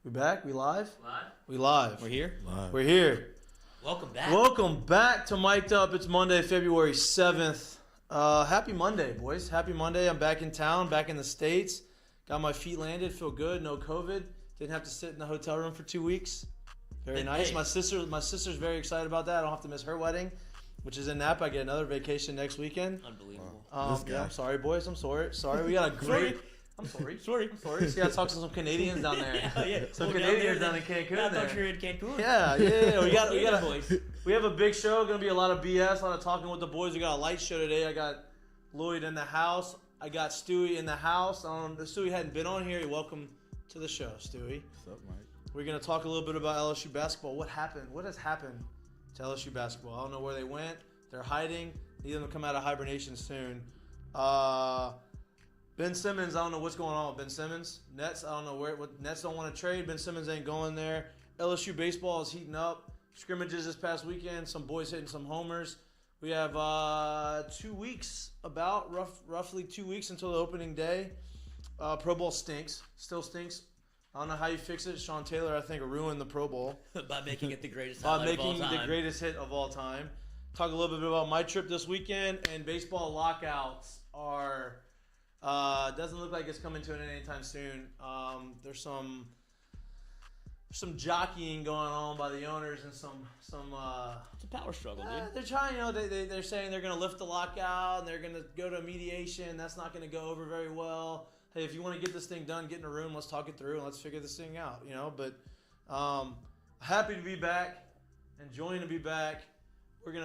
We back? We live? Live? We live. We're here? Live. We're here. Welcome back. Welcome back to Mik'd Up. It's Monday, February 7th. Happy Monday, boys. Happy Monday. I'm back in town, back in the States. Got my feet landed. Feel good. No COVID. Didn't have to sit in the hotel room for 2 weeks. Very nice. Hey. My sister's very excited about that. I don't have to miss her wedding, which is in Napa. I get another vacation next weekend. Unbelievable. Yeah, I'm sorry, boys. I'm sorry. We got a great... I'm sorry. Sorry. See, I talked to some Canadians down there. Yeah. Some Canadians down in Cancun. Yeah, I thought you were in Cancun. Yeah. Boys. We have a big show. Gonna be a lot of BS, a lot of talking with the boys. We got a light show today. I got Lloyd in the house. I got Stewie in the house. Stewie hadn't been on here. Welcome to the show, Stewie. What's up, Mike? We're gonna talk a little bit about LSU basketball. What happened? What has happened to LSU basketball? I don't know where they went. They're hiding. Need them to come out of hibernation soon. Ben Simmons, I don't know what's going on with Ben Simmons. Nets, I don't know what Nets don't want to trade. Ben Simmons ain't going there. LSU baseball is heating up. Scrimmages this past weekend. Some boys hitting some homers. We have 2 weeks, roughly 2 weeks until the opening day. Pro Bowl stinks. Still stinks. I don't know how you fix it. Sean Taylor, I think, ruined the Pro Bowl. By making it the greatest By highlight of all making time. the greatest hit of all time. Talk a little bit about my trip this weekend. And baseball lockouts are... doesn't look like it's coming to an end anytime soon. There's some jockeying going on by the owners and some It's a power struggle, dude. they're trying, they're saying they're going to lift the lockout and they're going to go to mediation. That's not going to go over very well. Hey, if you want to get this thing done, get in a room, let's talk it through and let's figure this thing out, but happy to be back, enjoying to be back. We're going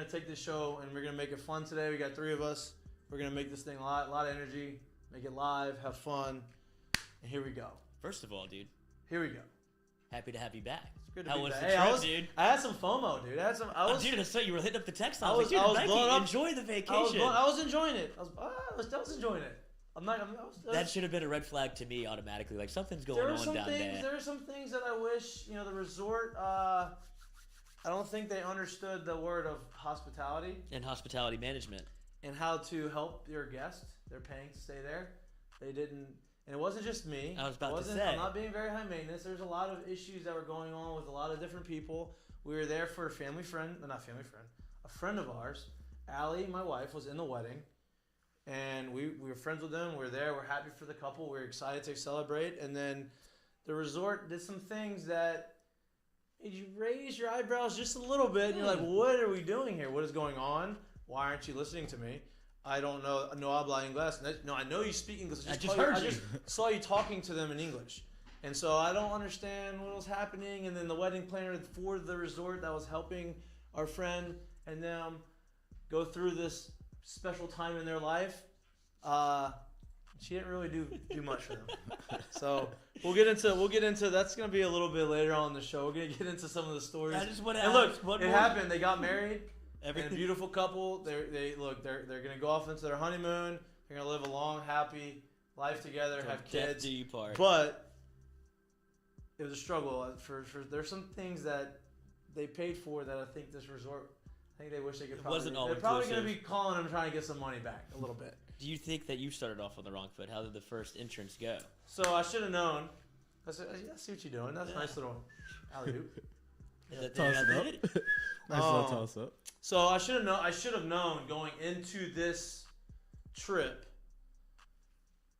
to take this show and we're going to make it fun today. We got 3 of us. We're going to make this thing a lot of energy, make it live, have fun, and here we go. First of all, dude, Here we go. happy to have you back. It's good to How be was back. the Hey, trip, dude? I had some FOMO, dude. I Dude, you were hitting up the text line. I I was was- like, I was dude, blowing Mikey, up. enjoy the vacation. I was enjoying it. I was enjoying it. That should have been a red flag to me automatically. Like, something's going There on were some down things. there. There were some things that I wish, the resort. I don't think they understood the word of hospitality And hospitality management. and how to help your guests. They're paying to stay there. They didn't, and it wasn't just me. I was about It to wasn't- say. I'm not being very high maintenance. There's a lot of issues that were going on with a lot of different people. We were there for a a friend of ours. Allie, my wife, was in the wedding, and we were friends with them. We were there. We're happy for the couple. We were excited to celebrate, and then the resort did some things that made you raise your eyebrows just a little bit, and you're like, what are we doing here? What is going on? Why aren't you listening to me? I don't know. No habla inglés. No, I know you speak English. I just heard you. I just saw you talking to them in English. And so I don't understand what was happening. And then the wedding planner for the resort that was helping our friend and them go through this special time in their life, she didn't really do much for them. So we'll get into that's gonna be a little bit later on in the show. We're gonna get into some of the stories. I just want to And ask, look, it happened. They got married. And a Everything. beautiful couple. They're gonna go off into their honeymoon. They're gonna live a long, happy life together, have Death kids. do you part. But it was a struggle. For there's some things that they paid for that I think this resort. I think they wish they could. Wasn't all They're probably gonna inclusive. be calling them trying to get some money back a little bit. Do you think that you started off on the wrong foot? How did the first entrance go? So I should have known. I said, I see what you're doing. That's a nice little alley oop. Is that Toss the- it up. Nice little toss up. So I should have known going into this trip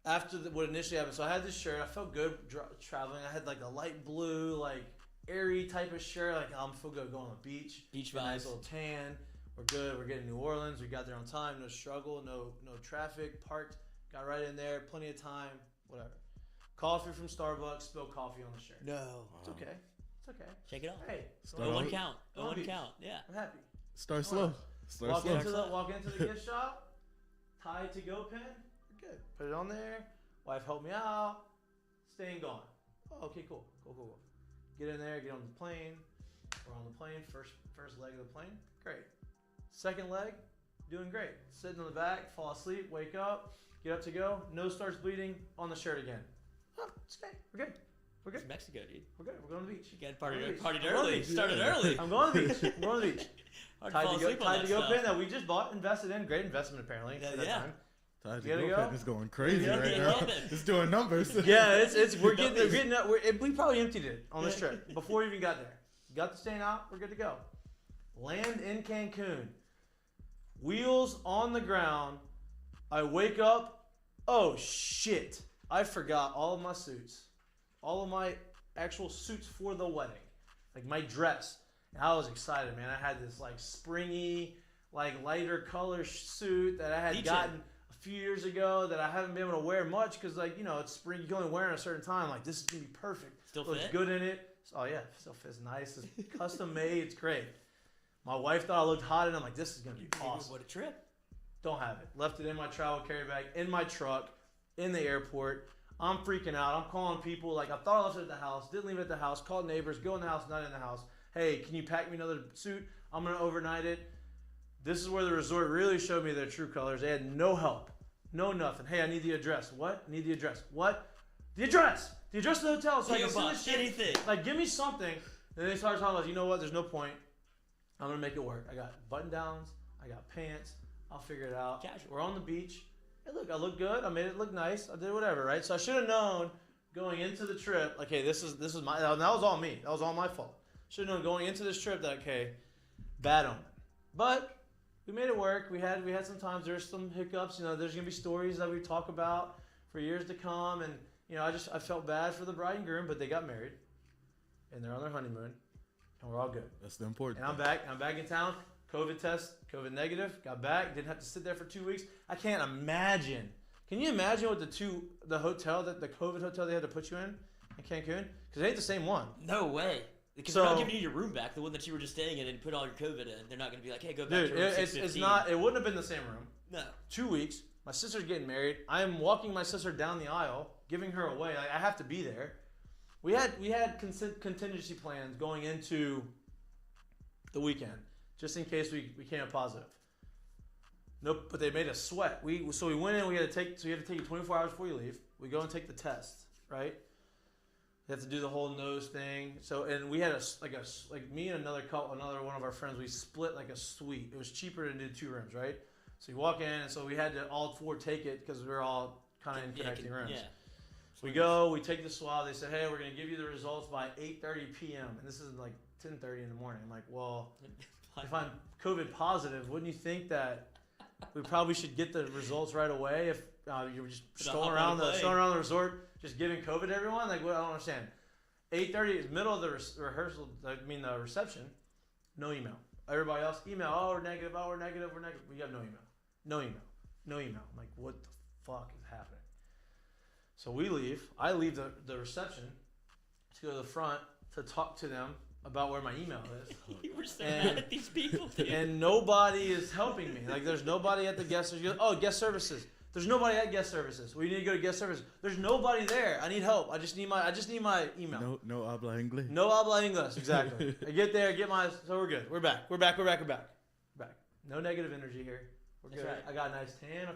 after what initially happened. So I had this shirt. I felt good traveling. I had like a light blue, like airy type of shirt. Like I'm feel good going on the beach. Beach Get a nice vibes. little tan. We're good. We're getting New Orleans. We got there on time. No struggle. No traffic. Parked. Got right in there. Plenty of time. Whatever. Coffee from Starbucks. Spilled coffee on the shirt. No. It's okay. It's okay. Shake it off. Hey. Start One off. count. Go on One beach. count. Yeah. I'm happy. Start slow. Start Walk slow. into the gift shop, tie to go pin. We're good. Put it on there. Wife helped me out. Staying gone. Oh, okay, cool. Get in there. Get on the plane. We're on the plane. First leg of the plane. Great. Second leg, doing great. Sitting on the back, fall asleep, wake up, get up to go. Nose starts bleeding. On the shirt again. Oh, it's okay. We're good. It's Mexico, dude. We're good. We're going to the beach. You got Going to the beach. partied I'm going to early. the beach. Started early. I'm going to the beach. I'm going to the beach. Hard to fall asleep on Tied that to go stuff. pin that we just bought, invested in. Great investment apparently. Yeah, at that yeah. time. Ty's You gotta girlfriend go? is going crazy Yeah, right yeah, now. yeah. It's doing numbers. Yeah, it's we're getting up. We probably emptied it on this trip before we even got there. Got the stain out. We're good to go. Land in Cancun. Wheels on the ground. I wake up. Oh shit! I forgot all of my suits, all of my actual suits for the wedding, like my dress. And I was excited, man. I had this like springy, like lighter color suit that I had gotten a few years ago that I haven't been able to wear much because, like, you know, it's spring. You can only wear it at a certain time. Like, this is gonna be perfect. Still Looks fit? good in it. Oh yeah, still fits nice. It's custom made. It's great. My wife thought I looked hot, and I'm like, this is gonna be awesome. What a trip. Don't have it. Left it in my travel carry bag, in my truck, in the airport. I'm freaking out. I'm calling people. Like, I thought I left it at the house. Didn't leave it at the house. Called neighbors. Go in the house. Not in the house. Hey, can you pack me another suit? I'm going to overnight it. This is where the resort really showed me their true colors. They had no help. No nothing. Hey, I need the address. What? I need the address. What? The address! The address of the hotel. So I can send this shit. Anything. Like, give me something. And they started talking about, you know what? There's no point. I'm going to make it work. I got button downs. I got pants. I'll figure it out. Casual. We're on the beach. Hey, look, I look good. I made it look nice. I did whatever, right? So I should have known going into the trip, like, hey, this is my, that was all me. That was all my fault. Should have known going into this trip that, okay, bad omen. But we made it work. We had some times, there's some hiccups. You know, there's going to be stories that we talk about for years to come. And, you know, I felt bad for the bride and groom, but they got married. And they're on their honeymoon. And we're all good. That's the important And I'm back in town. COVID test, COVID negative. Got back. Didn't have to sit there for 2 weeks. I can't imagine. Can you imagine what the COVID hotel they had to put you in Cancun? Because it ain't the same one. No way. Because they're not giving you your room back, the one that you were just staying in, and put all your COVID in. They're not going to be like, hey, go back Dude, to room it's 615. not. It wouldn't have been the same room. No. 2 weeks. My sister's getting married. I am walking my sister down the aisle, giving her away. I have to be there. We had contingency plans going into the weekend, just in case we came up positive. Nope, but they made us sweat. So we went in. You had to take it 24 hours before you leave. We go and take the test, right? You have to do the whole nose thing. So, and we had like me and another one of our friends. We split like a suite. It was cheaper to do 2 rooms, right? So you walk in, and so we had to all 4 take it because we were all kind of in connecting rooms. Yeah. So we go, we take the swab. They said, hey, we're going to give you the results by 8:30 p.m. And this is like 10:30 in the morning. I'm like, well, if I'm COVID positive, wouldn't you think that we probably should get the results right away if you were just strolling around the resort, just giving COVID to everyone? Like, what? I don't understand. 8:30 is middle of the rehearsal. The reception. No email. Everybody else email. Oh, we're negative. Oh, we're negative. We're negative. We have no email. No email. No email. I'm like, what the fuck is happening? So we leave. I leave the reception to go to the front to talk to them about where my email is. You were so mad at these people, dude. And nobody is helping me. Like, there's nobody at the guest services. Oh, guest services. There's nobody at guest services. We need to go to guest services. There's nobody there. I need help. I just need my email. No habla inglés. No habla inglés. Exactly. I get there, so we're good. We're back. We're back. No negative energy here. We're good. Right. I got a nice tan. I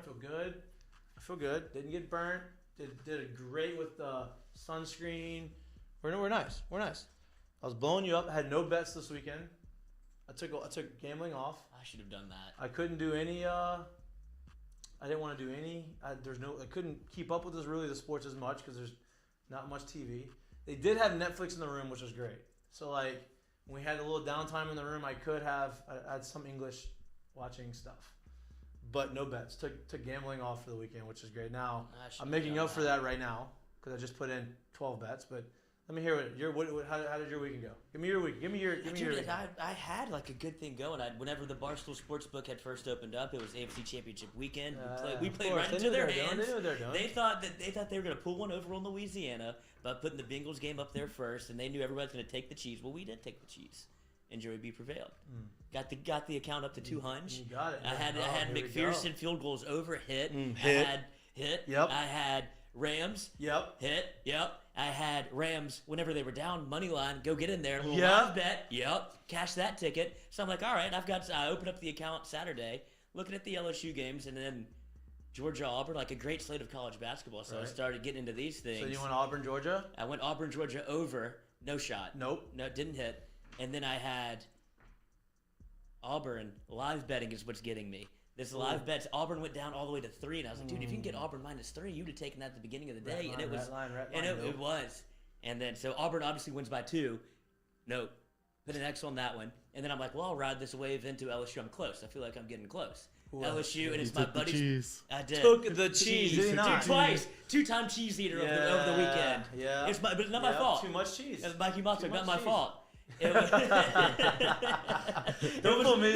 feel good. Didn't get burnt. Did it great with the sunscreen. We're nice. I was blowing you up. I had no bets this weekend. I took gambling off. I should have done that. I couldn't do any. I didn't want to do any. I couldn't keep up with the sports as much because there's not much TV. They did have Netflix in the room, which was great. So like when we had a little downtime in the room, I had some English watching stuff, but no bets. Took gambling off for the weekend, which is great. Now I'm making up for that right now because I just put in 12 bets, but. Let me hear how did your weekend go? Give me your week. Give me your. I had like a good thing going. Whenever the Barstool Sportsbook had first opened up, it was AFC Championship weekend. We played right into their hands. They thought they were going to pull one over on Louisiana by putting the Bengals game up there first, and they knew everybody was going to take the Chiefs. Well, we did take the Chiefs, and Joey B prevailed. Got the account up to 200. You got it. I had McPherson field goals over hit. Hit. I had hit. Yep. I had Rams. Yep. Hit. Yep. I had Rams whenever they were down money line. Go get in there. A little Yep. live bet. Yep. Cash that ticket. So I'm like, all right. I opened up the account Saturday, looking at the LSU games, and then Georgia Auburn, like a great slate of college basketball. So I started getting into these things. So you went Auburn Georgia? I went Auburn Georgia over. No shot. Nope. No, it didn't hit. And then I had Auburn live betting is what's getting me. This live bets, Auburn went down all the way to 3, and I was like, dude, if you can get Auburn -3, you'd have taken that at the beginning of the day, Red line, it was, it was, and then so Auburn obviously wins by 2. Nope, put an X on that one, and then I'm like, well, I'll ride this wave into LSU. I'm close. I feel like I'm getting close. LSU, and it's my buddy's. Cheese. I did. Took the cheese. Dude, twice. 2-time cheese eater of the weekend. Yeah. But it's not my fault. Too much cheese. It's Mikie Mahtook, not my fault. Don't put me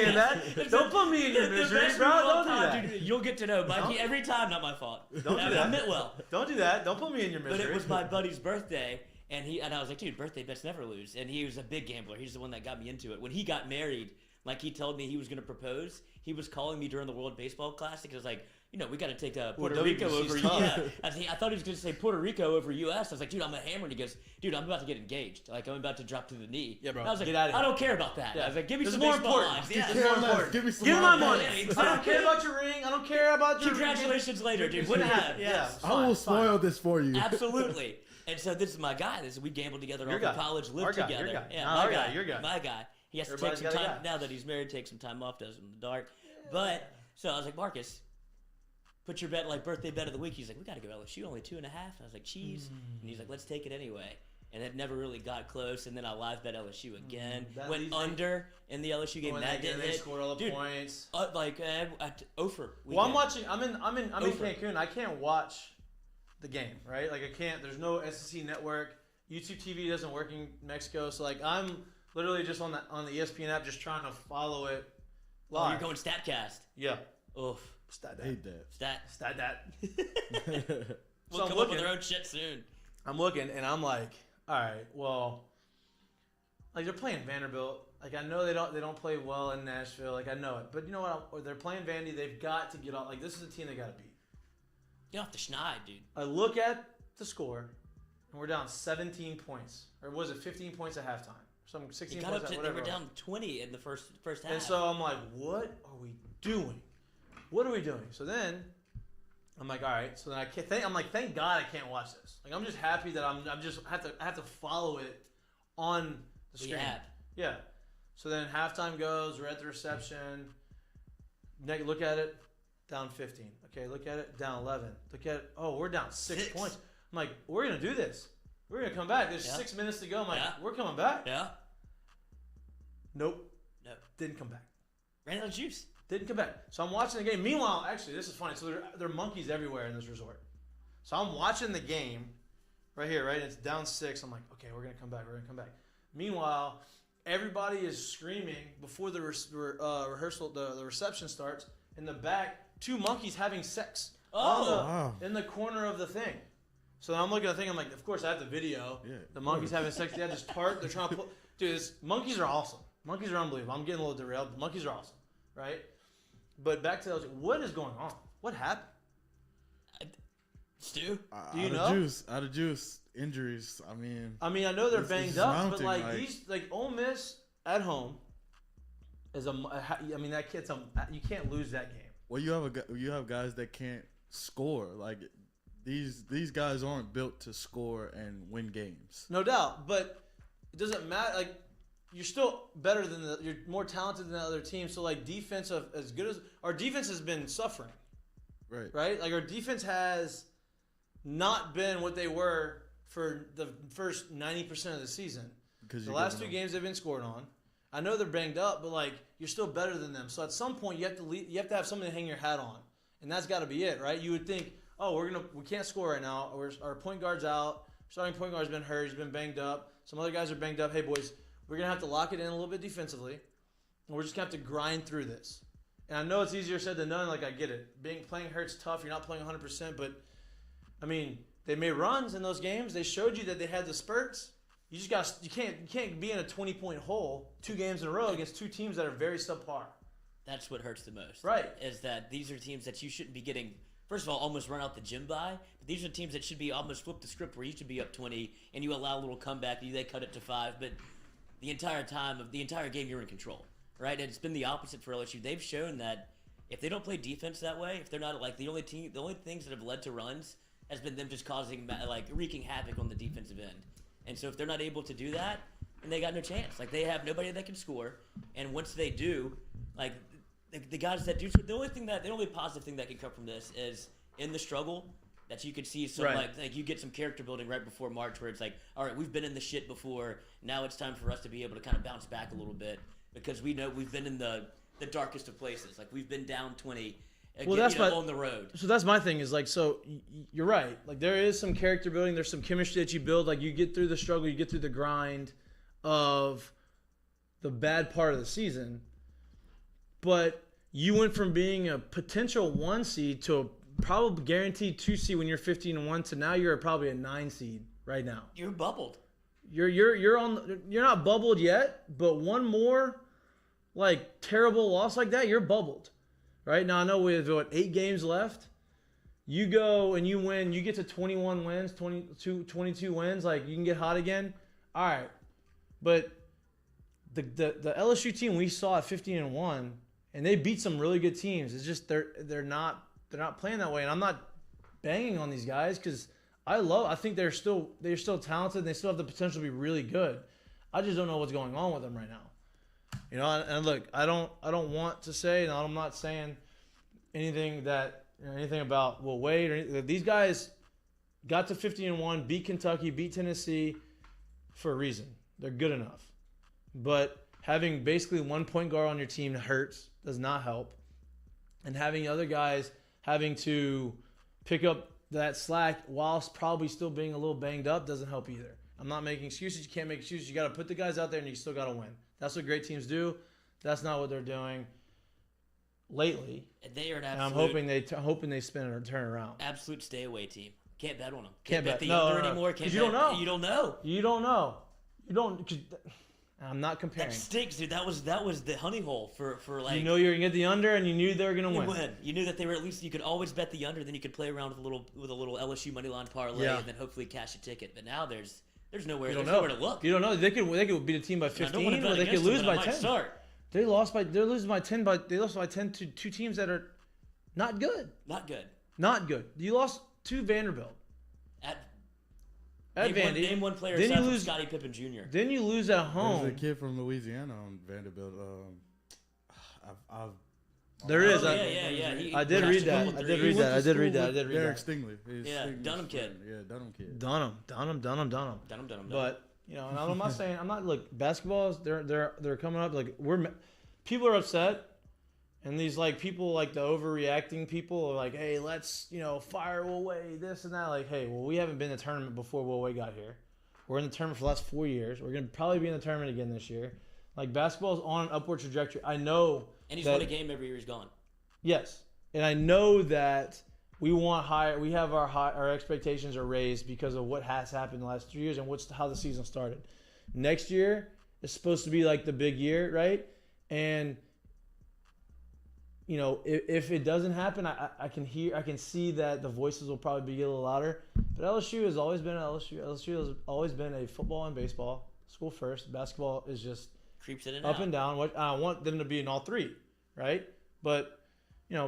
in that. Don't put me in your misery, bro. Don't do that. Dude, you'll get to know, Mikey, every time, not my fault. Don't do that. I meant well. Don't do that. Don't put me in your misery. But it was my buddy's birthday, and I was like, dude, birthday bets never lose. And he was a big gambler. He's the one that got me into it. When he got married, like he told me he was going to propose, he was calling me during the World Baseball Classic. He was like, you know, we got to take Puerto Rico over. Yeah, I thought he was going to say Puerto Rico over U.S. I was like, dude, I'm a hammer. And he goes, dude, I'm about to get engaged. Like, I'm about to drop to the knee. Yeah, bro. And I was like, get out of here. I don't care about that. Yeah. I was like, give me some more baseball important. lines. Yeah, it's more important. Give me some. Give me my money. Yeah, exactly. I don't care about your ring. I don't care about your. Congratulations later, dude. What happened? Yeah. I will spoil this for you. Absolutely. And so this is my guy. We gambled together all through college, lived together. Your guy. Yeah, My guy. He has to take some time now that he's married. Take some time off, does it in the dark. But so I was like, Marcus, put your bet like birthday bet of the week. He's like, we got to go LSU, only 2.5. And I was like, cheese. And he's like, let's take it anyway. And it never really got close. And then I live bet LSU again. Went under in the LSU game. That didn't hit. They scored all the points. At Ofer. Well, I'm watching. I'm in Cancun. I can't watch the game, right? Like I can't. There's no SEC network. YouTube TV doesn't work in Mexico. So like I'm literally just on the ESPN app, just trying to follow it live. Oh, you're going StatCast. Yeah. Oof. Stat that. Hate that. Stat that. We'll come up with our own shit soon. I'm looking and I'm like, all right, well, like they're playing Vanderbilt. Like I know they don't play well in Nashville. Like I know it, but you know what? They're playing Vandy. They've got to get off. Like this is a team they got to beat. Get off the schneid, dude. I look at the score, and we're down 17 points, or was it 15 points at halftime? Some 16 points. They were down 20 in the first half. And so I'm like, what are we doing? What are we doing? So then I'm like, all right. So then thank God I can't watch this. Like I'm just happy that I have to follow it on the screen. App. Yeah. So then halftime goes. We're at the reception. Look at it. Down 15. Okay, look at it. Down 11. Look at it. Oh, we're down 6 points. I'm like, we're going to do this. We're going to come back. There's 6 minutes to go. I'm like, we're coming back. Yeah. Nope. Didn't come back. Ran out of juice. Didn't come back. So I'm watching the game. Meanwhile, actually, this is funny. So there are monkeys everywhere in this resort. So I'm watching the game right here, right? And it's down 6. I'm like, okay, we're going to come back. We're going to come back. Meanwhile, everybody is screaming before the rehearsal, the reception starts. In the back, 2 monkeys having sex in the corner of the thing. So I'm looking at the thing. I'm like, of course, I have the video. Yeah, the monkeys having sex. They have this tarp. They're trying to pull. Dude, monkeys are awesome. Monkeys are unbelievable. I'm getting a little derailed. But monkeys are awesome, right? But back to what is going on? What happened? Stu, do you know? Out of juice. Injuries. I mean, I know they're banged up, but like Ole Miss at home is that kid's you can't lose that game. Well, you have guys that can't score. Like these guys aren't built to score and win games. No doubt, but it doesn't matter. Like you're still better than you're more talented than the other team. So like defense as good as our defense has been suffering. Right. Right. Like our defense has not been what they were for the first 90% of the season. Because the last 2 games they've been scored on. I know they're banged up, but like you're still better than them. So at some point you have to have something to hang your hat on, and that's got to be it, right? You would think, oh, we can't score right now. Our point guard's out. Starting point guard's been hurt. He's been banged up. Some other guys are banged up. Hey boys, we're gonna have to lock it in a little bit defensively, and we're just gonna have to grind through this. And I know it's easier said than done. Like I get it. Playing hurt's tough. You're not playing 100%, but I mean they made runs in those games. They showed you that they had the spurts. You can't be in a 20-point hole 2 games in a row against 2 teams that are very subpar. That's what hurts the most. Right. Is that these are teams that you shouldn't be getting, first of all, almost run out the gym by. But these are teams that should be almost flip the script where you should be up 20 and you allow a little comeback and they cut it to 5. But the entire time of the entire game, you're in control. Right? And it's been the opposite for LSU. They've shown that if they don't play defense that way, if they're not like the only things that have led to runs has been them just wreaking havoc on the defensive end. And so if they're not able to do that, then they got no chance. Like they have nobody that can score. And once they do, like the guys that do the only positive thing that can come from this is in the struggle that you could see some like you get some character building right before March where it's like, all right, we've been in the shit before. Now it's time for us to be able to kind of bounce back a little bit because we know we've been in the darkest of places. Like we've been down 20 on the road. So that's my thing is like, so you're right. Like there is some character building. There's some chemistry that you build. Like you get through the struggle, you get through the grind of the bad part of the season. But you went from being a potential 1 seed to a probably guaranteed 2 seed when you're 15-1 to now you're probably a 9 seed right now. You're bubbled. You're not bubbled yet, but one more like terrible loss like that, you're bubbled. Right now I know we have 8 games left. You go and you win, you get to 21 wins, 22 wins, like you can get hot again. All right. But the LSU team we saw at 15-1 and they beat some really good teams. It's just they're not playing that way, and I'm not banging on these guys because I think they're still talented and they still have the potential to be really good. I just don't know what's going on with them right now. You know, and look, I don't want to say, and I'm not saying anything about Will Wade or anything. These guys got to 15-1, beat Kentucky, beat Tennessee for a reason. They're good enough, but having basically one point guard on your team hurts, does not help, and having other guys having to pick up that slack whilst probably still being a little banged up doesn't help either. I'm not making excuses. You can't make excuses. You got to put the guys out there, and you still got to win. That's what great teams do. That's not what they're doing lately. And they are an and absolute. I'm hoping they spin it or turn around. Absolute stay away team. Can't bet on them. Can't bet the under anymore. Can't you don't know. You don't know. You don't know. You don't. I'm not comparing. That stinks, dude. That was the honey hole for like. You know you're gonna get the under, and you knew they were gonna win. You knew that they were at least. You could always bet the under. Then you could play around with a little LSU money line parlay, and then hopefully cash a ticket. But now there's nowhere. There's nowhere to look. You don't know. They could beat a team by 15, or they could lose by 10. They're losing by 10. They lost by 10 to 2 teams that are not good. Not good. You lost to Vanderbilt. At Vandy. Name one player aside from Scottie Pippen Jr. Then you lose at home. There's a kid from Louisiana on Vanderbilt. There is. Yeah. I did read that. I did read that. Derek Stingley. Dunham kid. Yeah, Dunham kid. Dunham. But you know, and I'm not saying look, basketball is they're coming up like people are upset. And these like people like the overreacting people are like, hey, let's fire Will Wade, this and that. Like, hey, well, we haven't been in the tournament before Will Wade got here. We're in the tournament for the last 4 years. We're gonna probably be in the tournament again this year. Like basketball is on an upward trajectory. I know. And he's won a game every year he's gone. Yes, and I know that we want higher. We have our expectations are raised because of what has happened the last 3 years and how the season started. Next year is supposed to be like the big year, right? And if it doesn't happen, I can see that the voices will probably be a little louder. But LSU has always been LSU. LSU has always been a football and baseball school first. Basketball is just creeps in and up out. And down. I want them to be in all 3, right? But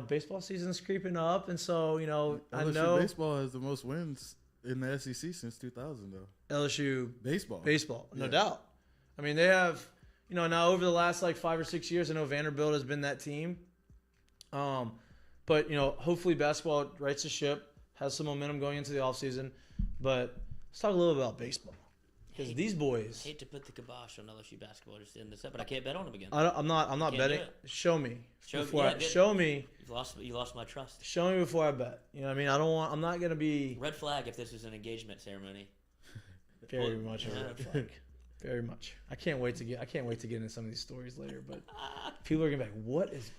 baseball season's creeping up, and so I know baseball has the most wins in the SEC since 2000, though. LSU baseball, no doubt. I mean, they have now over the last like 5 or 6 years, I know Vanderbilt has been that team. But hopefully basketball rights the ship, has some momentum going into the offseason. But let's talk a little about baseball. Because these boys. Hate to put the kibosh on LSU basketball just to end this up, but I can't bet on them again. I'm not betting. Show me. Show me. You lost my trust. Show me before I bet. You know what I mean? I'm not gonna be. Red flag if this is an engagement ceremony. Very much a red flag. Very much. I can't wait to get into some of these stories later. But people are gonna be like, what is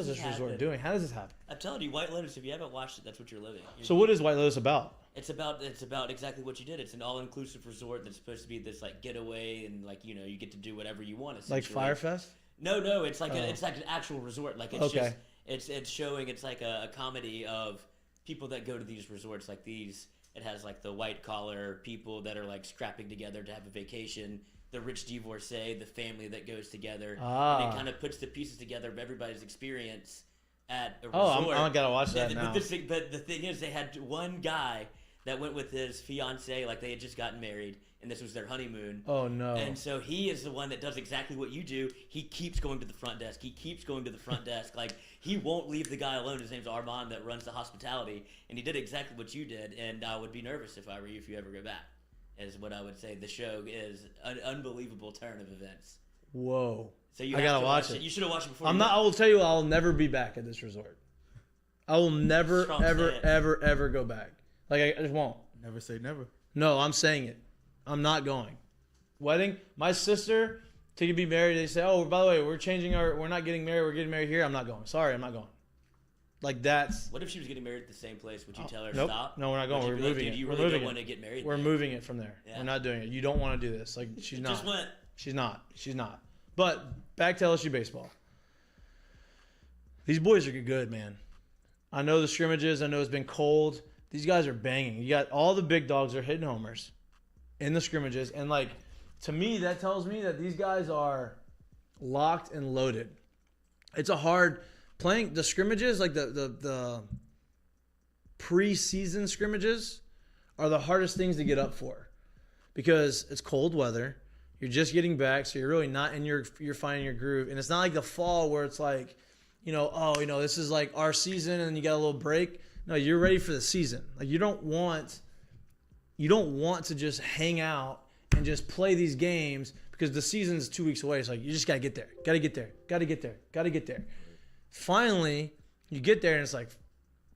this resort doing? How does this happen? I'm telling you, White Lotus. If you haven't watched it, that's what you're living. So what is White Lotus about? It's about exactly what you did. It's an all-inclusive resort that's supposed to be this like getaway and like you get to do whatever you want. Like Firefest? No. It's like it's like an actual resort. Like it's just it's showing. It's like a comedy of people that go to these resorts like these. It has like the white collar people that are like scrapping together to have a vacation, the rich divorcee, the family that goes together. And it kind of puts the pieces together of everybody's experience at a resort. I gotta watch that now. But the thing is, they had one guy that went with his fiance, like they had just gotten married, and this was their honeymoon. Oh, no. And so he is the one that does exactly what you do. He keeps going to the front desk. He keeps going to the front desk. Like, he won't leave the guy alone. His name's Armand that runs the hospitality, and he did exactly what you did, and I would be nervous if I were you if you ever go back, is what I would say. The show is an unbelievable turn of events. Whoa. So you I gotta watch it. You should have watched it before. I will tell you, I'll never be back at this resort. I will never, ever go back. Like, I just won't. Never say never. No, I'm saying it. I'm not going. Wedding, my sister to be married. They say, "Oh, by the way, we're not getting married. We're getting married here." I'm not going. Sorry, I'm not going. Like, that's. What if she was getting married at the same place? Would you tell her nope. stop? No, we're not going. We're moving it. You we're really moving don't want it. to get married. We're moving it from there. Yeah. We're not doing it. You don't want to do this. Like, she's not. Just went. She's not. She's not. But back to LSU baseball. These boys are good, man. I know the scrimmages. I know it's been cold. These guys are banging. You got all the big dogs are hitting homers in the scrimmages. And, like, to me, that tells me that these guys are locked and loaded. It's a hard playing the scrimmages, like the preseason scrimmages are the hardest things to get up for because it's cold weather. You're just getting back, so you're really not in you're finding your groove. And it's not like the fall where it's like, this is like our season and you got a little break. No, you're ready for the season. Like you don't want to just hang out and just play these games because the season's 2 weeks away. It's like you just gotta get there. Finally, you get there and it's like,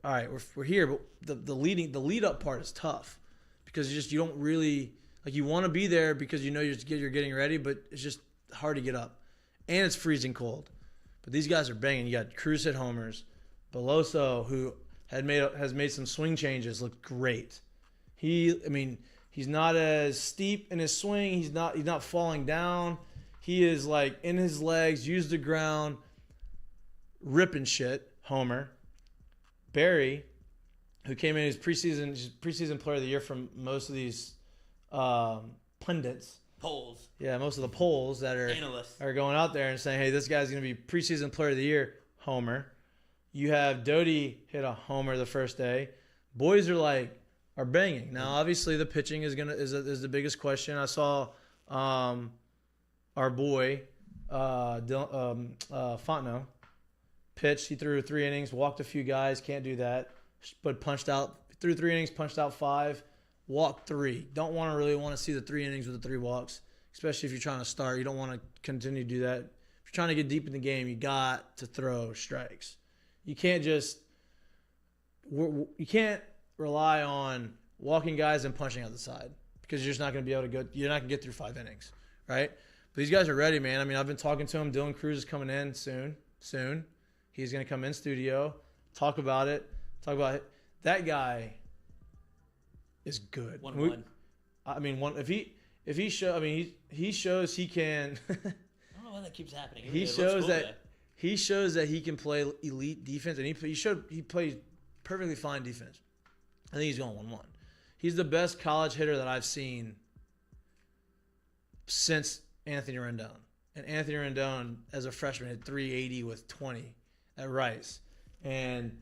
all right, we're here, but the lead up part is tough because you don't really like you want to be there because you know you're getting ready, but it's just hard to get up, and it's freezing cold. But these guys are banging. You got Cruz hit homers, Beloso who has made some swing changes, looked great. He's not as steep in his swing. He's not falling down. He is like in his legs, use the ground, ripping shit. Homer. Barry, who came in as preseason player of the year from most of these pundits. Polls. Yeah, most of the polls that are going out there and saying, hey, this guy's going to be preseason player of the year. Homer. You have Doty hit a homer the first day. Boys are banging. Now, obviously, the pitching is the biggest question. I saw our boy Fontenot pitched. He threw 3 innings, walked a few guys. Can't do that, but threw 3 innings, punched out 5, walked 3. Don't really want to see the 3 innings with the 3 walks, especially if you're trying to start. You don't want to continue to do that. If you're trying to get deep in the game, you got to throw strikes. You can't rely on walking guys and punching out the side because you're just not going to be able to go. You're not going to get through 5 innings, right? But these guys are ready, man. I mean, I've been talking to him. Dylan Cruz is coming in soon. He's going to come in studio, talk about it. That guy is good. 1-1. I mean, he shows he can. I don't know why that keeps happening. He shows that he can play elite defense, and he plays perfectly fine defense. I think he's going 1-1. He's the best college hitter that I've seen since Anthony Rendon. And Anthony Rendon, as a freshman, hit 380 with 20 at Rice. And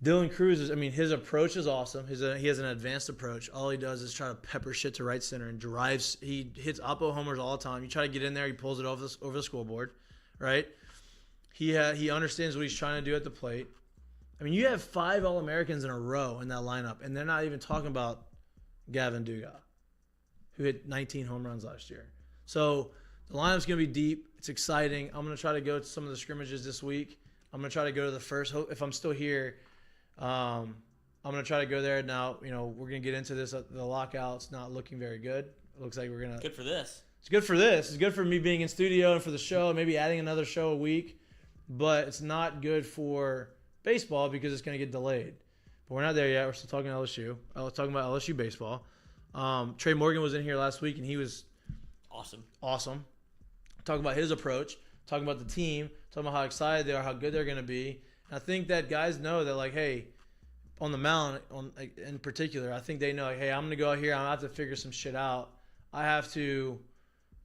Dylan Cruz his approach is awesome. He has an advanced approach. All he does is try to pepper shit to right center and drives. He hits oppo homers all the time. You try to get in there, he pulls it over the scoreboard, right? He understands what he's trying to do at the plate. I mean, you have 5 All-Americans in a row in that lineup, and they're not even talking about Gavin Dugas, who hit 19 home runs last year. So the lineup's going to be deep. It's exciting. I'm going to try to go to some of the scrimmages this week. I'm going to try to go to the first. If I'm still here, I'm going to try to go there. Now, we're going to get into this. The lockout's not looking very good. It looks like we're going to. Good for this. It's good for this. It's good for me being in studio and for the show, maybe adding another show a week. But it's not good for baseball because it's going to get delayed. But we're not there yet. We're still talking LSU. I was talking about LSU baseball. Trey Morgan was in here last week, and he was awesome. Talking about his approach, talking about the team, talking about how excited they are, how good they're going to be. And I think that guys know that, like, hey, on the mound in particular, I think they know, like, hey, I'm going to go out here. I'm going to have to figure some shit out. I have to,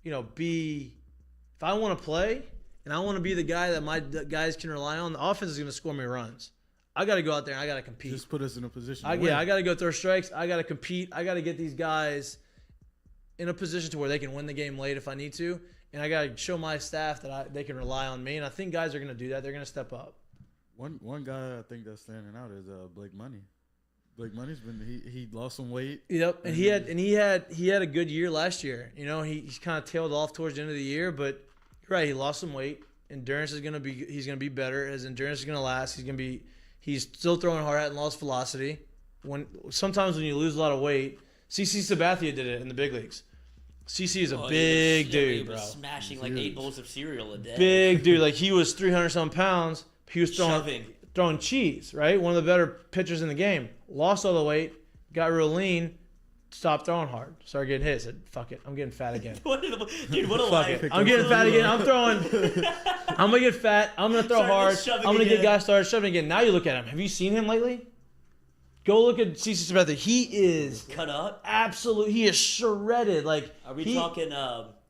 if I want to play – and I want to be the guy that my guys can rely on, the offense is going to score me runs. I got to go out there and I got to compete. Just put us in a position. I got to go throw strikes. I got to compete. I got to get these guys in a position to where they can win the game late if I need to. And I got to show my staff that they can rely on me. And I think guys are going to do that. They're going to step up. One guy I think that's standing out is Blake Money. Blake Money's been he lost some weight. Yep, and he had a good year last year. You know, he's kind of tailed off towards the end of the year, but you're right, he lost some weight. Endurance is he's gonna be better. His endurance is gonna last. He's still throwing hard, hadn't lost velocity. Sometimes when you lose a lot of weight, CC Sabathia did it in the big leagues. CC is a big dude, he was bro. Smashing like 8 bowls of cereal a day. Big dude, like he was 300-some pounds. He was throwing cheese, right? One of the better pitchers in the game. Lost all the weight, got real lean, stopped throwing hard, started getting hit. Said, "Fuck it, I'm getting fat again." Dude, what a life! I'm getting fat again. I'm gonna get fat. I'm gonna throw hard. I'm gonna get guys started shoving again. Now you look at him. Have you seen him lately? Go look at CC Sabathia. He is cut up. Absolutely, he is shredded. Like, are we talking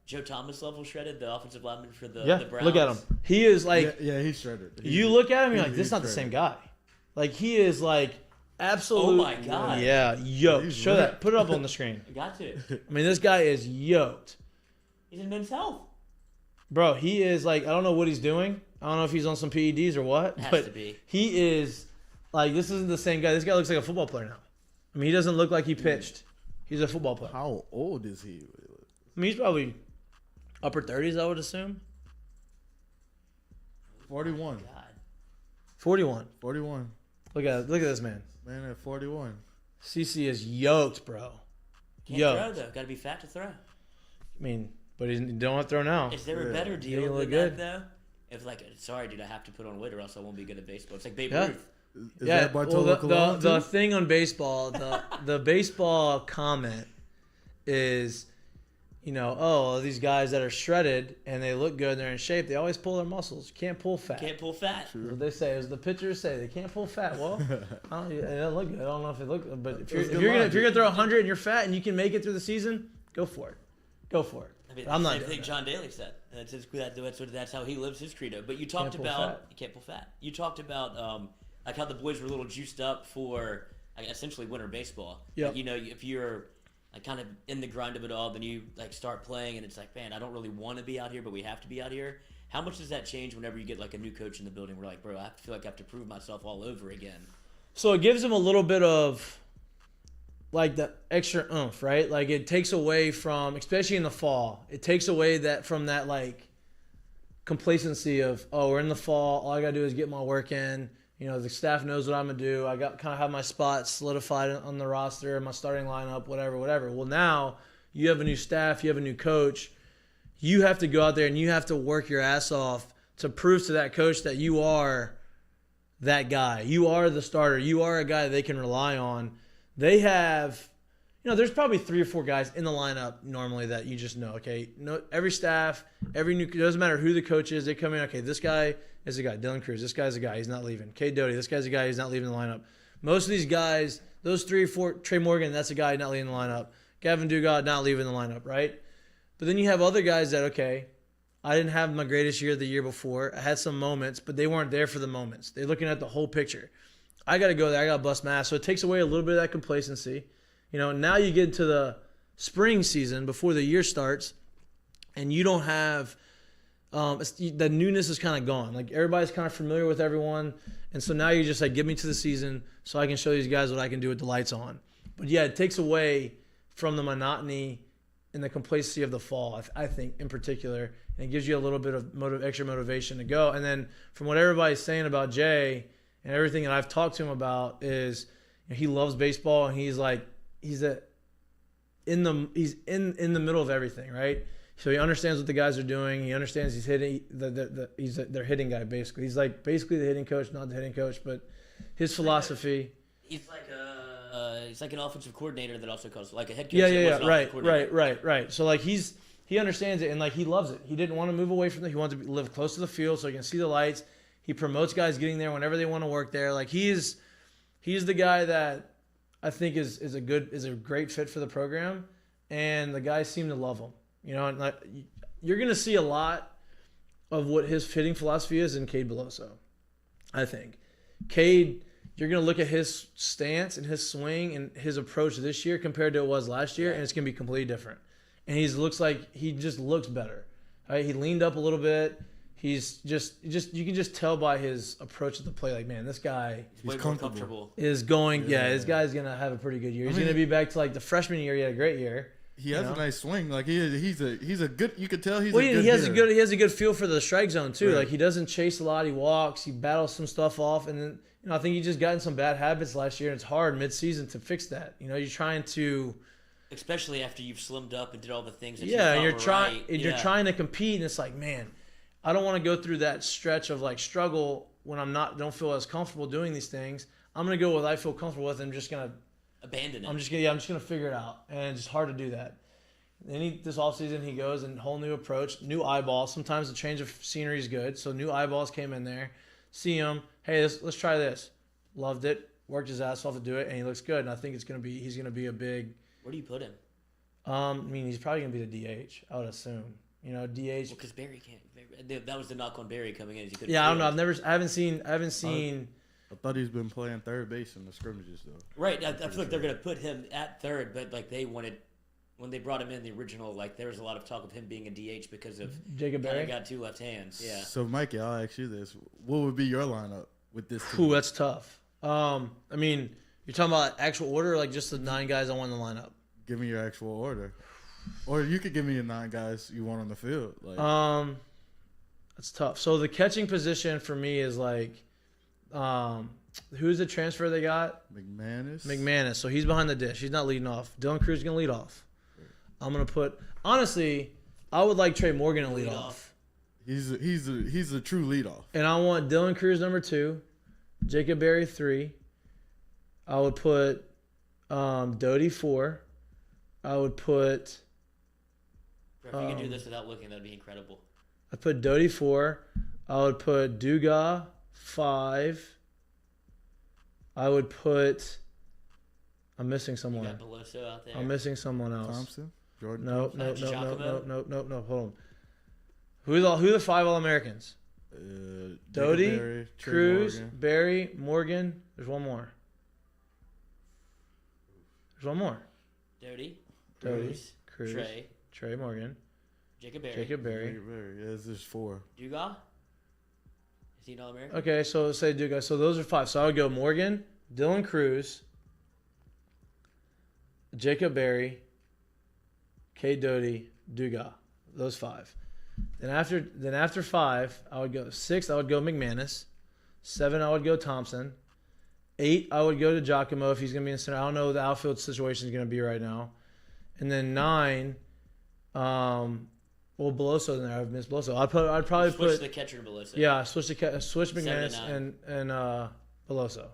Joe Thomas level shredded, the offensive lineman for the Browns? Look at him. He is like he's shredded. You look at him, you're like, this is not the same guy. Like, he is like. Absolutely. Oh my God. Yeah, yoked. Show that. Put it up on the screen. I got to. I mean, this guy is yoked. He's in Men's Health. Bro, he is like, I don't know what he's doing. I don't know if he's on some PEDs or what. Has to be. He is like, this isn't the same guy. This guy looks like a football player now. I mean, he doesn't look like he pitched. He's a football player. How old is he? I mean, he's probably upper 30s, I would assume. 41. God. 41. 41. Look at this man. Man at 41. CC is yoked, bro. Can't throw, though. Got to be fat to throw. I mean, but he don't have to throw now. Is there a better deal than that, though? If, like, sorry, dude, I have to put on weight or else I won't be good at baseball. It's like Babe Ruth. Is that Bartolo Colon, the thing on baseball, the baseball comment is, you know, oh, these guys that are shredded and they look good and they're in shape, they always pull their muscles. You can't pull fat. Can't pull fat. That's what they say. As the pitchers say, they can't pull fat. Well, it doesn't look good. I don't know if it looks good. But if you're gonna throw 100 and you're fat and you can make it through the season, go for it. Go for it. I mean, I'm not. Same thing John Daly said. That's how he lives his credo. But you talked about you can't pull fat. You talked about like how the boys were a little juiced up for essentially winter baseball. Yeah. Like, you know, if you're like kind of in the grind of it all, then you like start playing and it's like, man, I don't really want to be out here, but we have to be out here. How much does that change whenever you get like a new coach in the building? We're like, bro, I feel like I have to prove myself all over again. So it gives them a little bit of like the extra oomph, right? Like it takes away from, especially in the fall, it takes away from that like complacency of, oh, we're in the fall, all I gotta do is get my work in. You know, the staff knows what I'm going to do. I got kind of have my spot solidified on the roster, my starting lineup, whatever. Well, now you have a new staff, you have a new coach. You have to go out there and you have to work your ass off to prove to that coach that you are that guy. You are the starter. You are a guy that they can rely on. They have, you know, there's probably 3 or 4 guys in the lineup normally that you just know, okay? No, every staff, it doesn't matter who the coach is, they come in, okay, this guy is a guy. Dylan Cruz, this guy's a guy. He's not leaving. Cade Doty, this guy's a guy. He's not leaving the lineup. Most of these guys, those 3 or 4, Trey Morgan, that's a guy not leaving the lineup. Gavin Dugard, not leaving the lineup, right? But then you have other guys that, okay, I didn't have my greatest year the year before. I had some moments, but they weren't there for the moments. They're looking at the whole picture. I got to go there. I got to bust my ass. So it takes away a little bit of that complacency. You know, now you get into the spring season before the year starts, and you don't have the newness is kind of gone. Like everybody's kind of familiar with everyone, and so now you're just like, get me to the season so I can show these guys what I can do with the lights on. But yeah, it takes away from the monotony and the complacency of the fall, I think, in particular, and it gives you a little bit of extra motivation to go. And then from what everybody's saying about Jay and everything that I've talked to him about is, you know, he loves baseball and he's in the middle of everything, right? So he understands what the guys are doing. He understands he's hitting he's their hitting guy basically. He's like basically the hitting coach, not the hitting coach, but his philosophy. He's like an offensive coordinator that also calls like a head coach. Yeah, right. So like he understands it and like he loves it. He didn't want to move away from it. He wanted to live close to the field so he can see the lights. He promotes guys getting there whenever they want to work there. Like he's the guy that I think is a great fit for the program, and the guys seem to love him. You know, and like, you're going to see a lot of what his hitting philosophy is in Cade Beloso, I think. Cade you're going to look at his stance and his swing and his approach this year compared to it was last year, and it's going to be completely different. And he just looks better. Right? He leaned up a little bit. He's just you can just tell by his approach at the plate, like, man, this guy he's comfortable. Is going. Yeah, this guy's gonna have a pretty good year. He's gonna be back to like the freshman year. He had a great year. He has a nice swing. Like he's a good. You could tell he's well, a good. He has a good feel for the strike zone too. Right. Like he doesn't chase a lot. He walks. He battles some stuff off, and then I think he just got in some bad habits last year. And it's hard mid-season to fix that. You're trying to. Especially after you've slimmed up and did all the things that you're trying. Right. You're trying to compete, and it's like, man, I don't want to go through that stretch of like struggle when don't feel as comfortable doing these things. I'm gonna go with what I feel comfortable with, and I'm just gonna abandon it. I'm just gonna figure it out, and it's hard to do that. Then this offseason he goes and whole new approach, new eyeballs. Sometimes the change of scenery is good, so new eyeballs came in there. See him, hey, let's try this. Loved it, worked his ass off to do it, and he looks good. And I think he's gonna be a big. Where do you put him? He's probably gonna be the DH. I would assume. DH. Well, because Barry can't. That was the knock on Barry coming in. I don't know. I haven't seen. I thought he's been playing third base in the scrimmages though. Right. I feel like they're gonna put him at third, but like they wanted when they brought him in the original. Like there was a lot of talk of him being a DH because of Jacob Barry. Got two left hands. Yeah. So Mikey, I'll ask you this: what would be your lineup with this team? Ooh, that's tough. You're talking about actual order, or like just the 9 guys I want in the lineup. Give me your actual order. Or you could give me the 9 guys you want on the field. That's tough. So the catching position for me is like, who's the transfer they got? McManus. So he's behind the dish. He's not leading off. Dylan Cruz is gonna lead off. I'm gonna put. Honestly, I would like Trey Morgan to lead off. He's a true leadoff. And I want Dylan Cruz number 2, Jacob Berry 3. I would put Doty 4. I would put. If you could do this without looking, that'd be incredible. I put Doty 4. I would put Duga 5. I would put. I'm missing someone. You got Beloso out there. I'm missing someone else. Thompson? Jordan? No. Hold on. Who are the 5 All-Americans? Doty, Berry, Cruz, Morgan. Berry, Morgan. There's one more. Doty, Cruz, Trey Morgan, Jacob Berry. Yeah, this is 4. Dugas? Is he an All-American? Okay, so let's say Dugas. So those are 5. So I would go Morgan, Dylan Cruz, Jacob Berry, K. Doty, Dugas. Those 5. Then after 5, I would go 6. I would go McManus. 7, I would go Thompson. 8, I would go to Giacomo if he's going to be in center. I don't know what the outfield situation is going to be right now. And then 9, Beloso in there. I've missed Beloso. I'd probably switch the catcher to Beloso. Yeah, switch McManus and Beloso.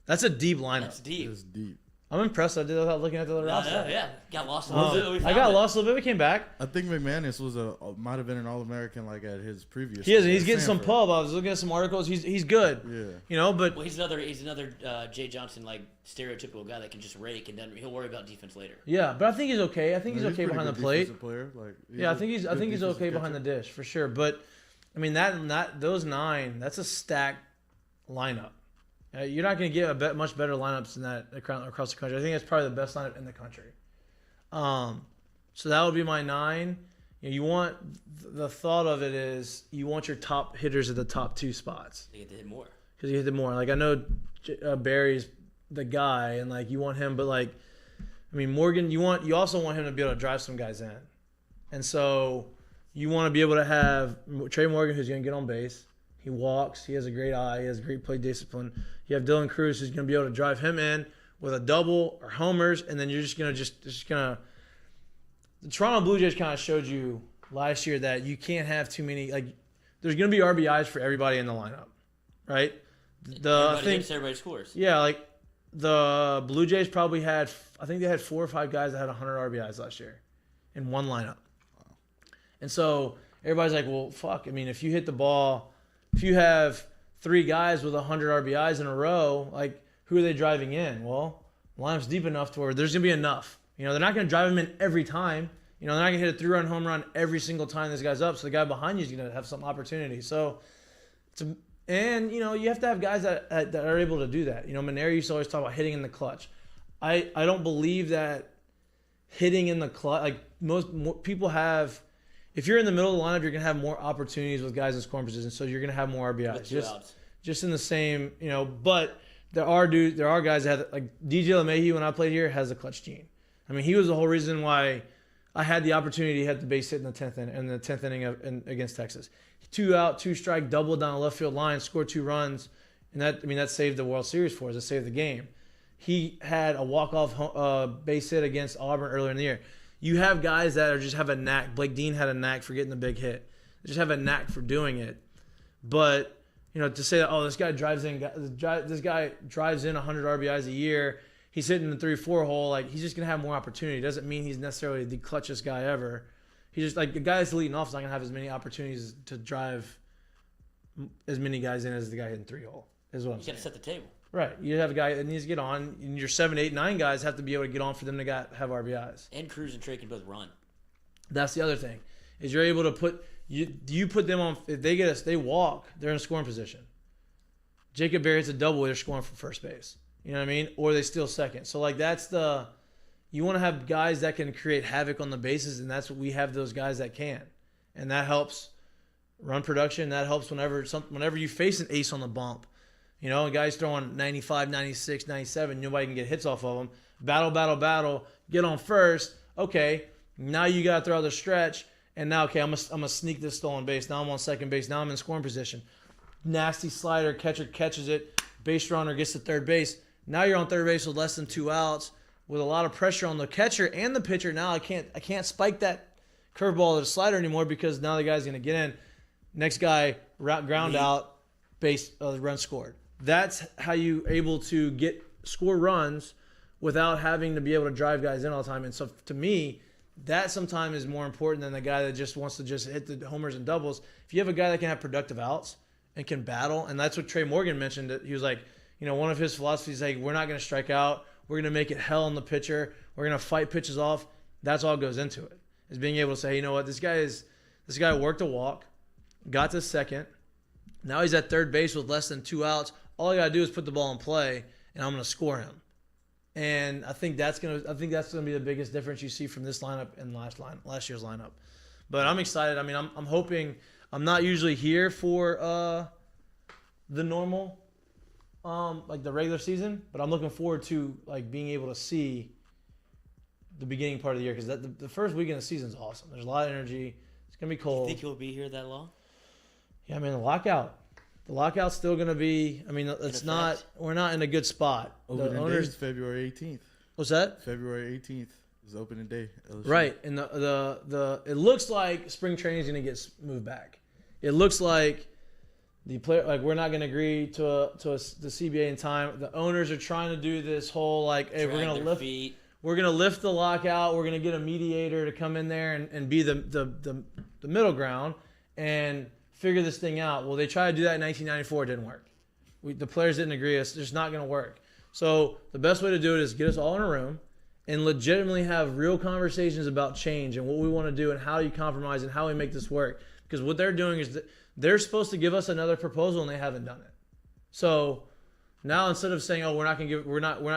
That's a deep lineup. That's deep. It's deep. I'm impressed. I did without looking at the roster. Yeah, got lost a little bit. I got lost a little bit. We came back. I think McManus might have been an All-American like at his previous. He is. He's getting some pub. I was looking at some articles. He's good. Yeah. But he's another Jay Johnson like stereotypical guy that can just rake and then he'll worry about defense later. Yeah, but I think he's okay. I think he's okay behind the plate. Player. I think he's okay behind the dish for sure. But I mean those 9. That's a stacked lineup. You're not going to get much better lineups than that across the country. I think that's probably the best lineup in the country. So that would be my 9. You want the thought of it is you want your top hitters at the top 2 spots. They get to hit more. Because you hit more. Like I know Barry's the guy, and like you want him, but like I mean Morgan, you also want him to be able to drive some guys in, and so you want to be able to have Trey Morgan who's going to get on base. He walks. He has a great eye. He has great play discipline. You have Dylan Cruz who's going to be able to drive him in with a double or homers, and then you're just going to. The Toronto Blue Jays kind of showed you last year that you can't have too many. Like, there's going to be RBIs for everybody in the lineup, right? Everybody scores. Yeah, like the Blue Jays probably had. I think they had 4 or 5 guys that had 100 RBIs last year in one lineup. Wow. And so everybody's like, well, fuck. I mean, if you hit the ball. If you have 3 guys with 100 RBIs in a row, like who are they driving in? Well, the lineup's deep enough to where there's going to be enough. They're not going to drive him in every time. They're not going to hit a 3-run home run every single time this guy's up. So the guy behind you is going to have some opportunity. So And, you have to have guys that are able to do that. Maneri used to always talk about hitting in the clutch. I don't believe that hitting in the clutch, like most people have, if you're in the middle of the lineup, you're going to have more opportunities with guys in scoring position. So you're going to have more RBIs. Just in the same, but there are guys that have, like DJ LeMahieu when I played here, has a clutch gene. I mean, he was the whole reason why I had the opportunity to hit the base hit in the 10th inning against Texas. 2 out, 2 strike, double down the left field line, scored 2 runs, and that saved the World Series for us. It saved the game. He had a walk-off base hit against Auburn earlier in the year. You have guys that just have a knack. Blake Dean had a knack for getting the big hit. They just have a knack for doing it. But to say that, this guy drives in 100 RBIs a year. He's hitting the 3-4 hole. Like, he's just gonna have more opportunity. Doesn't mean he's necessarily the clutchest guy ever. He's just like the guy that's leading off is not gonna have as many opportunities to drive as many guys in as the guy hitting 3-hole. Is what I'm saying. You gotta set the table. Right. You have a guy that needs to get on, and your 7, 8, 9 guys have to be able to get on for them to have RBIs. And Cruz and Trey can both run. That's the other thing. Is you're able to put you put them on. If they walk, they're in scoring position. Jacob Berry hits a double, they're scoring from first base. You know what I mean? Or they steal second. So like you want to have guys that can create havoc on the bases, and that's what we have, those guys that can. And that helps run production. That helps whenever you face an ace on the bump. A guy's throwing 95, 96, 97, nobody can get hits off of them. Battle, get on first. Okay, now you got to throw out the stretch. And now, okay, I'm gonna sneak this stolen base. Now I'm on second base. Now I'm in scoring position. Nasty slider, catcher catches it. Base runner gets to third base. Now you're on third base with less than 2 outs, with a lot of pressure on the catcher and the pitcher. Now I can't spike that curveball or the slider anymore because now the guy's gonna get in. Next guy ground out, base run scored. That's how you able to score runs without having to be able to drive guys in all the time. And so to me, that sometimes is more important than the guy that just wants to just hit the homers and doubles. If you have a guy that can have productive outs and can battle, and that's what Trey Morgan mentioned. That he was like, one of his philosophies is like, we're not going to strike out. We're going to make it hell on the pitcher. We're going to fight pitches off. That's all goes into it. Is being able to say, this guy worked a walk, got to second. Now he's at third base with less than 2 outs. All I got to do is put the ball in play, and I'm going to score him. And I think that's gonna be the biggest difference you see from this lineup and last year's lineup. But I'm excited. I mean, I'm hoping. I'm not usually here for the normal, like the regular season, but I'm looking forward to like being able to see the beginning part of the year, because the first weekend of the season is awesome. There's a lot of energy. It's gonna be cold. You think you'll be here that long? Yeah, I mean the lockout. The lockout's still going to be. I mean, we're not in a good spot. Opening day is February 18th. What's that? February 18th is opening day. LSU. Right, and it looks like spring training is going to get moved back. It looks like we're not going to agree to the CBA in time. The owners are trying to do this whole hey, we're going to lift the lockout. We're going to get a mediator to come in there and be the middle ground and figure this thing out. Well, they tried to do that in 1994. It didn't work. The players didn't agree. It's just not going to work. So the best way to do it is get us all in a room and legitimately have real conversations about change and what we want to do and how you compromise and how we make this work. Because what they're doing is they're supposed to give us another proposal and they haven't done it. So now instead of saying, we're not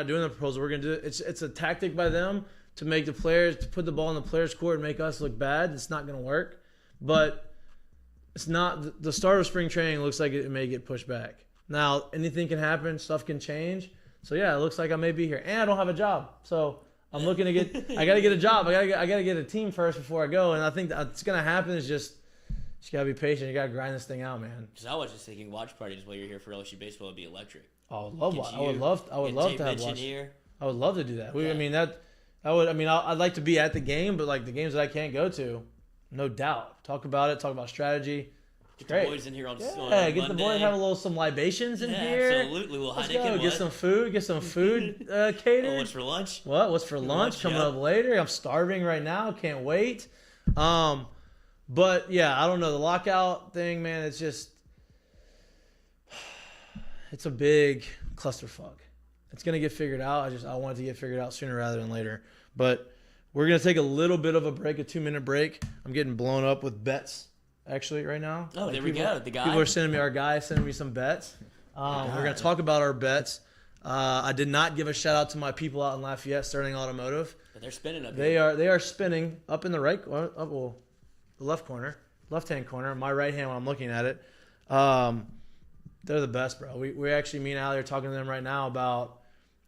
doing the proposal, we're going to do it. It's a tactic by them to make the players, to put the ball in the players' court and make us look bad. It's not going to work. But it's not. The start of spring training looks like it may get pushed back. Now, anything can happen. Stuff can change. So, yeah, it looks like I may be here. And I don't have a job. So, I'm looking to I got to get a job. I got to get a team first before I go. And I think that's going to happen is just got to be patient. You got to grind this thing out, man. Because I was just thinking watch parties while you're here for LSU baseball would be electric. I would love to have watch. Here. I would love to do that. I'd like to be at the game, but like the games that I can't go to, no doubt. Talk about it. Talk about strategy. Get the boys in here on get Monday. The boys, have some libations in here. Absolutely. Let's go. Get some food catered. What's for lunch? What's for lunch? Coming up later. I'm starving right now. Can't wait. But yeah, I don't know. The lockout thing, man, it's a big clusterfuck. It's going to get figured out. I want it to get figured out sooner rather than later. But we're going to take a little bit of a break, a 2-minute break. I'm getting blown up with bets actually right now. Oh, like there we go. The guy. People are sending me, our guy is sending me some bets. We're going to talk about our bets. I did not give a shout out to my people out in Lafayette, Sterling Automotive. But they're spinning up. They are spinning up in the right, the left corner, left-hand corner, my right hand when I'm looking at it. They're the best, bro. We actually, me and Allie are talking to them right now about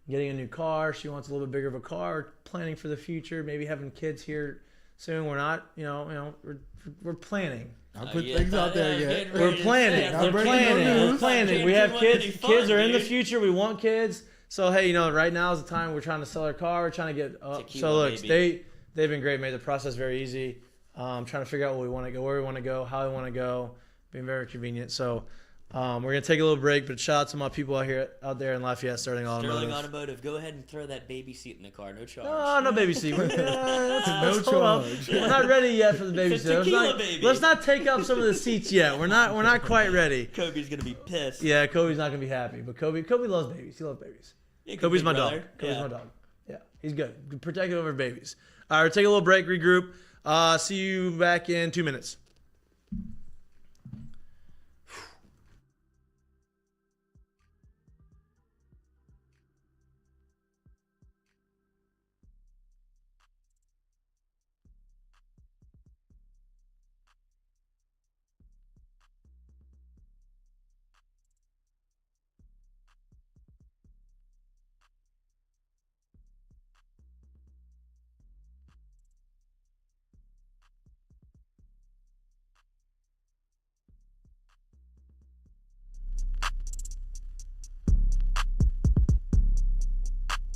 getting a new car. She wants a little bit bigger of a car, planning for the future, maybe having kids here soon. We're not, we're planning. I'll put things out there yet. We're planning. We're planning. We have kids. Kids are in the future. We want kids. So, hey, right now is the time we're trying to sell our car. We're trying to get up. So, look, they've been great. Made the process very easy. Trying to figure out what we want to go, where we want to go, how we want to go. Being very convenient. So, we're going to take a little break, but shout out to my people out there in Lafayette, Sterling Automotive. Go ahead and throw that baby seat in the car. No charge. No baby seat. No charge. We're not ready yet for the baby seat. Baby. Let's not take up some of the seats yet. We're not quite ready. Kobe's going to be pissed. Yeah, Kobe's not going to be happy. But Kobe loves babies. He loves babies. Yeah, Kobe's my dog. Kobe's my dove. Yeah, he's good. Protective over babies. All right, we'll take a little break, regroup. See you back in 2 minutes.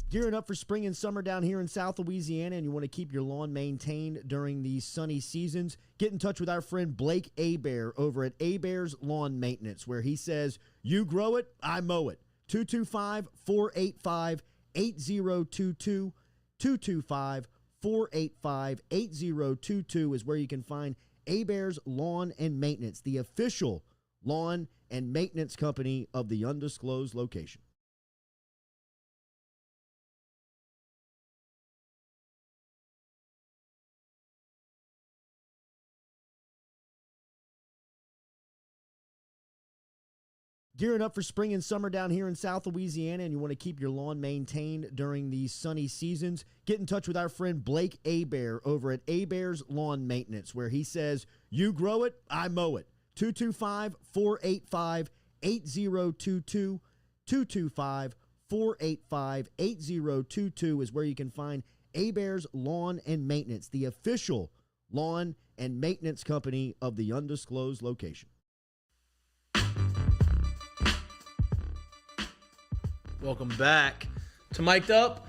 Gearing up for spring and summer down here in South Louisiana, and you want to keep your lawn maintained during these sunny seasons, get in touch with our friend Blake Abear over at Abear's Lawn Maintenance, where he says, you grow it, I mow it. 225-485-8022. 225-485-8022 is where you can find Abear's Lawn and Maintenance, the official lawn and maintenance company of the undisclosed location. Gearing up for spring and summer down here in South Louisiana, and you want to keep your lawn maintained during these sunny seasons, get in touch with our friend Blake Abear over at Abear's Lawn Maintenance, where he says, you grow it, I mow it. 225-485-8022. 225-485-8022 is where you can find Abear's Lawn and Maintenance, the official lawn and maintenance company of the undisclosed location. Welcome back to Mik'd Up.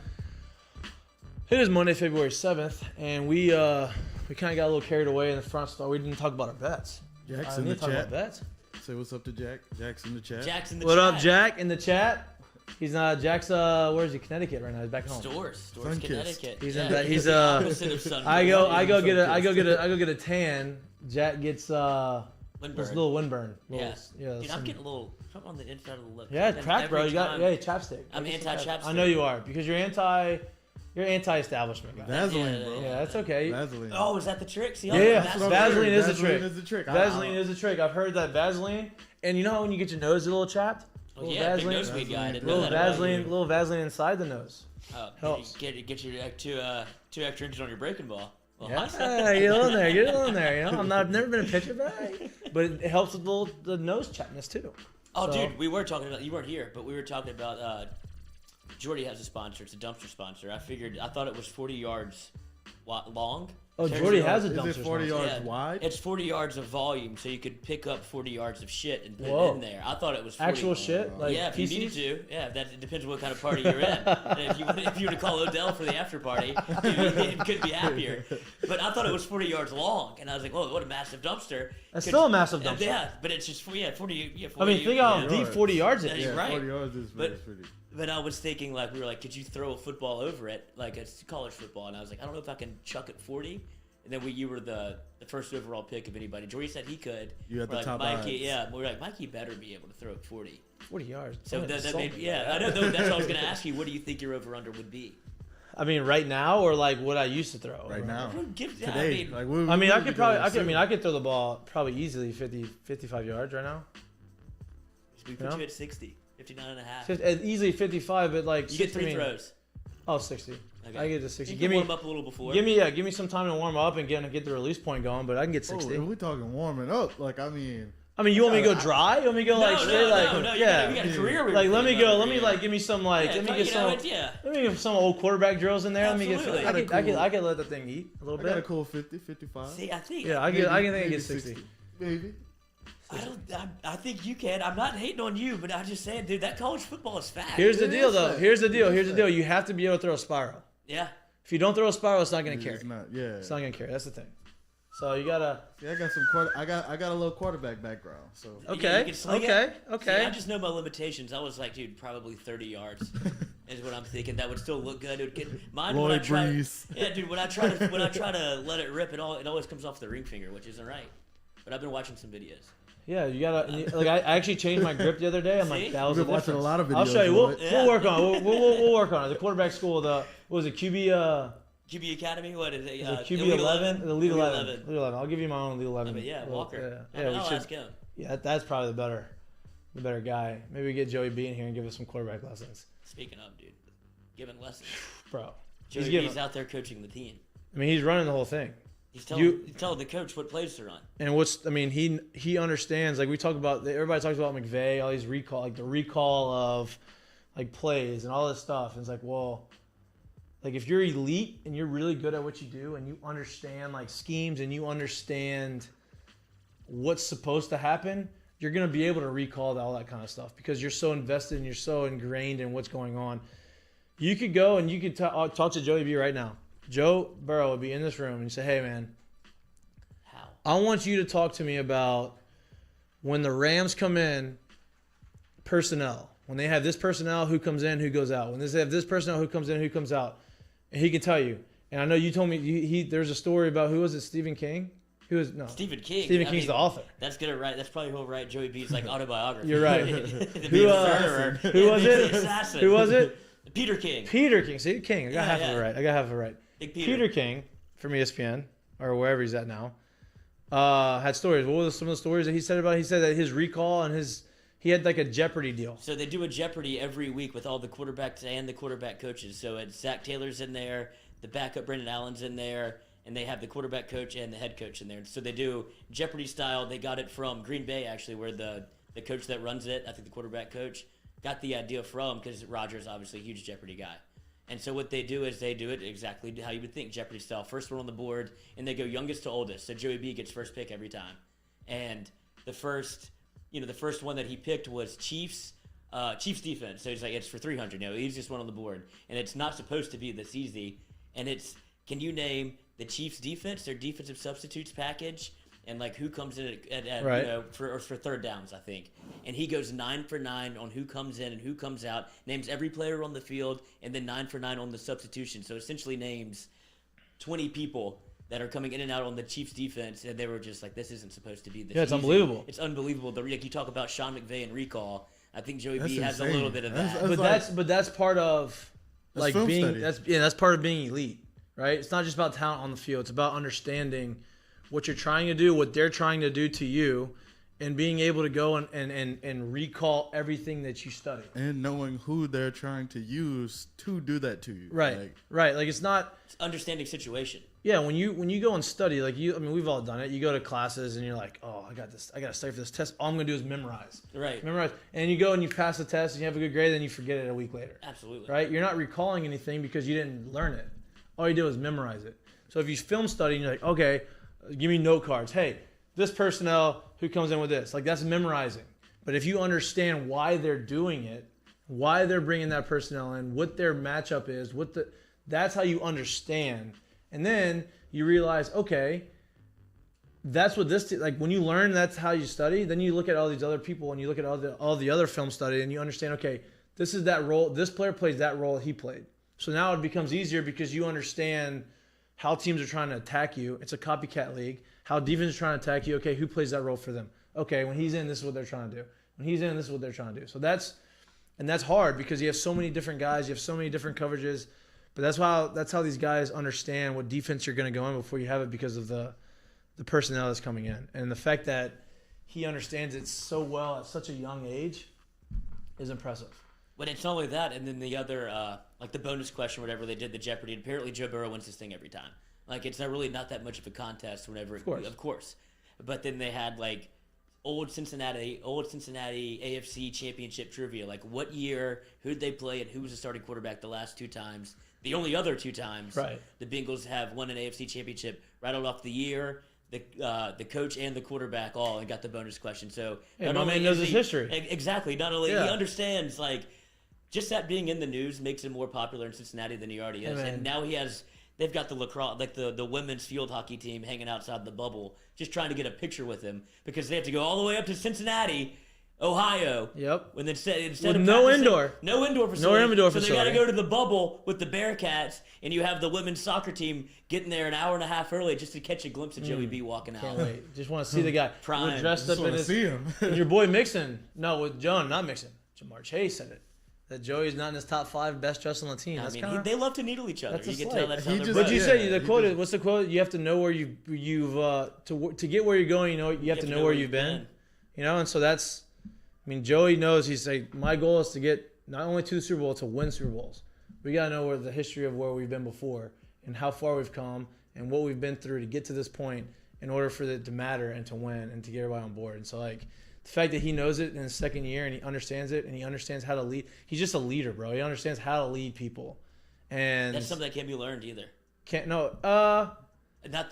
It is Monday, February 7th, and we kind of got a little carried away in the front store. We didn't talk about our bets. Jack's in the chat. Say what's up to Jack. Jack's in the chat. What up, Jack, in the chat? He's not. Jack's where is he? Connecticut right now. He's back home. Stores, Connecticut. He's opposite of Sun. I go get a tan. Jack gets this little windburn. Yeah. Dude, I'm getting a little something on the inside of the lip. Yeah, crack, bro. You got chapstick. I'm anti-chapstick. I know you are because you're anti-establishment guy. Vaseline, bro. Yeah, that's okay. Vaseline. Oh, is that the trick? See, Vaseline is the trick. Vaseline is the trick. I've heard that Vaseline, and you know how when you get your nose a little chapped? Oh, yeah, Vaseline, big nosebleed guy. Little Vaseline inside the nose. Helps. Get your two extra inches on your breaking ball. Well, yeah, get a little there. I've never been a pitcher, but it helps with the nose chapness too. Oh, so. Dude, we were talking about, you weren't here, but we were talking about Jordy has a sponsor. It's a dumpster sponsor. I thought it was 40 yards long. Oh, Jordy has a dumpster. Is it 40 yards wide? It's 40 yards of volume, so you could pick up 40 yards of shit and put it in there. I thought it was 40. Actual shit? Like yeah, if you needed to. Yeah, that depends on what kind of party you're in. And if you were to call Odell for the after party, it could be happier. But I thought it was 40 yards long, and I was like, "Whoa, what a massive dumpster!" It's still a massive dumpster. Yeah, but it's just 40. 40 I mean, think how deep 40 yards is. Yeah, right. 40 yards is pretty. But I was thinking, like, we were like, could you throw a football over it, like it's college football? And I was like, I don't know if I can chuck it 40. And then you were the first overall pick of anybody. Jordy said he could. You had the top Mikey, yeah. We were like, Mikey better be able to throw it 40. 40 yards. So that made, I know. That's what I was going to ask you. What do you think your over-under would be? I mean, right now or like what I used to throw? Right now. Today. I could throw the ball probably easily 50, 55 yards right now. We put you at 60, 59 and a half. Easily 55, but like you get 3 throws. Oh, 60. Okay. I get to 60. You can warm up a little before. Give me some time to warm up and get the release point going, but I can get 60. If we're talking warming up, like I mean, you want me to go dry? You want me to go no, straight no, yeah? You got a career. Like let me give me some let me get some old quarterback drills in there. Absolutely. I could let the thing eat a little bit. I got a cool 50, 55. See, I think. Yeah, I can get 60. Maybe. I think you can. I'm not hating on you, but I'm just saying, dude, that college football is fast. Here's the deal, though. Here's the deal. You have to be able to throw a spiral. Yeah. If you don't throw a spiral, it's not going to carry. It's not. It's not going to carry. That's the thing. So you gotta. Yeah, I got some. I got a little quarterback background. So okay. See, I just know my limitations. I was like, dude, probably 30 yards is what I'm thinking. That would still look good. It would get mine when I try. Yeah, dude. When I try to let it rip, it always comes off the ring finger, which isn't right. But I've been watching some videos. Yeah, you gotta. Like I actually changed my grip the other day. I'm like, that was We've been watching a lot of videos. I'll show you. We'll work on it. We'll work on it. The quarterback school. What was it? QB Academy? What is it? QB 11? The Elite 11. Elite 11. I'll give you my own Elite 11. Yeah, Walker. Yeah, I'll ask him. Yeah, that's probably the better guy. Maybe we get Joey B in here and give us some quarterback lessons. Speaking of, dude, giving lessons. Bro. Joey B's out there coaching the team. I mean, he's running the whole thing. He's telling the coach what plays to run. And he understands, like we talk about, everybody talks about McVay, all these recall, like the recall of like plays and all this stuff. And it's like, well, like if you're elite and you're really good at what you do and you understand like schemes and you understand what's supposed to happen, you're going to be able to recall all that kind of stuff because you're so invested and you're so ingrained in what's going on. You could go and you could talk to Joey B right now. Joe Burrow would be in this room and you say, hey, man, I want you to talk to me about when the Rams come in, personnel. When they have this personnel, who comes in, who goes out. When they have this personnel, who comes in, who comes out. And he can tell you. And I know you told me there's a story about, who was it, Stephen King? Stephen King. Stephen King's the author. That's gonna write. That's probably who'll write Joey B's like autobiography. You're right. Who was it? Assassin. Who was it? Peter King. Peter King. See, King. I got half of it right. Big Peter. Peter King from ESPN or wherever he's at now had stories. What were some of the stories that he said about it? He said that his recall and he had like a Jeopardy deal. So they do a Jeopardy every week with all the quarterbacks and the quarterback coaches. So it's Zach Taylor's in there, the backup Brendan Allen's in there, and they have the quarterback coach and the head coach in there. So they do Jeopardy style. They got it from Green Bay, actually, where the coach that runs it, I think the quarterback coach, got the idea from, because Rodgers obviously a huge Jeopardy guy. And so what they do is they do it exactly how you would think, Jeopardy style. First one on the board, and they go youngest to oldest. So Joey B gets first pick every time. And the first one that he picked was Chiefs defense. So he's like, it's for 300. Easiest one on the board. And it's not supposed to be this easy. And it's, can you name the Chiefs defense, their defensive substitutes package, and like who comes in for third downs, I think. And he goes 9 for 9 on who comes in and who comes out, names every player on the field, and then 9 for 9 on the substitution. So essentially names 20 people that are coming in and out on the Chiefs defense, and they were just like, this isn't supposed to be this it's easy. Unbelievable. It's unbelievable. Like you talk about Sean McVay and recall, I think Joey B has a little bit of that. But that's part of like being study. That's part of being elite, right? It's not just about talent on the field. It's about understanding what you're trying to do, what they're trying to do to you, and being able to go and recall everything that you study. And knowing who they're trying to use to do that to you. Right. Like it's understanding situation. Yeah, when you go and study, like we've all done it. You go to classes and you're like, oh, I got this. I got to study for this test. All I'm gonna do is memorize. Right. Memorize, and you go and you pass the test and you have a good grade, then you forget it a week later. Absolutely. Right. You're not recalling anything because you didn't learn it. All you do is memorize it. So if you film study and you're like, okay, give me note cards. Hey, this personnel, who comes in with this? Like that's memorizing. But if you understand why they're doing it, why they're bringing that personnel in, what their matchup is, that's how you understand. And then you realize, okay, that's what like when you learn that's how you study, then you look at all these other people and you look at all the other film study and you understand, okay, this is that role, this player plays that role he played. So now it becomes easier because you understand how teams are trying to attack you. It's a copycat league. How defense is trying to attack you. Okay, who plays that role for them? Okay, when he's in, this is what they're trying to do. When he's in, this is what they're trying to do. So that's hard because you have so many different guys. You have so many different coverages. But that's how these guys understand what defense you're going to go in before you have it because of the personnel that's coming in. And the fact that he understands it so well at such a young age is impressive. But it's not only that, and then the other, like the bonus question, whatever they did, the Jeopardy. Apparently, Joe Burrow wins this thing every time. Like it's not that much of a contest. Whenever, of course. But then they had like old Cincinnati AFC Championship trivia. Like what year, who'd they play, and who was the starting quarterback the last 2 times? The only other 2 times, right. The Bengals have won an AFC Championship. Rattled off the year, the coach and the quarterback all, and got the bonus question. So my man knows his history. Exactly. Not only he understands like. Just that being in the news makes him more popular in Cincinnati than he already is. And now they've got the lacrosse, like the women's field hockey team hanging outside the bubble, just trying to get a picture with him because they have to go all the way up to Cincinnati, Ohio. Yep. When instead with of no indoor facility. So they got to go to the bubble with the Bearcats, and you have the women's soccer team getting there an hour and a half early just to catch a glimpse of Joey B walking out. Can't wait. Just want to see the guy. Prime. Dressed up in his. See him. Your boy Mixon. No, with John, not Mixon. Jamar Chase said it. That Joey's not in his top 5 best dressed on the team. That's kinda, they love to needle each other. You can tell that's how they're. What'd you say? The quote is, what's the quote? You have to know where you've to get where you're going. You have to know where you've been. And so that's. I mean, Joey knows. He's like, my goal is to get not only to the Super Bowl, to win Super Bowls. We gotta know where the history of where we've been before and how far we've come and what we've been through to get to this point in order for it to matter and to win and to get everybody on board. And so like. The fact that he knows it in his second year and he understands it and he understands how to lead. He's just a leader, bro. He understands how to lead people. And that's something that can't be learned either. Not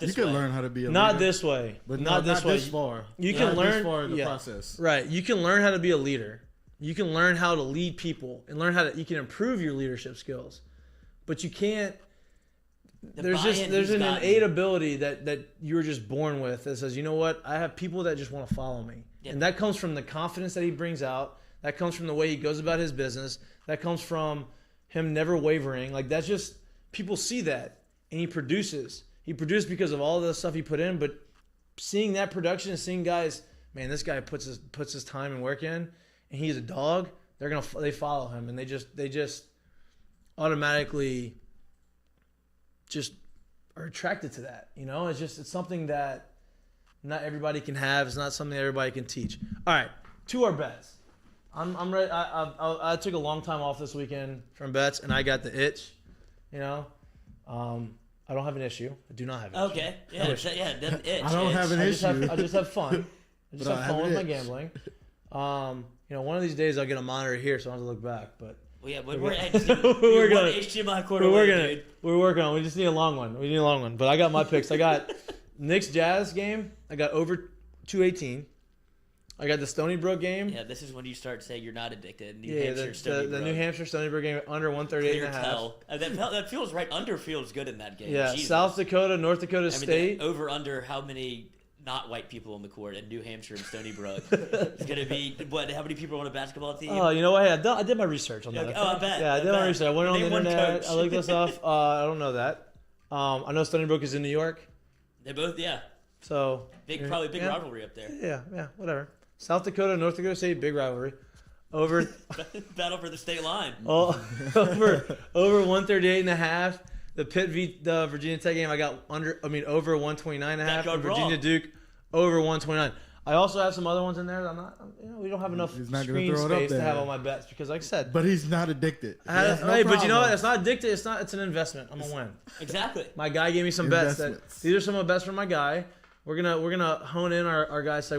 this way. You can learn how to be a leader. Not this way. But not this way. This far. You can learn this far in the process. Right. You can learn how to be a leader. You can learn how to lead people and learn you can improve your leadership skills. But you can't there's an innate ability that you're just born with that says, you know what, I have people that just want to follow me. Yeah. And that comes from the confidence that he brings out. That comes from the way he goes about his business. That comes from him never wavering. Like that's just, people see that and he produces. He produced because of all the stuff he put in, but seeing that production and seeing guys, man, this guy puts his time and work in and he's a dog, they follow him and they just automatically just are attracted to that. It's something that not everybody can have. It's not something everybody can teach. All right, to our bets. I'm ready. I took a long time off this weekend from bets, and I got the itch. I don't have an issue. I do not have an issue. Okay, yeah, itch. I don't have an issue. I just have fun. I just have fun with my gambling. One of these days I'll get a monitor here, so I don't have to look back. But well, yeah, we're going HDMI quarter dude. We're working on it. We just need a long one. But I got my picks. I got Knicks Jazz game. I got over 218. I got the Stony Brook game. Yeah, this is when you start saying you're not addicted. New Hampshire Stony Brook game under 138 and a half. That feels right. Under feels good in that game. Yeah, Jesus. South Dakota, North Dakota State. Over under how many not white people on the court in New Hampshire and Stony Brook. It's going to be, how many people are on a basketball team? Oh, you know what? Hey, I did my research on that. I bet. Yeah, I did my research. I went on the internet. I looked this up. I don't know that. I know Stony Brook is in New York. They both, yeah. So probably big rivalry up there. Yeah, whatever. South Dakota, North Dakota State, big rivalry. Over battle for the state line. Over 138 and a half. The Pitt v the Virginia Tech game, I got over 129 and a half. Virginia Duke over 129. I also have some other ones in there that I'm not. We don't have enough screen space to have all my bets because, like I said. But he's not addicted. But you know what? It's not addicted. It's an investment. I'm gonna win. Exactly. My guy gave me some bets. These are some of the bets from my guy. We're gonna hone in our guys.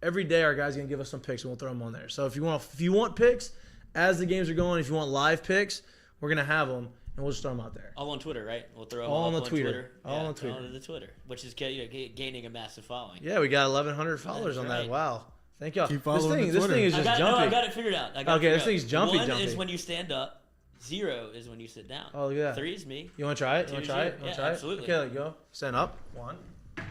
Every day our guy's gonna give us some picks and we'll throw them on there. So if you want picks as the games are going, if you want live picks, we're gonna have them. And we'll just throw them out there. All on Twitter, right? We'll throw them all on the Twitter. All on the Twitter, which is gaining a massive following. Yeah, we got 1,100 followers on that. Wow. Thank y'all. Keep following this thing is just jumpy. No, I got it figured out. This thing's jumpy. 1 is when you stand up. 0 is when you sit down. Oh, yeah. 3 is me. You want to try it? Yeah, absolutely. Okay, let go. Stand up. 1.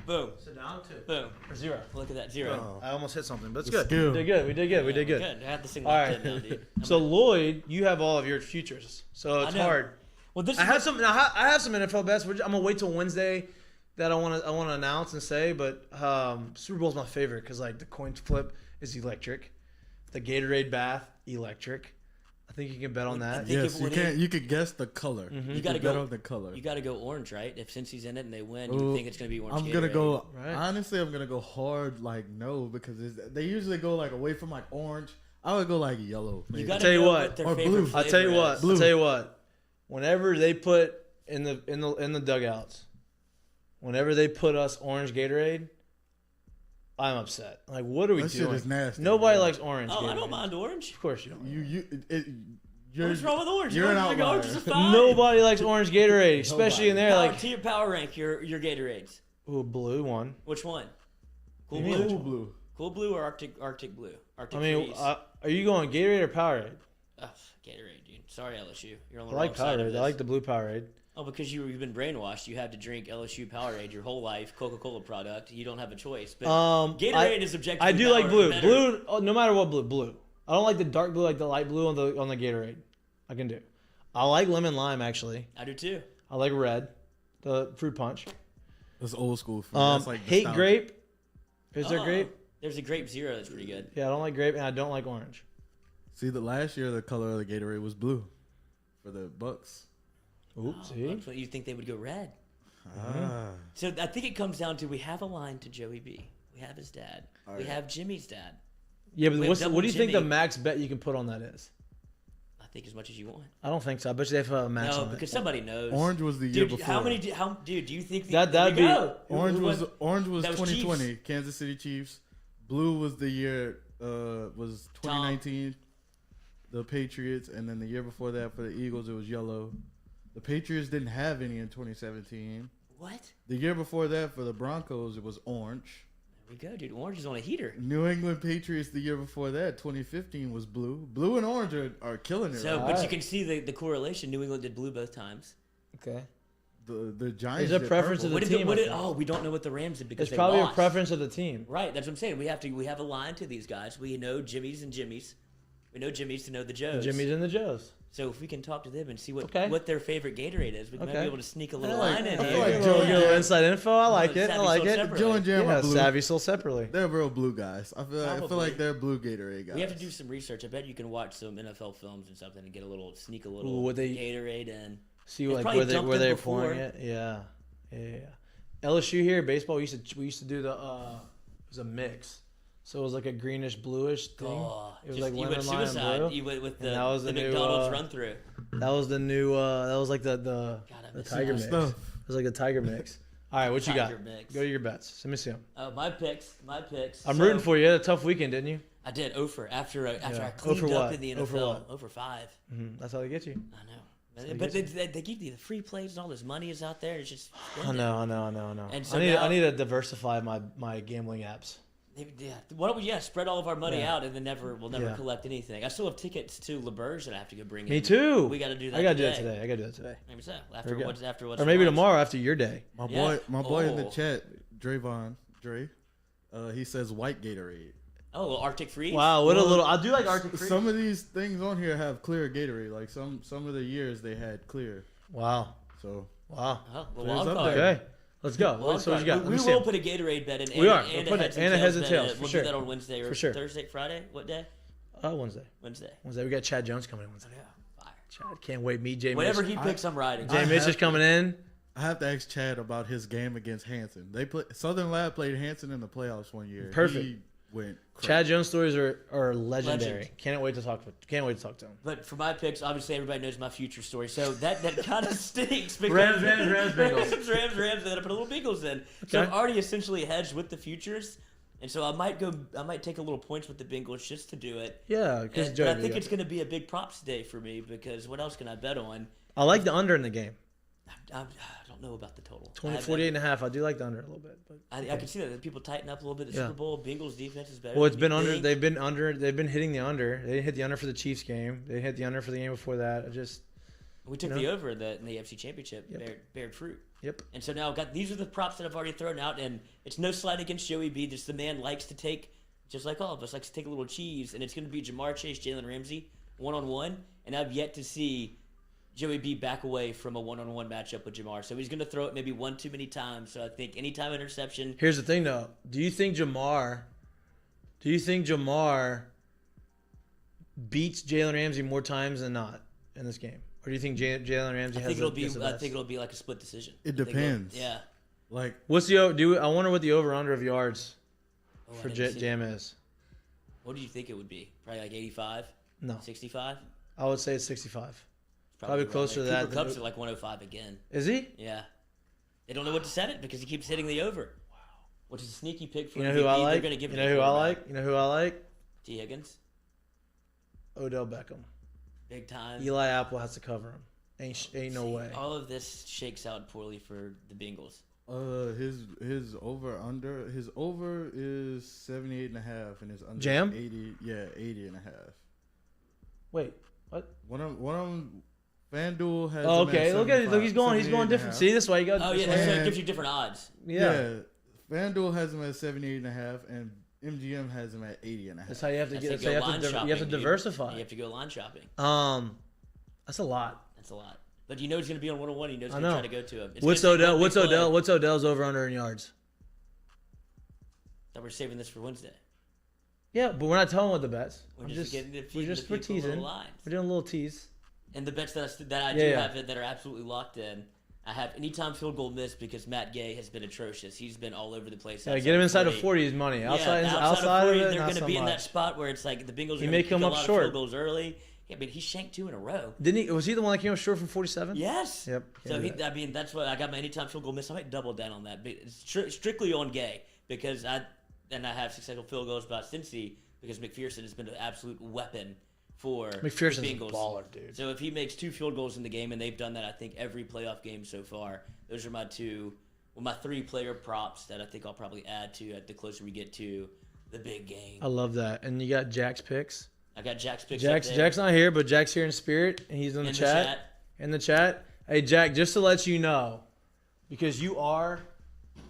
Boom. Sit down. 2. Boom. Or 0. Look at that. 0. I almost hit something, but it's good. We did good. We did good. Good. I have this thing locked in now, dude. So Lloyd, you have all of your futures, so it's hard. Well, I have some NFL bets. I'm gonna wait till Wednesday that I want to announce and say. But Super Bowl's my favorite because like the coin flip is electric, the Gatorade bath electric, I think you can bet on that. Yes, you can. You could guess the color. Mm-hmm. You got to bet on the color. You got to go orange, right? If since he's in it and they win, you think it's gonna be orange. I'm gonna go. Right. Honestly, I'm gonna go hard. Like no, because they usually go like away from like orange. I would go like yellow. Maybe. I'll tell you what, or blue. I'll tell you what. Blue. I'll tell you what. Whenever they put in the dugouts, whenever they put us orange Gatorade, I'm upset. Like, what are we doing? That shit is nasty. Nobody likes orange. Oh, Gatorade. I don't mind orange. Of course you don't. What's wrong with orange? You're an outlier. Nobody likes orange Gatorade, especially in there. Like, to your power rank, your Gatorades. Ooh, blue one. Which one? Cool blue. Cool blue or Arctic blue? Arctic Freeze. Are you going Gatorade or Powerade? Gatorade, dude. Sorry, LSU. You're on the wrong side of Powerade. this. I like the blue Powerade. Oh, because you've been brainwashed. You had to drink LSU Powerade your whole life, Coca-Cola product. You don't have a choice. But Gatorade is objectively I do like blue. Better. Blue, no matter what blue. I don't like the dark blue, like the light blue on the Gatorade. I can do. I like lemon lime actually. I do too. I like red, the fruit punch. That's old school. That's like hate grape. Is there grape? There's a grape zero that's pretty good. Yeah, I don't like grape and I don't like orange. See, the last year the color of the Gatorade was blue for the Bucks. Oops. You think they would go red? So I think it comes down to we have a line to Joey B. We have his dad. We have Jimmy's dad. Yeah, but what do you think the max bet you can put on that is? I think as much as you want. I don't think so. I bet you they have a max on it. No, because somebody knows. Orange was the year before. Dude, do you think that'd be Orange was 2020 Chiefs. Kansas City Chiefs. Blue was the year was 2019 the Patriots, and then the year before that for the Eagles it was yellow. The Patriots didn't have any in 2017. What? The year before that for the Broncos it was orange. There we go, dude. Orange is on a heater. New England Patriots the year before that, 2015, was blue. Blue and orange are killing it. So, but you can see the correlation. New England did blue both times. Okay. The Giants. There's a preference of the team. We don't know what the Rams did because it's probably a preference of the team. Right. That's what I'm saying. We have a line to these guys. We know Jimmy's and Jimmy's. We know Jimmy's to know the Joes. The Jimmy's and the Joes. So if we can talk to them and see what their favorite Gatorade is, we might be able to sneak a little line in I here. feel like Joe, little inside info. I like it. I like it. Joe and Jam are blue. Savvy sold separately. They're real blue guys. I feel like they're blue Gatorade guys. We have to do some research. I bet you can watch some NFL films and something and get sneak a little Gatorade in. See where they're pouring it. Yeah. LSU here we used to do it was a mix. So it was like a greenish bluish thing. It was like lemon lime blue. You went with the new McDonald's run through. That was the new. That was like the Tiger mix. It was like the Tiger mix. All right, what you got? Mix. Go to your bets. Let me see them. My picks. I'm rooting for you. You had a tough weekend, didn't you? I did. After I cleaned up in the NFL. Over 5. Mm-hmm. That's how they get you. I know. But they give you the free plays and all this money is out there. It's just. I know. And so I need to diversify my gambling apps. Yeah. Why don't we spread all of our money out and then we'll never collect anything. I still have tickets to LeBurge that I have to go bring in. Me too. We got to do that. I got to do that today. Maybe so. After what's or maybe tomorrow after your day. My boy in the chat, Dre, he says white Gatorade. Oh, Arctic Freeze. Wow, I do like Arctic Freeze. Some of these things on here have clear Gatorade. Like some of the years they had clear. Wow. So. Wow. Okay. Let's go. So what you got? We will put a Gatorade bet in. We are. And a heads and tails. We'll do that on Wednesday or Thursday, Friday. What day? Wednesday. We got Chad Jones coming in Wednesday. Yeah. Fire. Chad can't wait. Meet Jay. Whatever he picks, I'm riding. Jay Mitch is coming in. I have to ask Chad about his game against Hanson. Southern Lab played Hanson in the playoffs one year. Perfect. He went crazy. Chad Jones stories are legendary. Can't wait to talk to him. But for my picks, obviously everybody knows my future story, so that kind of stinks. Rams, Bengals. Rams. Then I put a little Bengals in. So I'm already essentially hedged with the futures, and so I might take a little points with the Bengals just to do it. Yeah, but I think it's going to be a big props day for me because what else can I bet on? I like the under in the game. I don't know about the total. 48.5. I do like the under a little bit, but I can see that people tighten up a little bit. The Super Bowl Bengals defense is better. Well, it's been under. They've been under. They've been hitting the under. They hit the under for the Chiefs game. They hit the under for the game before that. We took the over in the AFC Championship. Bared fruit. Yep. And so now these are the props that I've already thrown out, and it's no slight against Joey B. Just the man likes to take, just like all of us, likes to take a little cheese, and it's going to be Jamar Chase, Jalen Ramsey, 1-on-1, and I've yet to see Joey B back away from a 1-on-1 matchup with Jamar. So he's going to throw it maybe one too many times. So I think anytime interception. Here's the thing, though. Do you think Jamar beats Jalen Ramsey more times than not in this game? Or do you think Jalen Ramsey has the best? I think it'll be like a split decision. It depends. Yeah. Like, I wonder what the over/under of yards for Jam is. What do you think it would be? Probably like 85? No. 65? I would say it's 65. Probably closer to that. Cooper Kupp's at like 105 again. Is he? Yeah. They don't know what to set it because he keeps hitting the over. Wow. Which is a sneaky pick for you know who I like? They're gonna give you know who I like? You know who I like? T. Higgins. Odell Beckham. Big time. Eli Apple has to cover him. Ain't no way. All of this shakes out poorly for the Bengals. His over is 78.5 and his under Jam? 80. Yeah, 80.5. Wait, what? One of them, FanDuel has. Oh, okay. Look at it. Look, he's going different. See, this way you got. Oh yeah, so it gives you different odds. Yeah. FanDuel has him at 78.5 and MGM has him at 80.5. That's how you have to get. You have to diversify. You have to go line shopping. That's a lot. That's a lot. But you know he's going to be on 101. You know he's going to try to go to him. What's Odell's over under in yards? That we're saving this for Wednesday. Yeah, but we're not telling what the bets. We're We're teasing. We're doing a little tease. And the bets that I do have that are absolutely locked in. I have anytime field goal missed because Matt Gay has been atrocious. He's been all over the place. Yeah, get him inside of 40 is money. Outside of 40, they're going to be in that spot where it's like the Bengals are going to kick a lot of field goals early. Yeah, but he shanked 2 in a row. Didn't he? Was he the one that came up short from 47? Yes. Yep. So that's what I got my anytime field goal miss. I might double down on that. But it's strictly on Gay because I have successful field goals about Cincy because McPherson has been an absolute weapon for McPherson's the Bengals. A baller, dude. So if he makes 2 field goals in the game, and they've done that, I think every playoff game so far. Those are my 3 player props that I think I'll probably add to the closer we get to the big game. I love that. And you got Jack's picks. I got Jack's picks. Jack's not here, but Jack's here in spirit, and he's in the chat. In the chat. Hey, Jack, just to let you know, because you are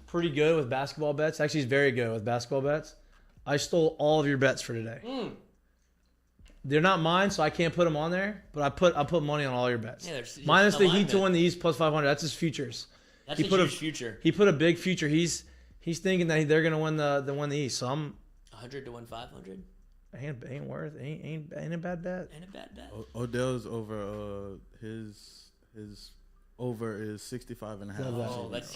pretty good with basketball bets. Actually, he's very good with basketball bets. I stole all of your bets for today. They're not mine, so I can't put them on there. But I put money on all your bets. Yeah, minus the Heat to win the East plus 500. That's his futures. That's a huge future. He put a big future. He's thinking that they're gonna win the East. So I'm 100 to win 500. Ain't a bad bet. Ain't a bad bet. Odell's over. His over is 65.5. Oh, let's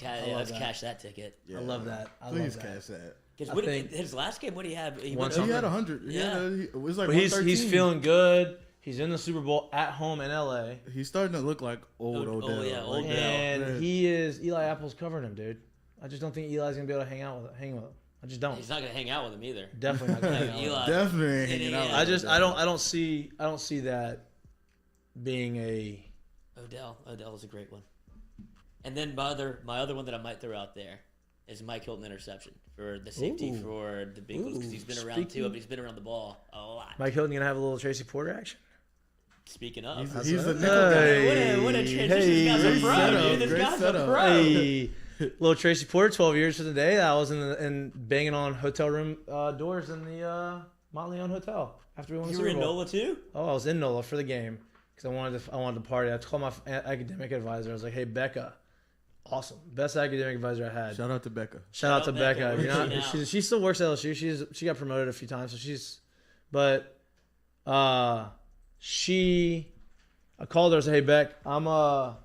cash that ticket. Yeah. I love that. Please cash that. His last game, what did he have? He had 100. Yeah, it was like. But he's feeling good. He's in the Super Bowl at home in LA. He's starting to look like old Odell. Oh yeah, old Odell. And Eli Apple's covering him, dude. I just don't think Eli's gonna be able to hang with him. I just don't. He's not gonna hang out with him either. Definitely not gonna hang out with him. Definitely ain't hanging out. I don't see that being a Odell is a great one. And then my other one that I might throw out there is Mike Hilton interception for the safety for the Bengals because he's been around too, but he's been around the ball a lot. Mike Hilton gonna have a little Tracy Porter action. Speaking of, he's the nickel guy. What a transition! This guy's a pro, dude. This guy's a pro. Hey. Little Tracy Porter, 12 years to the day. I was in banging on hotel room doors in the Montleone Hotel after we won the Super Bowl. You were in NOLA too? Oh, I was in NOLA for the game because I wanted to party. I called my academic advisor. I was like, "Hey, Becca, awesome, best academic advisor I had." Shout out to Becca. Shout out to Becca. She still works at LSU. She got promoted a few times, so I called her and said, "Hey, Beck, I'm not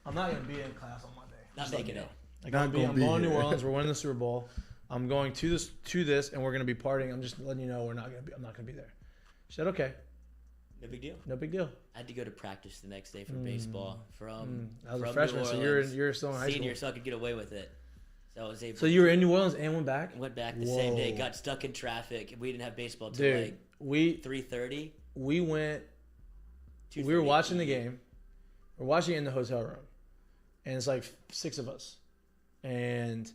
gonna be in class on Monday. Not making it. I'm going to New Orleans. We're winning the Super Bowl. I'm going to this, and we're gonna be partying. I'm just letting you know I'm not gonna be there." She said, "Okay." No big deal. No big deal. I had to go to practice the next day for baseball I was a freshman, so you're still in high school. Senior, so I could get away with it. So I was able. So you were in New Orleans and went back? Went back the same day. Got stuck in traffic. We didn't have baseball till 3:30. We went. We were watching the game. We're watching it in the hotel room, and it's like 6 of us, and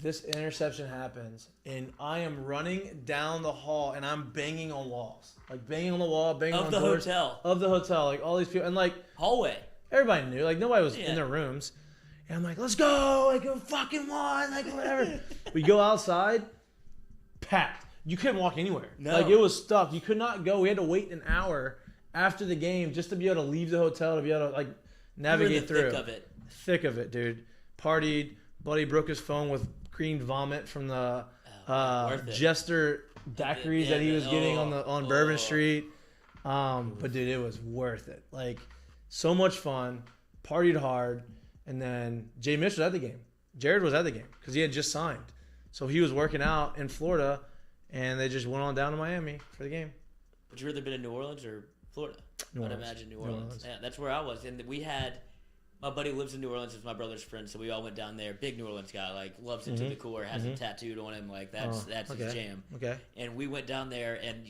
this interception happens, and I am running down the hall, and I'm banging on walls, like banging on the wall, banging on doors of the hotel, like all these people, and like hallway. Everybody knew, like nobody was in their rooms, and I'm like, "Let's go!" Like a fucking one, like whatever. We go outside, packed. You couldn't walk anywhere. No. Like it was stuffed. You could not go. We had to wait an hour after the game just to be able to leave the hotel to be able to like navigate through. Thick of it, dude. Partied. Buddy broke his phone with green vomit from the Jester daiquiris that he was getting on Bourbon Street. But dude, it was worth it. Like, so much fun, partied hard, and then Jay Mitch was at the game. Jared was at the game because he had just signed. So he was working out in Florida, and they just went on down to Miami for the game. Would you rather been in New Orleans or Florida? New I'd Orleans. imagine New Orleans. Yeah, that's where I was. And we had, my buddy lives in New Orleans. It's my brother's friend, so we all went down there. Big New Orleans guy, like loves it to the core, has it tattooed on him. Like that's his jam. Okay. And we went down there, and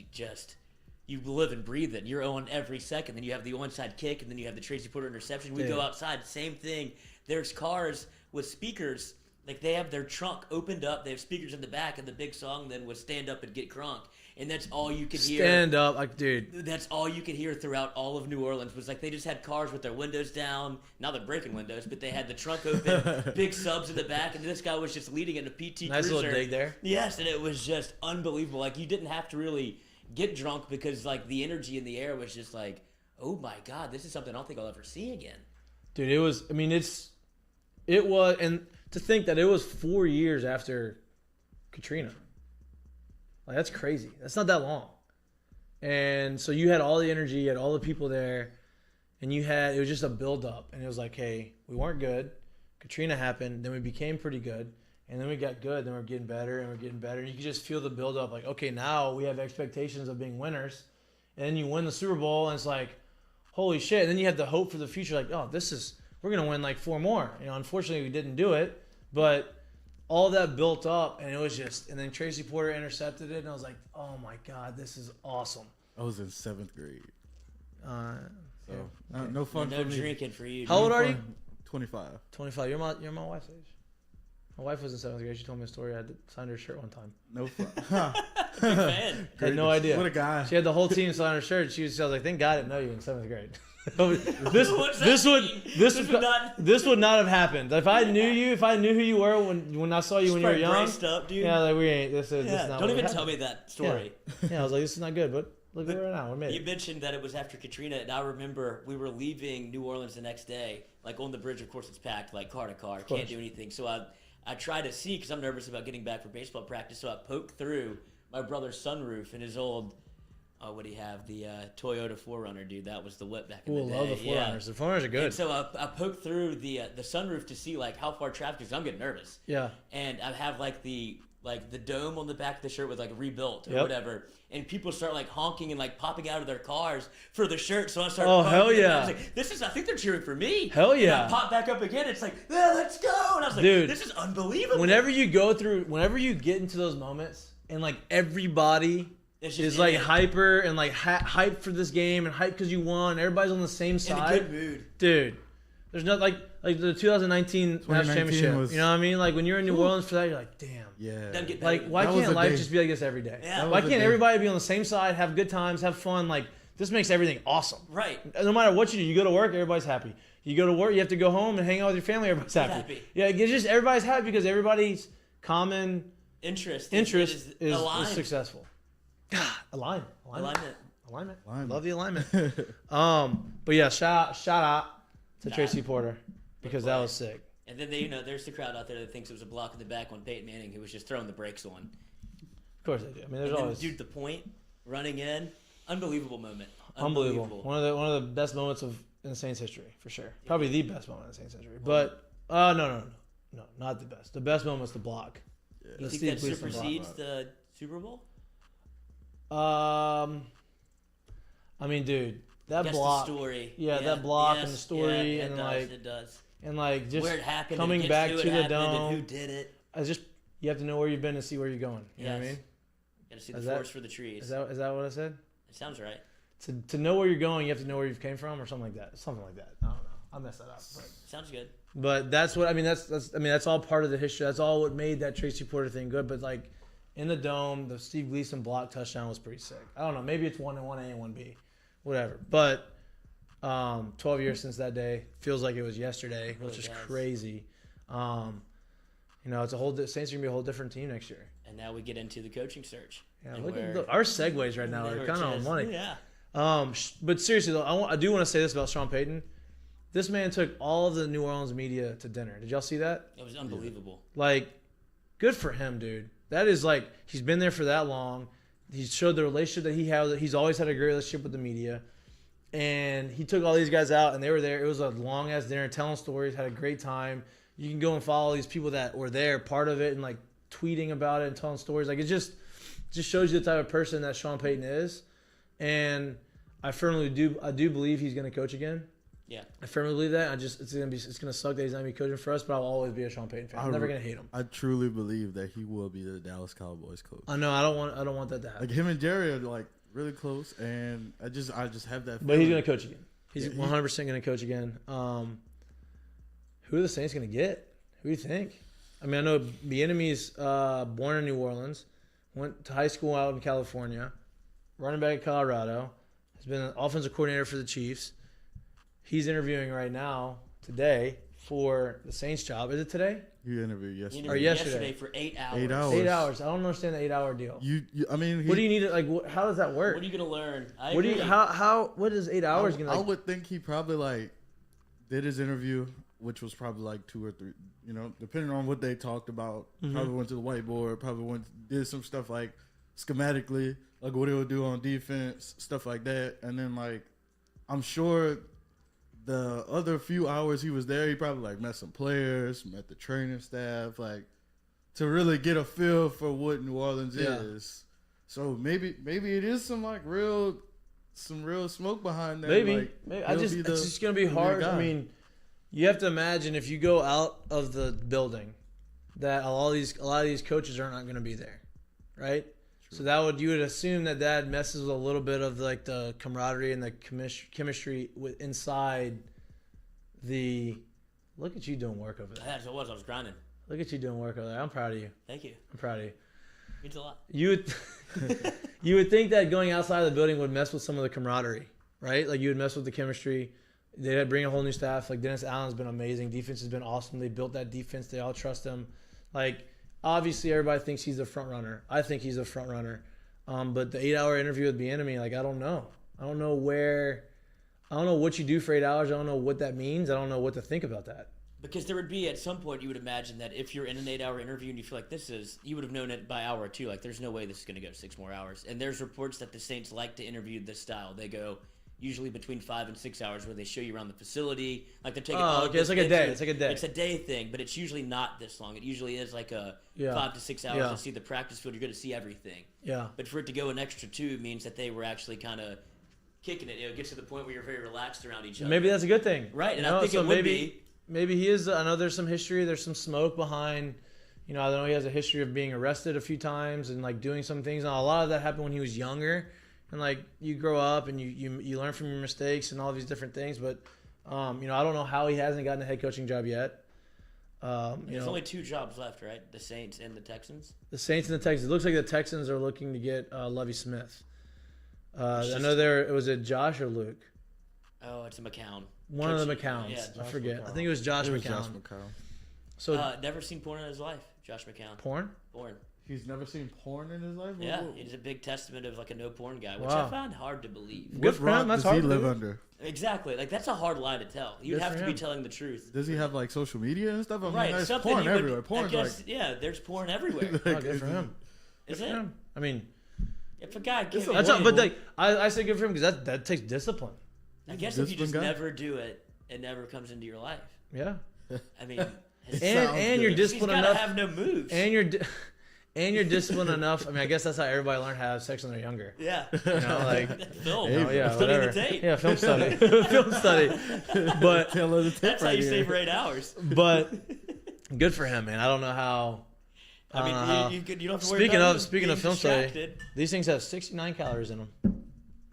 you live and breathe it. You're on every second. Then you have the onside kick, and then you have the Tracy Porter interception. We go outside, same thing. There's cars with speakers. Like, they have their trunk opened up. They have speakers in the back, and the big song then was Stand Up and Get Crunk. And that's all you could hear. Stand up, like, dude. That's all you could hear throughout all of New Orleans was, like, they just had cars with their windows down. Now they're breaking windows, but they had the trunk open, big subs in the back, and this guy was just leading in a PT nice Cruiser. Little dig there. Yes, and it was just unbelievable. Like, you didn't have to really get drunk because, like, the energy in the air was just like, oh, my God, this is something I don't think I'll ever see again. Dude, it was, I mean, it was, and to think that it was 4 years after Katrina. Like, that's crazy. That's not that long. And so you had all the energy, you had all the people there, and it was just a build-up. And it was like, hey, we weren't good. Katrina happened. Then we became pretty good. And then we got good. Then we're getting better, and we're getting better. And you could just feel the build-up. Like, okay, now we have expectations of being winners. And then you win the Super Bowl, and it's like, holy shit. And then you have the hope for the future. Like, oh, we're going to win like 4 more. You know, unfortunately, we didn't do it. But all that built up, and it was just, and then Tracy Porter intercepted it, and I was like, oh my God, this is awesome. I was in 7th grade. Okay. No fun no for me. drinking for you. How old are you? 25. 25. You're my wife's age. My wife was in 7th grade. She told me a story. I had to sign her shirt one time. No fun. Big fan. I had no idea. What a guy. She had the whole team sign her shirt. I was like, thank God I didn't know you in 7th grade. This would not have happened. If I knew who you were when I saw you when you were young. Up, dude. Yeah, like we ain't. This is not. Don't even tell me that story. Yeah, I was like, this is not good, but look at it right now. We made You it. mentioned that it was after Katrina, and I remember we were leaving New Orleans the next day. Like, on the bridge, of course, it's packed, like car to car. Can't do anything. So I tried to see, because I'm nervous about getting back for baseball practice, so I poked through my brother's sunroof and his old, what do you have? The Toyota 4Runner, dude. That was the whip back in the day. I love the 4Runners. Yeah. The 4Runners are good. And so I poked through the sunroof to see, like, how far traffic is. I'm getting nervous. Yeah. And I have, like, the dome on the back of the shirt with, like, rebuilt or whatever. And people start, like, honking and, like, popping out of their cars for the shirt. So I started hell yeah. I was like, I think they're cheering for me. Hell yeah. And I popped back up again. It's like, yeah, let's go. And I was like, dude, this is unbelievable. Whenever you get into those moments and, like, everybody is, like, hyper and, like, hyped for this game and hyped because you won. Everybody's on the same side. In a good mood. Dude, there's not, like the 2019 national championship. You know what I mean? Like, when you're in New Orleans for that, you're like, damn. Yeah. Like, why can't life just be like this every day? Yeah. Why can't everybody be on the same side, have good times, have fun? Like, this makes everything awesome. Right. No matter what you do, you go to work, everybody's happy. You go to work, you have to go home and hang out with your family, everybody's happy. Yeah, it's just everybody's happy because everybody's common interest is successful. Alignment. Love the alignment. But yeah, shout out to Tracy Porter because that was sick. And then there's the crowd out there that thinks it was a block in the back on Peyton Manning, who was just throwing the brakes on. Of course they do. I mean, there's always the point running in, unbolievable moment. Unbelievable. One of the best moments in the Saints history for sure. Probably the best moment in the Saints history. But no, not the best. The best moment was the block. Yeah. You think that supersedes the Super Bowl? I mean, dude, that block. The story. Yeah, that block and the story, and it does. And like just where it happened, coming back to the dome. And who did it? You have to know where you've been to see where you're going. You know what I mean? Got to see the forest for the trees. Is that what I said? It sounds right. To know where you're going, you have to know where you came from, or something like that. Something like that. I don't know. I messed that up. But. Sounds good. But that's what I mean. That's all part of the history. That's all what made that Tracy Porter thing good. But like in the dome, the Steve Gleason block touchdown was pretty sick. I don't know. Maybe it's 1A and 1B, whatever. But 12 years since that day feels like it was yesterday, which is crazy. It's Saints are gonna be a whole different team next year. And now we get into the coaching search. Yeah, look at our segues right now are kind of on money. Yeah. But seriously though, I do want to say this about Sean Payton. This man took all of the New Orleans media to dinner. Did y'all see that? It was unbelievable. Like, good for him, dude. That is like, he's been there for that long. he showed the relationship that he had. He's always had a great relationship with the media. And he took all these guys out, and they were there. It was a long-ass dinner, telling stories, had a great time. You can go and follow these people that were there, part of it, and, like, tweeting about it and telling stories. Like, it just shows you the type of person that Sean Payton is. And I do believe he's going to coach again. Yeah. I firmly believe that. It's gonna suck that he's not gonna be coaching for us, but I'll always be a Sean Payton fan. I'm never gonna hate him. I truly believe that he will be the Dallas Cowboys coach. I know. I don't want that to happen. Like, him and Jerry are, like, really close, and I just have that feeling. But he's gonna coach again. He's 100% gonna coach again. Who are the Saints gonna get? Who do you think? I mean, I know Bieniemy's born in New Orleans, went to high school out in California, running back in Colorado, has been an offensive coordinator for the Chiefs. He's interviewing right now, today, for the Saints job. Is it today? He interviewed yesterday. Or yesterday for 8 hours. 8 hours. 8 hours. I don't understand the 8-hour deal. I mean, what do you need to, like? How does that work? What are you gonna learn? What is 8 hours gonna? I would think he probably, like, did his interview, which was probably like 2 or 3. You know, depending on what they talked about. Mm-hmm. Probably went to the whiteboard. Probably did some stuff like schematically, like what he would do on defense, stuff like that. And then, like, I'm sure the other few hours he was there, he probably, like, met some players, met the training staff, like, to really get a feel for what New Orleans is. So maybe it is some, like, real smoke behind that. Maybe. It's just gonna be hard. I mean, you have to imagine if you go out of the building that a lot of these coaches are not gonna be there, right? True. So you would assume that messes with a little bit of, like, the camaraderie and the chemistry inside the. Look at you doing work over there. That's what I was grinding. Look at you doing work over there. I'm proud of you. Thank you. I'm proud of you. Means a lot. You would think that going outside of the building would mess with some of the camaraderie, right? Like, you would mess with the chemistry. They'd bring a whole new staff. Like, Dennis Allen's been amazing. Defense has been awesome. They built that defense. They all trust him. Like, obviously, everybody thinks he's the front runner. I think he's the front runner. But the 8-hour interview with Bieniemy, like, I don't know. I don't know what you do for 8 hours. I don't know what that means. I don't know what to think about that. Because there would be, at some point, you would imagine that if you're in an 8-hour interview and you feel like you would have known it by hour 2. Like, there's no way this is going to go 6 more hours. And there's reports that the Saints like to interview this style. They go usually between 5 and 6 hours where they show you around the facility. Like, they're taking it's like a day. It's like a day. It's a day thing, but it's usually not this long. It usually is like a 5 to 6 hours to see the practice field. You're going to see everything. Yeah. But for it to go an extra 2 means that they were actually kind of kicking it. It gets to the point where you're very relaxed around each other. Maybe that's a good thing. Right, and I think it would be. Maybe he is. I know there's some history. There's some smoke behind. You know, I know he has a history of being arrested a few times and, like, doing some things. And a lot of that happened when he was younger. And, like, you grow up and you learn from your mistakes and all these different things. But, you know, I don't know how he hasn't gotten a head coaching job yet. There's only 2 jobs left, right? The Saints and the Texans? The Saints and the Texans. It looks like the Texans are looking to get Lovie Smith. I know it was it Josh or Luke? Oh, it's a McCown. One of the McCowns. Yeah, I forget. McCown. I think it was Josh McCown. So never seen porn in his life, Josh McCown. Porn? He's never seen porn in his life? Yeah, he's a big testament of, like, a no porn guy, which I find hard to believe. What rock does he live under? Exactly. Like, that's a hard lie to tell. You'd have to be telling the truth. Does he have, like, social media and stuff? I mean, right. There's porn everywhere. There's porn everywhere. Good for him. Is it? I mean, if a guy but I say good for him because that takes discipline. I guess if you just never do it, it never comes into your life. Yeah. I mean, and you're disciplined enough. He's got to have no moves. And you're disciplined enough. I mean, I guess that's how everybody learned how to have sex when they're younger. Yeah. You know, like film. Whatever. The tape. Yeah, film study. Film study. But that's how you stay for 8 hours. But good for him, man. I don't know how. I mean, you don't have to worry about speaking of film study, these things have 69 calories in them.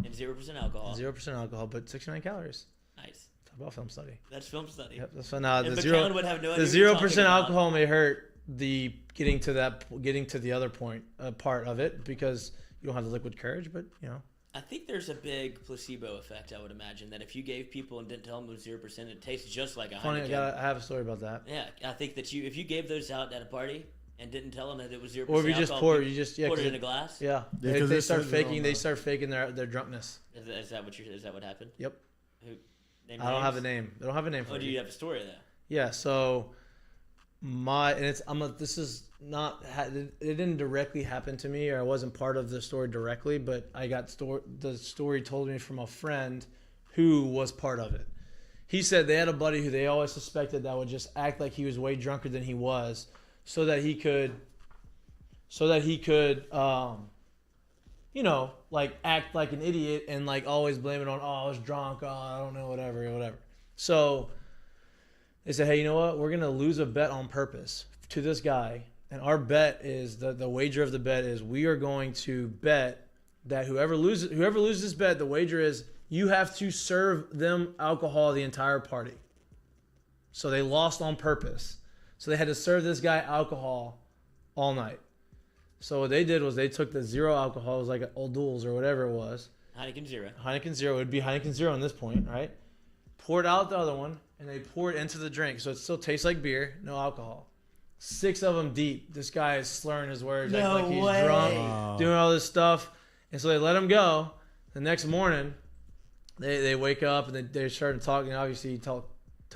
And 0% alcohol. 0% alcohol, but 69 calories. Nice. Talk about film study. That's film study. Yep, that's fun. Now, the 0% alcohol may hurt the getting to the other point part of it because you don't have the liquid courage, but you know. I think there's a big placebo effect. I would imagine that if you gave people and didn't tell them it was 0%, it tastes just like a Heineken. I have a story about that. Yeah, I think that if you gave those out at a party and didn't tell them that it was 0%, or if you just poured it in a glass. Yeah, they start faking. They start faking their drunkenness. Is that what happened? Yep. I don't have a name. They don't have a name for it. Oh, do you have a story of that? Yeah. So this is not, it didn't directly happen to me, or I wasn't part of the story directly, but I got the story told me from a friend who was part of it. He said they had a buddy who they always suspected that would just act like he was way drunker than he was, so that he could like act like an idiot and like always blame it on, I was drunk, I don't know, whatever. So they said, hey, you know what? We're going to lose a bet on purpose to this guy. And our bet is, the wager of the bet is, we are going to bet that whoever loses this bet, the wager is you have to serve them alcohol the entire party. So they lost on purpose. So they had to serve this guy alcohol all night. So what they did was they took the zero alcohol, it was like Old Duels or whatever it was. Heineken Zero. It would be Heineken Zero at this point, right? Poured out the other one, and they poured into the drink. So it still tastes like beer, no alcohol. 6 of them deep. This guy is slurring his words, acting like he's drunk, doing all this stuff. And so they let him go. The next morning, they wake up, and they started talking. Obviously, you tell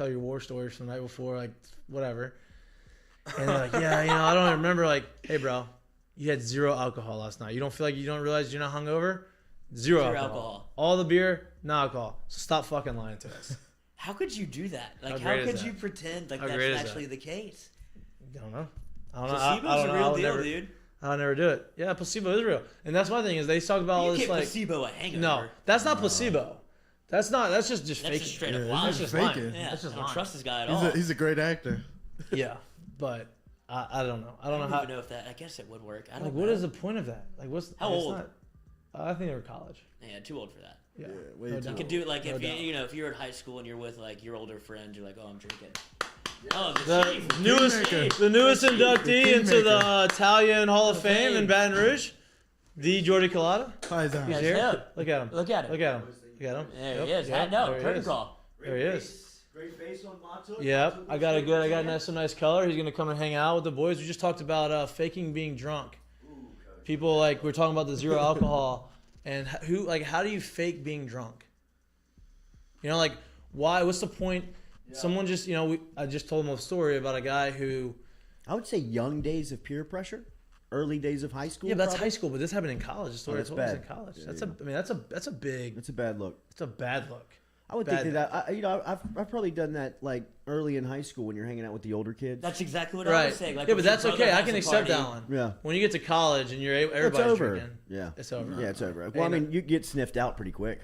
your war stories from the night before, like, whatever. And they're like, yeah, I don't remember, like, hey, bro, you had zero alcohol last night. You don't realize you're not hungover? Zero alcohol. All the beer, no alcohol. So stop fucking lying to us. How could you do that? Like, how could you pretend like that's actually the case? I don't know. Placebo's a real deal, dude. I'll never do it. Yeah, placebo is real. And that's my thing, is they talk about all this, you can't like, placebo a hangover. No, that's not placebo. That's just faking. That's just straight up lying. That's just faking. Yeah, that's just I don't lying. trust this guy at all. He's a great actor. Yeah, but I don't know. I don't even know if that. I guess it would work. I don't know. What is the point of that? Like, how old? I think they were college. Yeah, too old for that. Yeah, way no too doubt. You could do it like No if doubt. if you're in high school and you're with like your older friends, you're like, oh, I'm drinking. Oh, The newest inductee into the Italian Hall of Fame in Baton Rouge, the Jordi Collada. Hi, Zach. He's That's here. him. Look at him. Look at him. Look at him. Look at him. There he is. Yep. No, There he curtain is. call. There he is. Great face on Mahtook. Yep. I got some nice color. He's gonna come and hang out with the boys. We just talked about faking being drunk. People, like, we're talking about the zero alcohol, and how do you fake being drunk? Like, why? What's the point? Yeah. Someone just, I just told them a story about a guy who, I would say young days of peer pressure, early days of high school. Yeah, but that's high school. But this happened in college. The story that's I told was bad. in college. Yeah, That's a big. It's a bad look. It's a bad look. I would think that I've probably done that, like, early in high school when you're hanging out with the older kids. That's exactly what I was saying. Like, yeah, but that's okay. I can accept party. that one. Yeah. When you get to college and everybody's over. drinking. Yeah. It's over. Yeah, it's over. Well, I mean, you get sniffed out pretty quick.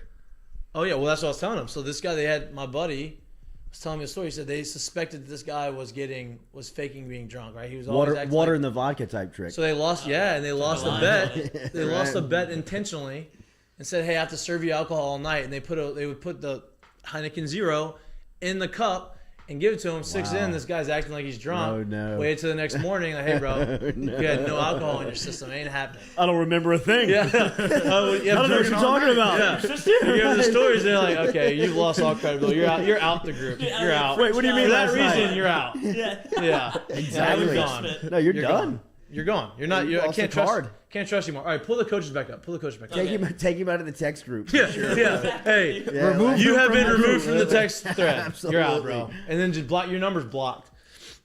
Oh yeah, well that's what I was telling him. So this guy, my buddy was telling me a story. He said they suspected this guy was faking being drunk, right? He was always acting water like, in the vodka type trick. So they lost, and they lost the bet. They lost the bet intentionally, and said, "Hey, I have to serve you alcohol all night." And they would put the Heineken Zero in the cup and give it to him. 6 in, this guy's acting like he's drunk. No. Wait till the next morning, like, hey, bro, you had no alcohol in your system. It ain't happening. I don't remember a thing. Yeah. I don't know what you're talking about. Yeah. You have the stories, they're like, okay, you've lost all credibility. You're out the group. You're out. Wait, what do you mean For that last reason, night? you're out. Yeah. Exactly. You're gone. No, you're done. Gone. You're gone. You're not. I lost can't the trust. card. Can't trust you more. All right, pull the coaches back up. Take him out of the text group. Yeah. Hey, Yeah, you have been the removed group. from the text thread. You're out, Absolutely. bro. And then just block your number's blocked.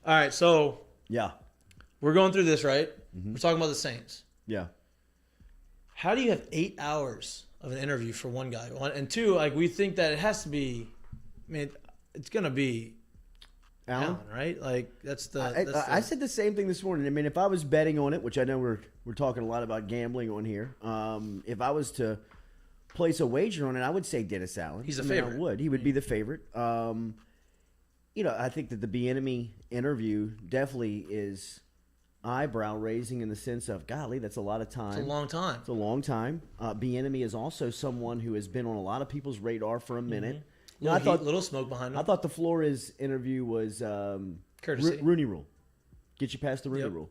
All right, so Yeah. we're going through this, right? We're talking about the Saints. Yeah. How do you have 8 hours of an interview for one guy? One, and two, like, we think that it has to be. I mean, it's gonna be Allen, right? Like, that's the. I said the same thing this morning. I mean, if I was betting on it, which I know we're talking a lot about gambling on here, if I was to place a wager on it, I would say Dennis Allen. He's a favorite. I would. He would be the favorite. I think that the Bieniemy interview definitely is eyebrow raising in the sense of, golly, that's a lot of time. It's a long time. It's a long time. Bieniemy is also someone who has been on a lot of people's radar for a minute. I thought little smoke behind him. I thought the Flores interview was Courtesy. Rooney Rule. Get you past the Rooney Yep. Rule.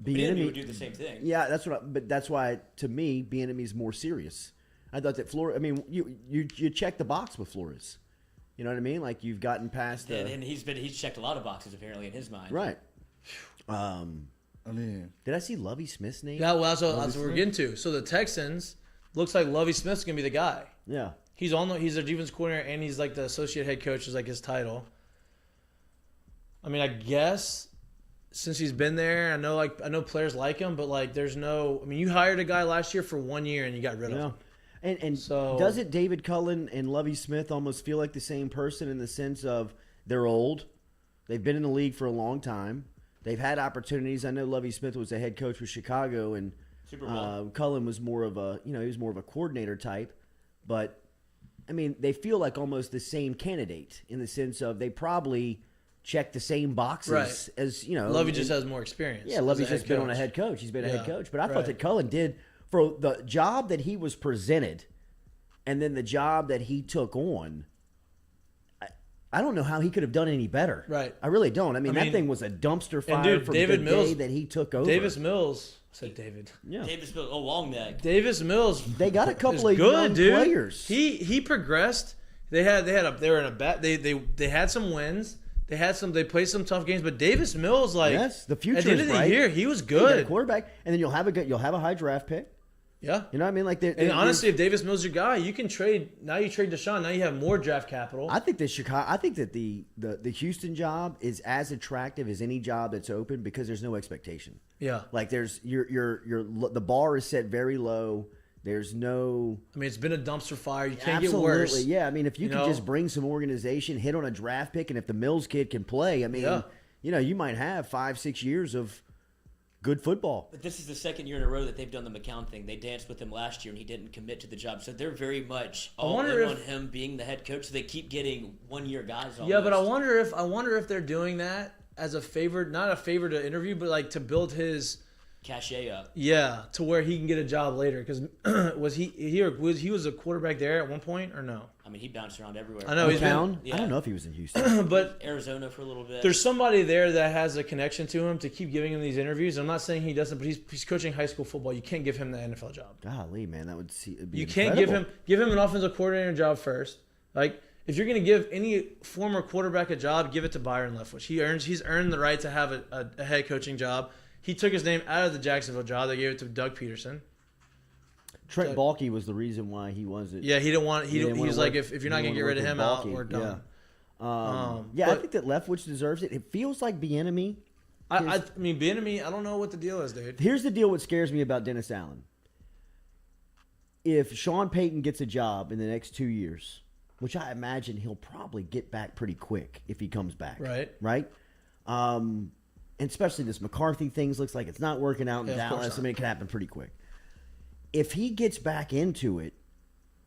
Bieniemy would do the same thing. Yeah, but that's why, to me, Bieniemy's more serious. I thought that Flores. I mean, you check the box with Flores. You know what I mean? Like, you've gotten past. And he's checked a lot of boxes apparently in his mind. Right. I mean, Did I see Lovie Smith's name? Yeah, well, that's what we're getting to. So the Texans, looks like Lovie Smith's gonna be the guy. Yeah. He's their defense coordinator, and he's like the associate head coach is like his title. I mean, I guess since he's been there, I know players like him, but like there's no. I mean, you hired a guy last year for 1 year and you got rid of him. And so doesn't David Cullen and Lovie Smith almost feel like the same person in the sense of they're old, they've been in the league for a long time, they've had opportunities. I know Lovie Smith was a head coach with Chicago, and Cullen was more of a he was more of a coordinator type, but I mean they feel like almost the same candidate in the sense of they probably check the same boxes as Lovie just has more experience. Yeah, Lovie's just been on a head coach. He's been a head coach, but I thought that Cullen did. For the job that he was presented and then the job that he took on, I don't know how he could have done any better. Right. I really don't. I mean that thing was a dumpster fire from the day that he took over. Davis Mills. I said David. Yeah. Davis Mills. Oh, long neck. Davis Mills. They got a couple of young players. He progressed. They were in a bad. They had some wins. They played some tough games, but Davis Mills, the future at the end of the year, he was good. A quarterback, and then you'll have a high draft pick. Yeah, you know what I mean. And honestly, if Davis Mills is your guy, you can trade. Now you trade Deshaun. Now you have more draft capital. I think that the Houston job is as attractive as any job that's open because there's no expectation. Yeah, like there's the bar is set very low. There's no. I mean, it's been a dumpster fire. You can't get worse. Yeah, I mean, if you can just bring some organization, hit on a draft pick, and if the Mills kid can play, I mean, you might have 5-6 years of good football. But this is the second year in a row that they've done the McCown thing. They danced with him last year, and he didn't commit to the job. So they're very much all in on him being the head coach. So they keep getting 1-year guys. Almost. Yeah, but I wonder if they're doing that as a favor, not a favor to interview, but like to build his cachet up. Yeah, to where he can get a job later. Because was he was a quarterback there at one point or no? I mean, he bounced around everywhere. I know he's been. I don't know if he was in Houston, but Arizona for a little bit. There's somebody there that has a connection to him to keep giving him these interviews. I'm not saying he doesn't, but he's coaching high school football. You can't give him the NFL job. Golly, man, that would be you incredible. Can't give him an offensive coordinator job first. Like if you're going to give any former quarterback a job, give it to Byron Leftwich. He's earned the right to have a head coaching job. He took his name out of the Jacksonville job. They gave it to Doug Peterson. Trent Baalke was the reason why he wasn't. Yeah, he didn't want. He was like, if you're not going to get rid of him out, we're done. Yeah, I think that Leftwich deserves it. It feels like Bieniemy. I mean, Bieniemy, I don't know what the deal is, dude. Here's the deal. What scares me about Dennis Allen. If Sean Payton gets a job in the next 2 years, which I imagine he'll probably get back pretty quick if he comes back. Right. And especially this McCarthy things looks like it's not working out in Dallas. I mean, it can happen pretty quick. If he gets back into it,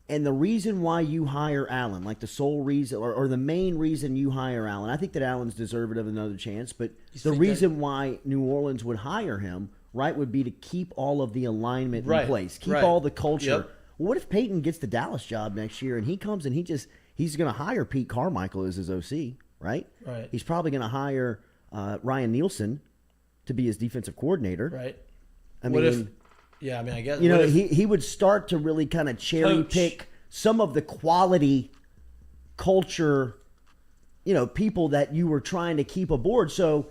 and the reason why you hire Allen, like the sole reason or the main reason you hire Allen, I think that Allen's deserving of another chance, but the reason why New Orleans would hire him, right, would be to keep all of the alignment in place, keep all the culture. Yep. Well, what if Peyton gets the Dallas job next year and he comes and he's going to hire Pete Carmichael as his OC, right? Right. He's probably going to hire Ryan Nielsen to be his defensive coordinator. Right. I mean, I guess he would start to really kind of cherry pick some of the quality culture, people that you were trying to keep aboard. So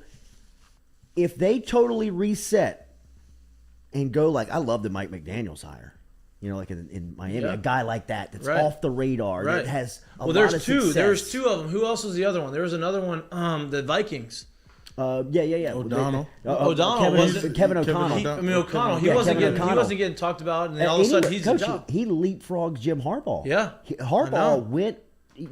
if they totally reset and go like, I love the Mike McDaniels hire. Like in Miami, a guy like that's off the radar, that has a lot of success. There's two of them. Who else was the other one? There was another one, the Vikings. O'Donnell. Kevin O'Connell. O'Connell. He wasn't getting talked about, and then all of a sudden he's the job. He leapfrogged Jim Harbaugh. Yeah, Harbaugh went.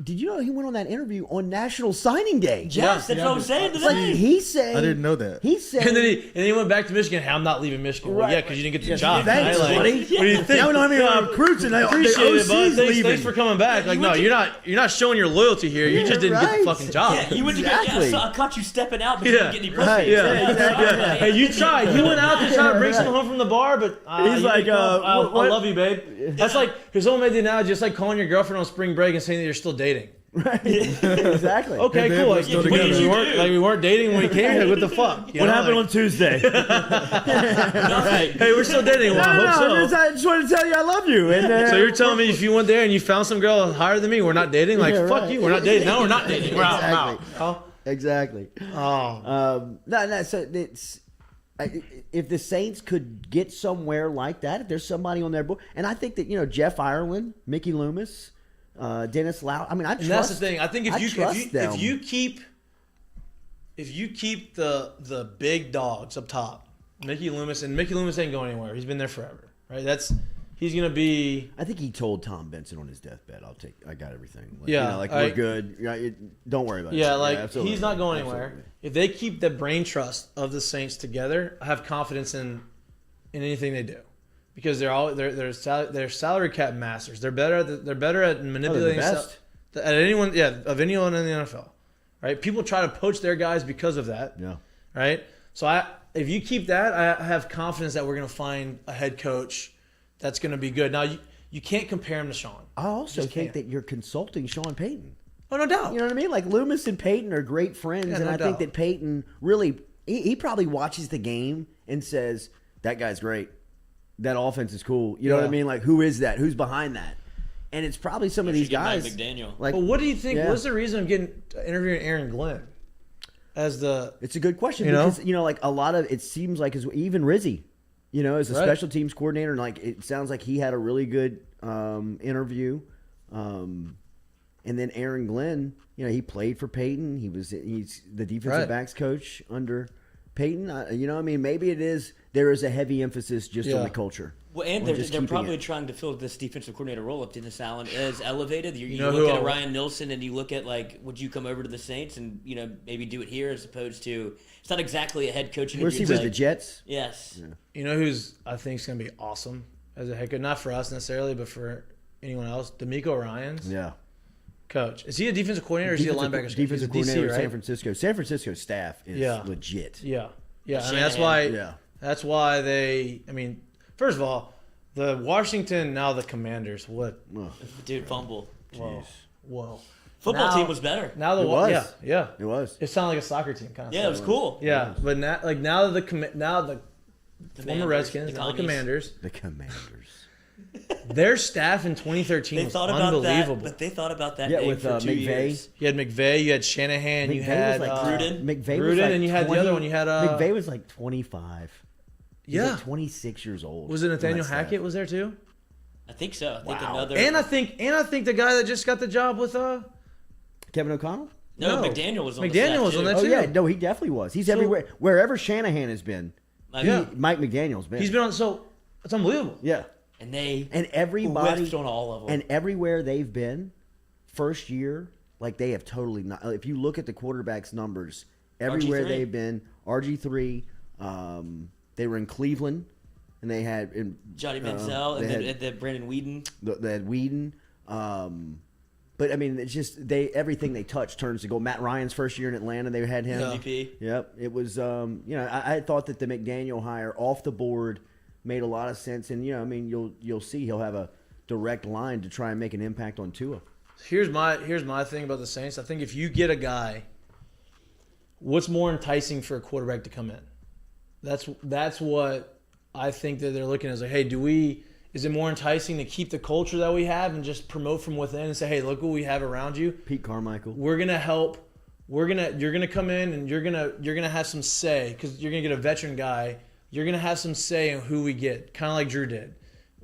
Did you know he went on that interview on National Signing Day? Yes, that's what I'm saying today. He said, I didn't know that. He said, and then he went back to Michigan. Hey, I'm not leaving Michigan. Well, yeah, because you didn't get the job. Thanks, buddy. What do you think? Now we don't have any recruits, and I appreciate it, bud. Thanks for coming back. Like, no, you're not showing your loyalty here. You just didn't get the fucking job. Yeah, you went to I caught you stepping out, but you didn't get any pussy. Yeah. Hey, you tried. You went out to try to bring someone home from the bar, but he's like, I love you, babe. That's like, someone made the analogy, just like calling your girlfriend on spring break and saying that you're still dating. Right. Exactly. Okay, cool. Like, we weren't dating when we came here. What the fuck? What happened on Tuesday? Hey, we're still dating. Well, I hope so. I just wanted to tell you I love you. And, so you're telling me if you went there and you found some girl higher than me, we're not dating? Like, fuck you. We're not dating. No, we're not dating. We're out. Exactly. Oh. No. So it's. If the Saints could get somewhere like that, if there's somebody on their board, and I think that Jeff Ireland, Mickey Loomis, Dennis Lau. I mean, I trust. And that's the thing. I think if you keep if you keep the big dogs up top, Mickey Loomis, and Mickey Loomis ain't going anywhere. He's been there forever, right? He's gonna be. I think he told Tom Benson on his deathbed, I got everything. Like, yeah, you know, like we're good. Don't worry about it. Yeah, like he's not going anywhere. Absolutely. If they keep the brain trust of the Saints together, I have confidence in anything they do, because they're salary cap masters. They're better at manipulating best. At anyone of anyone in the NFL, right? People try to poach their guys because of that. Yeah. Right. So if you keep that, I have confidence that we're gonna find a head coach that's gonna be good. Now you can't compare him to Sean. I also think that you're consulting Sean Payton. Oh, no doubt. You know what I mean? Like Loomis and Payton are great friends, and I think that Payton really he probably watches the game and says, "That guy's great. That offense is cool." You know what I mean? Like, who is that? Who's behind that? And it's probably some of these guys. Mike McDaniel. Like, but what do you think? What's the reason of interviewing Aaron Glenn as the? It's a good question because like a lot of it seems like even Rizzy, as a special teams coordinator, and like it sounds like he had a really good interview. And then Aaron Glenn, he played for Peyton. He's the defensive backs coach under Peyton. Maybe there is a heavy emphasis just on the culture. Well, and they're probably trying to fill this defensive coordinator role if Dennis Allen is elevated. You look at Ryan Nilsson and you look at, like, would you come over to the Saints and, maybe do it here as opposed to – it's not exactly a head coaching. Where's he with the Jets? Yes. Yeah. You know who's I think is going to be awesome as a head coach? Not for us necessarily, but for anyone else. DeMeco Ryans. Yeah. Coach. Is he a defensive coordinator or is he a linebacker? Defensive coordinator DC, right? San Francisco. San Francisco's staff is legit. Yeah. Yeah. I mean, that's why. Yeah. That's why they. I mean, first of all, the Washington, now the Commanders. What? Dude, fumble. Whoa. Football team was better. Now it was. Yeah. It was. It sounded like a soccer team kind of. Yeah, it was cool. Yeah, but now the former Redskins, now the Commanders. The Commanders. Their staff in 2013 was unbelievable. But they thought about that with for 2 years. You had McVay, you had Shanahan, you had Gruden. Gruden, and you had the other one. You had McVay was like 25. He's like 26 years old. Was it Nathaniel Hackett was there too? I think so. I think another. And I think the guy that just got the job with Kevin O'Connell? No, McDaniel was on McDaniel was on that too. Oh yeah, no, he definitely was. He's everywhere. Wherever Shanahan has been, Mike McDaniel's been. He's been on. So it's unbelievable. Yeah. And everybody whiffed on all of them. And everywhere they've been, first year, like they have totally not. If you look at the quarterbacks' numbers, everywhere RG3. they've been, RG3, they were in Cleveland, and they had Johnny Manziel and then Brandon Weeden. They had Weeden. But I mean, it's just everything they touch turns to gold. Matt Ryan's first year in Atlanta, they had him. MVP. Yep, it was. I thought that the McDaniel hire off the board made a lot of sense, and you'll see he'll have a direct line to try and make an impact on Tua. Here's my thing about the Saints. I think if you get a guy, what's more enticing for a quarterback to come in? That's what I think that they're looking at. Is like, hey, is it more enticing to keep the culture that we have and just promote from within and say, hey, look what we have around you. Pete Carmichael. We're gonna help. You're gonna come in and you're gonna have some say because you're gonna get a veteran guy. You're going to have some say in who we get, kind of like Drew did.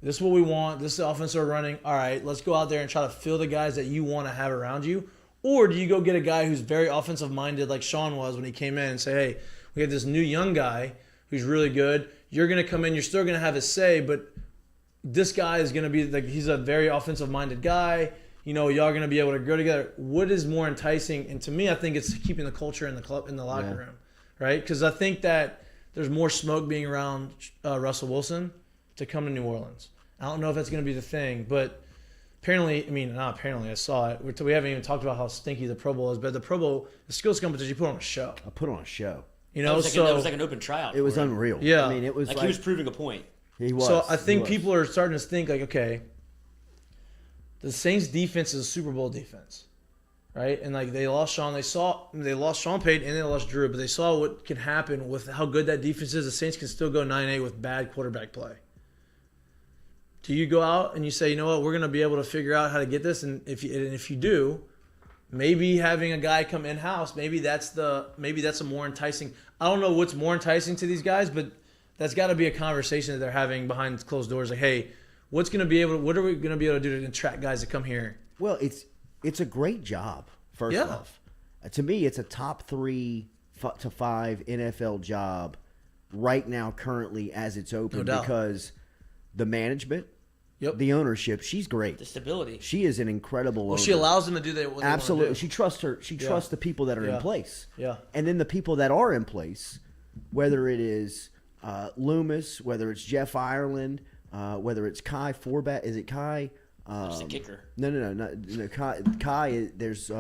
This is what we want. This is the offense we're running. All right, let's go out there and try to fill the guys that you want to have around you. Or do you go get a guy who's very offensive-minded like Sean was when he came in and say, hey, we have this new young guy who's really good. You're going to come in. You're still going to have a say, but this guy is going to be like he's a very offensive-minded guy. Y'all are going to be able to grow together. What is more enticing? And to me, I think it's keeping the culture in the club, in the locker room, right? Because I think that there's more smoke being around Russell Wilson to come to New Orleans. I don't know if that's going to be the thing, but apparently, I saw it. We haven't even talked about how stinky the Pro Bowl is, but the Pro Bowl, the skills competition, you put on a show. I put on a show. That was like an open tryout. It was unreal. Yeah. I mean, it was like he was proving a point. He was. So I think people are starting to think like, okay, the Saints defense is a Super Bowl defense. Right, and like they lost Sean Payton and they lost Drew, but they saw what can happen with how good that defense is. The Saints can still go 9-8 with bad quarterback play. Do you go out and you say, you know what, we're going to be able to figure out how to get this, and if you do, maybe having a guy come in house, maybe that's a more enticing. I don't know what's more enticing to these guys, but that's got to be a conversation that they're having behind closed doors. Like, hey, what are we going to be able to do to attract guys to come here? Well, it's a great job, first off. To me, it's a top 3 to 5 NFL job right now, currently as it's open, because the management, the ownership, she's great. The stability. She is an incredible owner. She allows them to do what they Absolutely. want to do. She trusts her. She trusts the people that are in place. Yeah. And then the people that are in place, whether it is Loomis, whether it's Jeff Ireland, whether it's Kai Forbat. Is it Kai? That's the kicker. No. Kai. There's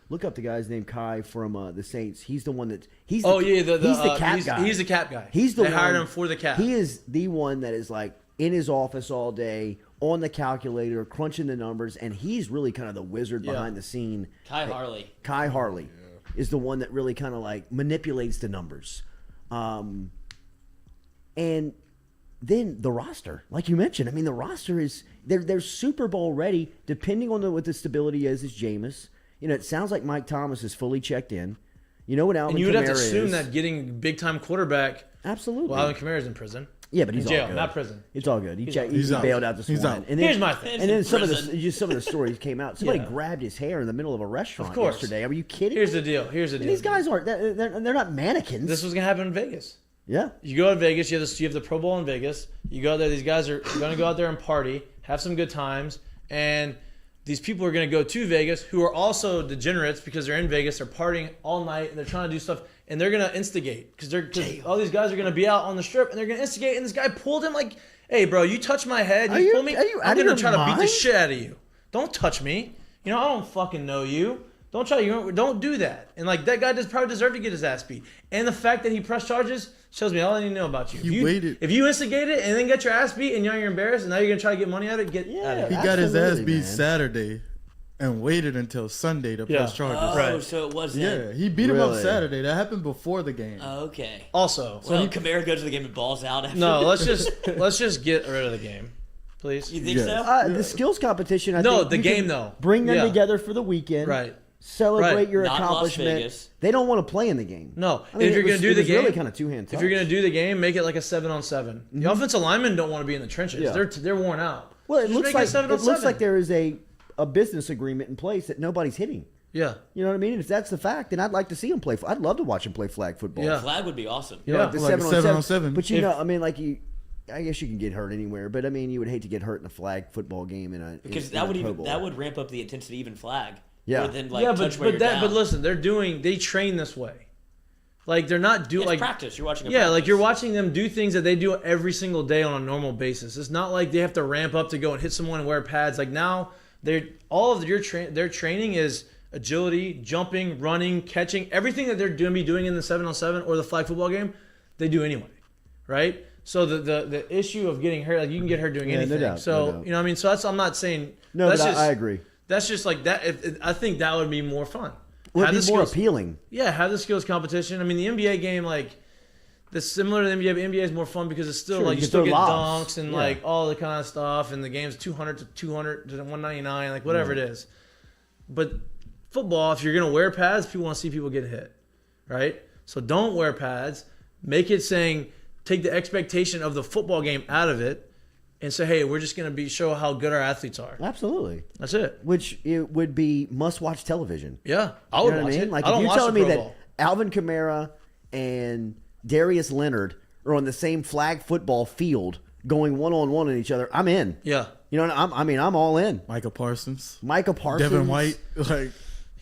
look up the guy's name, Kai from the Saints. He's the one that he's the cap guy. He's the cap guy. They hired him for the cap. He is the one that is like in his office all day on the calculator, crunching the numbers, and he's really kind of the wizard behind the scene. Kai Harley. Kai Harley is the one that really kind of like manipulates the numbers. And then the roster, like you mentioned, I mean, the roster is they're Super Bowl ready, depending on what the stability is Jameis. You know, it sounds like Mike Thomas is fully checked in. You know what Alvin Kamara is. And you would have to assume that getting big time quarterback. Absolutely. Well, Alvin Kamara is in prison. Yeah, but he's in jail, all good. Not prison. It's all good. He out. bailed out the Swine. And then, here's my thing. And then some of the stories came out. Somebody grabbed his hair in the middle of a restaurant yesterday. Are you kidding? Here's the deal. These guys aren't. They're not mannequins. This was gonna happen in Vegas. Yeah. You go to Vegas. You have the Pro Bowl in Vegas. You go there. These guys are gonna go out there and party, have some good times, and these people are gonna go to Vegas who are also degenerates because they're in Vegas. They're partying all night and they're trying to do stuff. And they're gonna instigate because all these guys are gonna be out on the strip and they're gonna instigate. And this guy pulled him like, "Hey, bro, you touch my head, you pull me, I'm gonna try to beat the shit out of you. Don't touch me. You know I don't fucking know you. Don't do that." And like that guy probably deserved to get his ass beat. And the fact that he pressed charges shows me all I need to know about you. He waited. If you instigate it and then get your ass beat and you're embarrassed and now you're gonna try to get money out of it, get out of He it. got his ass beat Saturday. And waited until Sunday to press charges. Oh, Right. so it wasn't. Yeah, he beat him up Saturday. That happened before the game. Oh, okay. Also, well, Kamara goes to the game and balls out after. No, let's just get rid of the game, please. You think so? The skills competition. I No, think the you game can though. Bring them together for the weekend. Right. Celebrate your Not accomplishment. Las Vegas. They don't want to play in the game. No, I mean, if you're going to do the game, really kind of two-hand touch. if you're going to do the game, make it like a 7-on-7. The offensive linemen don't want to be in the trenches. Yeah. They're worn out. Well, it Just looks make like a 7-on-7. there is a business agreement in place that nobody's hitting. Yeah. You know what I mean? If that's the fact, then I'd like to see him play. I'd love to watch him play flag football. Yeah. Flag would be awesome. You know, like the like 7-on-7. But I mean, like I guess you can get hurt anywhere. But I mean, you would hate to get hurt in a flag football game because that would ramp up the intensity even flag. Yeah. Than, like, but listen, they train this way. Like they're not doing like practice. You're watching. Like you're watching them do things that they do every single day on a normal basis. It's not like they have to ramp up to go and hit someone and wear pads. Like now, their training is agility, jumping, running, catching, everything that they're going to be doing in the 7-on-7 or the flag football game, they do anyway, right? So the issue of getting hurt, like you can get hurt doing anything. No doubt. You know what I mean? So I'm not saying I agree. That's just like that. I think that would be more fun. Would be more appealing. Yeah, have the skills competition. I mean, the NBA game, like, that's similar to the NBA. But NBA is more fun because it's still like you still get dunks and like all the kind of stuff, and the game's 200 to 199, like whatever it is. But football, if you're gonna wear pads, people want to see people get hit, right? So don't wear pads. Make it saying take the expectation of the football game out of it. And say, hey, we're just going to show how good our athletes are. Absolutely. That's it. Which it would be must-watch television. Yeah. I would watch it. Like, I if don't you're watch telling the me Pro that Bowl. Alvin Kamara and Darius Leonard are on the same flag football field going one-on-one on each other, I'm in. Yeah. You know, I'm all in. Micah Parsons. Devin White. Like,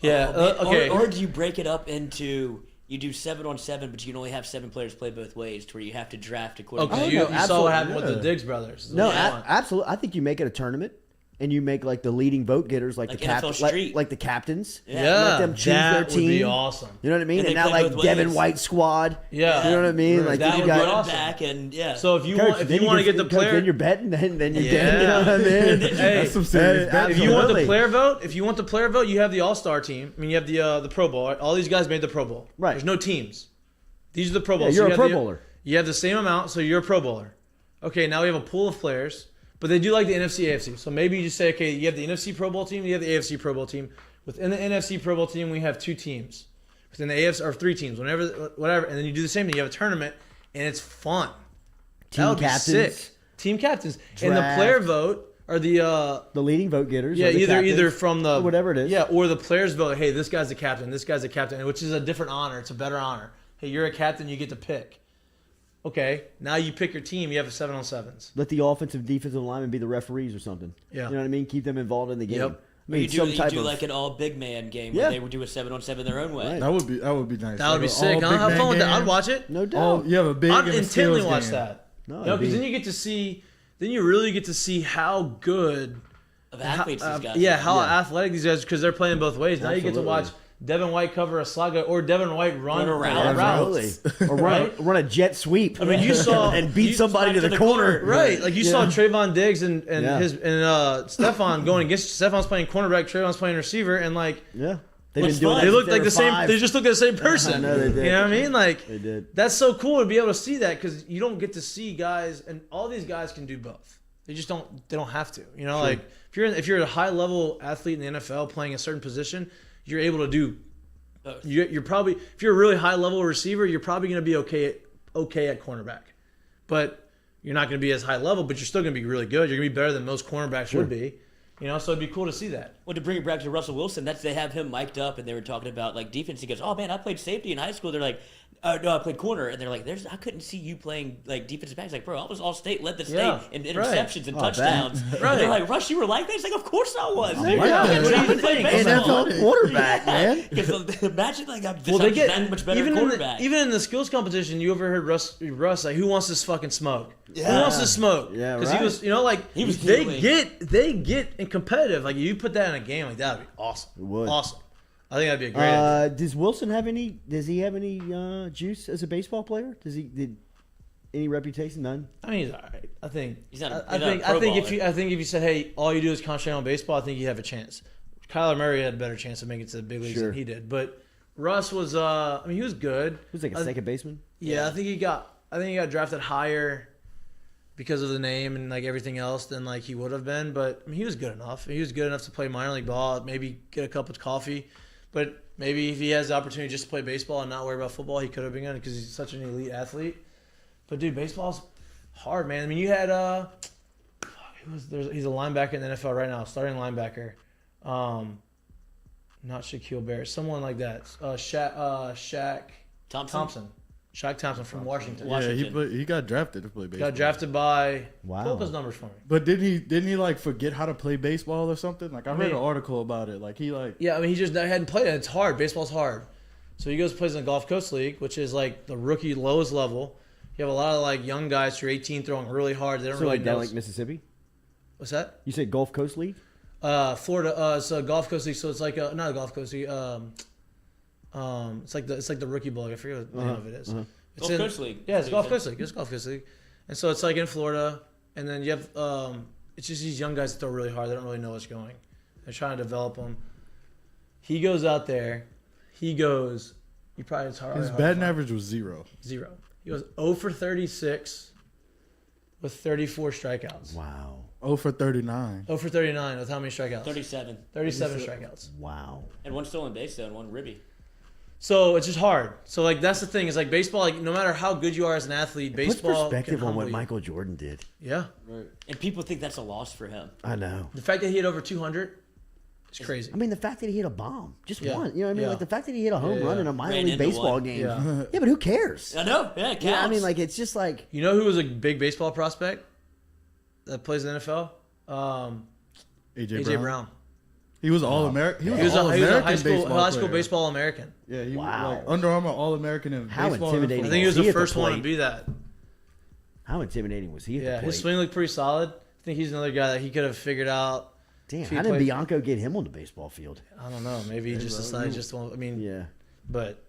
yeah. Okay. Or do you break it up into... You do 7-on-7, but you can only have 7 players play both ways, to where you have to draft a quarterback. Okay, you saw what happened with the Diggs brothers. No, absolutely. I think you make it a tournament, and you make like the leading vote getters, like the like the captains. Yeah, let them choose their team. Would be awesome. You know what I mean? And And now like Devin White squad. Yeah, you know what I mean? Like that you would got be awesome. back and So if you want to get the player, then you're betting. Then you get. You know what I mean? Hey, that's some serious betting. if you want the player vote, you have the All-Star team. I mean, you have the Pro Bowl. All these guys made the Pro Bowl. Right. There's no teams. These are the Pro Bowls. Yeah, you're a Pro Bowler. You have the same amount, so you're a Pro Bowler. Okay, now we have a pool of players, but they do like the NFC, AFC. So maybe you just say, okay, you have the NFC Pro Bowl team, you have the AFC Pro Bowl team. Within the NFC Pro Bowl team, we have 2 teams. Within the AFC, or 3 teams, whatever. And then you do the same thing. You have a tournament, and it's fun. Team captains. Team captains. Draft. And the player vote are the leading vote getters. Yeah, the either from the whatever it is. Yeah, or the players vote. Hey, this guy's the captain. This guy's the captain, which is a different honor. It's a better honor. Hey, you're a captain. You get to pick. Okay, now you pick your team. You have a 7-on-7s. Let the offensive, defensive linemen be the referees or something. Yeah, you know what I mean. Keep them involved in the game. Yep. I mean, you do like an all big man game where they would do a 7-on-7 their own way. Right. That would be nice. That would be sick. I'll have fun with that. I'd watch it. No doubt. You have a big. I'd intently watch that. No, because then you get to see. Then you really get to see how good of athletes these guys. Yeah, how athletic these guys because they're playing both ways. Now Absolutely. you get to watch Devin White cover a slug or Devin White run around routes. or run a jet sweep. I mean, you saw and beat somebody to the corner. Right, like you saw Trayvon Diggs and Stephon going against. Stephon's playing cornerback, Trayvon's playing receiver, and like they've been doing they look like the same. 5. They just look like the same person. I know they did. You know what I mean? Like they did. That's so cool to be able to see that because you don't get to see guys, and all these guys can do both. They just don't. They don't have to. You know, like if you're a high level athlete in the NFL playing a certain position, you're able to do. You're probably if you're a really high level receiver, you're probably going to be okay at cornerback, but you're not going to be as high level. But you're still going to be really good. You're going to be better than most cornerbacks would be. You know, so it'd be cool to see that. Well, to bring it back to Russell Wilson, they have him mic'd up, and they were talking about like defense. He goes, "Oh man, I played safety in high school." They're like, "No, I played corner," and they're like, "I couldn't see you playing like defensive backs." Like, bro, I was all state, led the state in interceptions and touchdowns. And they're like, "Rush, you were like that?" He's like, "Of course I was." NFL quarterback, man. Because imagine like I'm they get that much better even quarterback. Even in the skills competition, you overheard Russ like, "Who wants this fucking smoke?" Yeah. Who wants to smoke? Yeah, because he was, he was they get in competitive. Like you put that in a game like that would be awesome. It would. Awesome. I think that'd be a great idea. Does Wilson have any? Does he have any juice as a baseball player? Did any reputation? None. I mean, he's all right. I think He's not I think if you said, hey, all you do is concentrate on baseball, I think you have a chance. Kyler Murray had a better chance of making it to the big leagues than he did, but Russ was. I mean, he was good. He was like a second baseman. Yeah, I think he got drafted higher because of the name and like everything else than like he would have been. But I mean, he was good enough. He was good enough to play minor league ball, maybe get a cup of coffee. But maybe if he has the opportunity just to play baseball and not worry about football, he could have been good because he's such an elite athlete. But dude, baseball's hard, man. I mean, you had he's a linebacker in the NFL right now, starting linebacker. Not Shaquille Barrett, someone like that. Shaq Thompson. Shaq Thompson from Washington. Yeah, he got drafted to play baseball. Got drafted by. Wow. Pull up his numbers for me. But didn't he like forget how to play baseball or something? Like I read an article about it. Like he like. Yeah, I mean he just hadn't played it. It's hard. Baseball's hard. So he goes and plays in the Gulf Coast League, which is like the rookie lowest level. You have a lot of like young guys who are 18 throwing really hard. They don't really like know. down like Mississippi. What's that? You said Gulf Coast League. Florida. It's a Gulf Coast League, so it's like not a Gulf Coast League. It's like the rookie bowl. I forget what the name of it is. It's Gulf Coast League. Yeah, it's Gulf Coast League. It's Gulf Coast League, and so it's like in Florida, and then you have it's just these young guys that throw really hard. They don't really know what's going. They're trying to develop them. He goes out there. He probably it's hard. His batting average was 0. He goes 0 for 36 with 34 strikeouts. Wow. 0 for 39. 0 for 39 with how many strikeouts? 37. 37 strikeouts. Wow. And one stolen base though, and one ribby. So it's just hard. So like that's the thing is like baseball. Like no matter how good you are as an athlete, baseball Puts perspective can on what humble you. Michael Jordan did. Yeah. Right. And people think that's a loss for him. I know. The fact that he hit over 200 is crazy. I mean, the fact that he hit a bomb, just Yeah. one. You know what I mean? Yeah. Like the fact that he hit a home run in a minor Ran league into baseball one. game. Yeah. Yeah, but who cares? I know. Yeah, it counts. Yeah, I mean, like it's just like You know who was a big baseball prospect that plays in the NFL? AJ Brown. He was all American. He He was all a American high school player. baseball American. Yeah, he Wow. was like Under Armour All American in How baseball. intimidating. I think he was He the hit the first one to plate. be that. how intimidating was he? At Yeah, the his plate? swing looked pretty solid. I think he's another guy that he could have figured out. Damn, if he how did played- Bianco get him on the baseball field? I don't know. Maybe he just decided just to. I mean, Yeah, but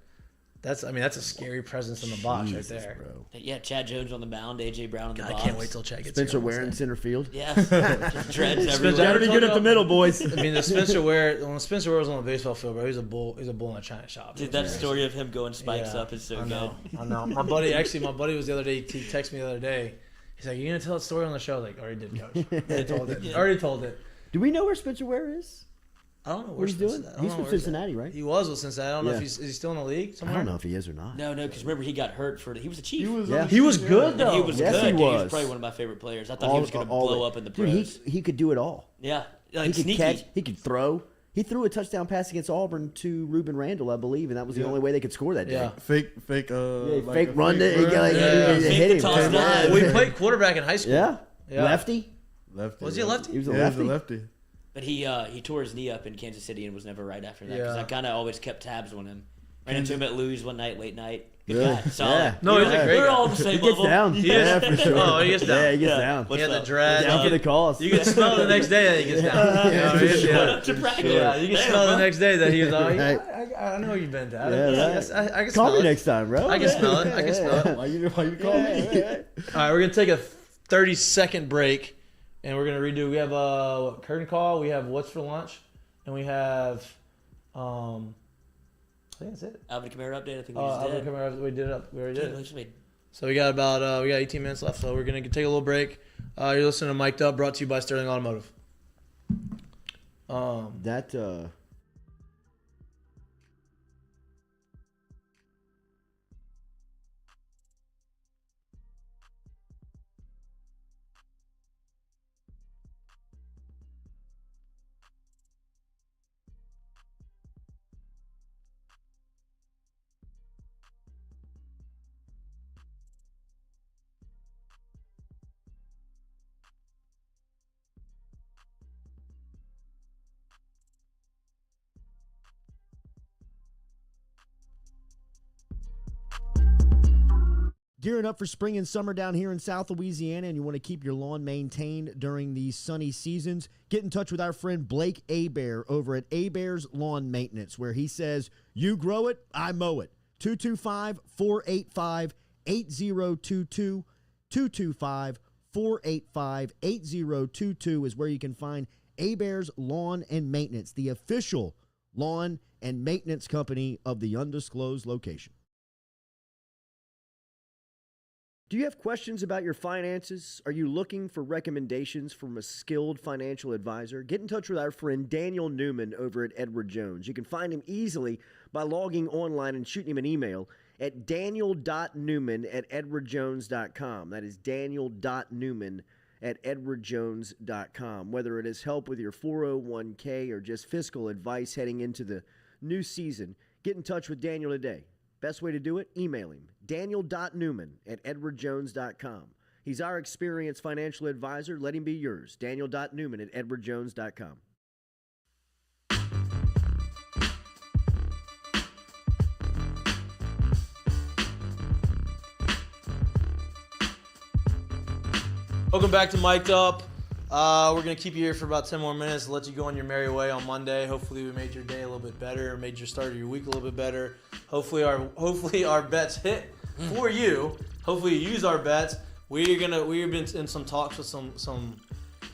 that's a scary presence in the box Jesus, right there. bro. Yeah, Chad Jones on the mound, AJ Brown in the God, I box. can't wait till Chad gets Spencer here. Ware in center field. Yeah, just dreads everywhere. Gotta be good at the middle, boys. I mean, the Spencer Ware when Spencer Ware was on the baseball field, bro, he's a bull in a china shop. Dude, that story of him going spikes up is so I know, good. I know. My buddy was the other day. He texted me the other day. He's like, "You gonna tell that story on the show?" I was like, already did, coach. Already told it. Yeah. Already told it. Do we know where Spencer Ware is? I don't know what he's doing. He's from Cincinnati, right? He was with Cincinnati. I don't know if he's still in the league somewhere. I don't know if he is or not. No, because remember he got hurt he was a Chief. He was good though. He was yes, good. He was. He was probably one of my favorite players. I thought he was going to blow up in the pros. Dude, he could do it all. Yeah, he could sneaky. catch. He could throw. He threw a touchdown pass against Auburn to Ruben Randall, I believe, and that was the only way they could score that day. Yeah. Fake fake like run. Fake Hit him. Well, he played quarterback in high school. Yeah. Lefty. Was he a lefty? He was a lefty. But he tore his knee up in Kansas City and was never right after that because I kind of always kept tabs on him. Ran into him at Louis one night, late night. Good guy. Solid. Yeah. No, he's a great guy. We're all on the same He gets level. down. Yeah, for sure. Oh, he gets down. Yeah, he gets down. He had the up? dread. Down for the cause. You can smell the next day that he gets down. Yeah, to practice. Yeah, you can smell the next day that he was like, Right. I know you've been down. Yeah, I can Call smell me it. next time, bro. I can smell it. I can smell it. Why you call me? All right, we're going to take a 30-second break, and we're going to redo. We have curtain call. We have what's for lunch, and we have, I think that's it. Alvin Kamara update. I think we just Alvin did. Kamara, we did it up. We already did it. Just made- So we got about 18 minutes left. So we're going to take a little break. You're listening to Mik'd Up, brought to you by Sterling Automotive. Gearing up for spring and summer down here in South Louisiana, and you want to keep your lawn maintained during these sunny seasons, get in touch with our friend Blake Abear over at Abear's Lawn Maintenance, where he says, you grow it, I mow it. 225-485-8022. 225-485-8022 is where you can find Abear's Lawn and Maintenance, the official lawn and maintenance company of the undisclosed location. Do you have questions about your finances? Are you looking for recommendations from a skilled financial advisor? Get in touch with our friend Daniel Newman over at Edward Jones. You can find him easily by logging online and shooting him an email at daniel.newman@edwardjones.com. That is daniel.newman@edwardjones.com. Whether it is help with your 401k or just fiscal advice heading into the new season, get in touch with Daniel today. Best way to do it? Email him, daniel.newman@edwardjones.com. He's our experienced financial advisor. Let him be yours, daniel.newman@edwardjones.com. Welcome back to Mik'd Up. We're going to keep you here for about 10 more minutes and let you go on your merry way on Monday. Hopefully we made your day a little bit better, made your start of your week a little bit better. Hopefully our bets hit for you. Hopefully you use our bets. We've been in some talks with some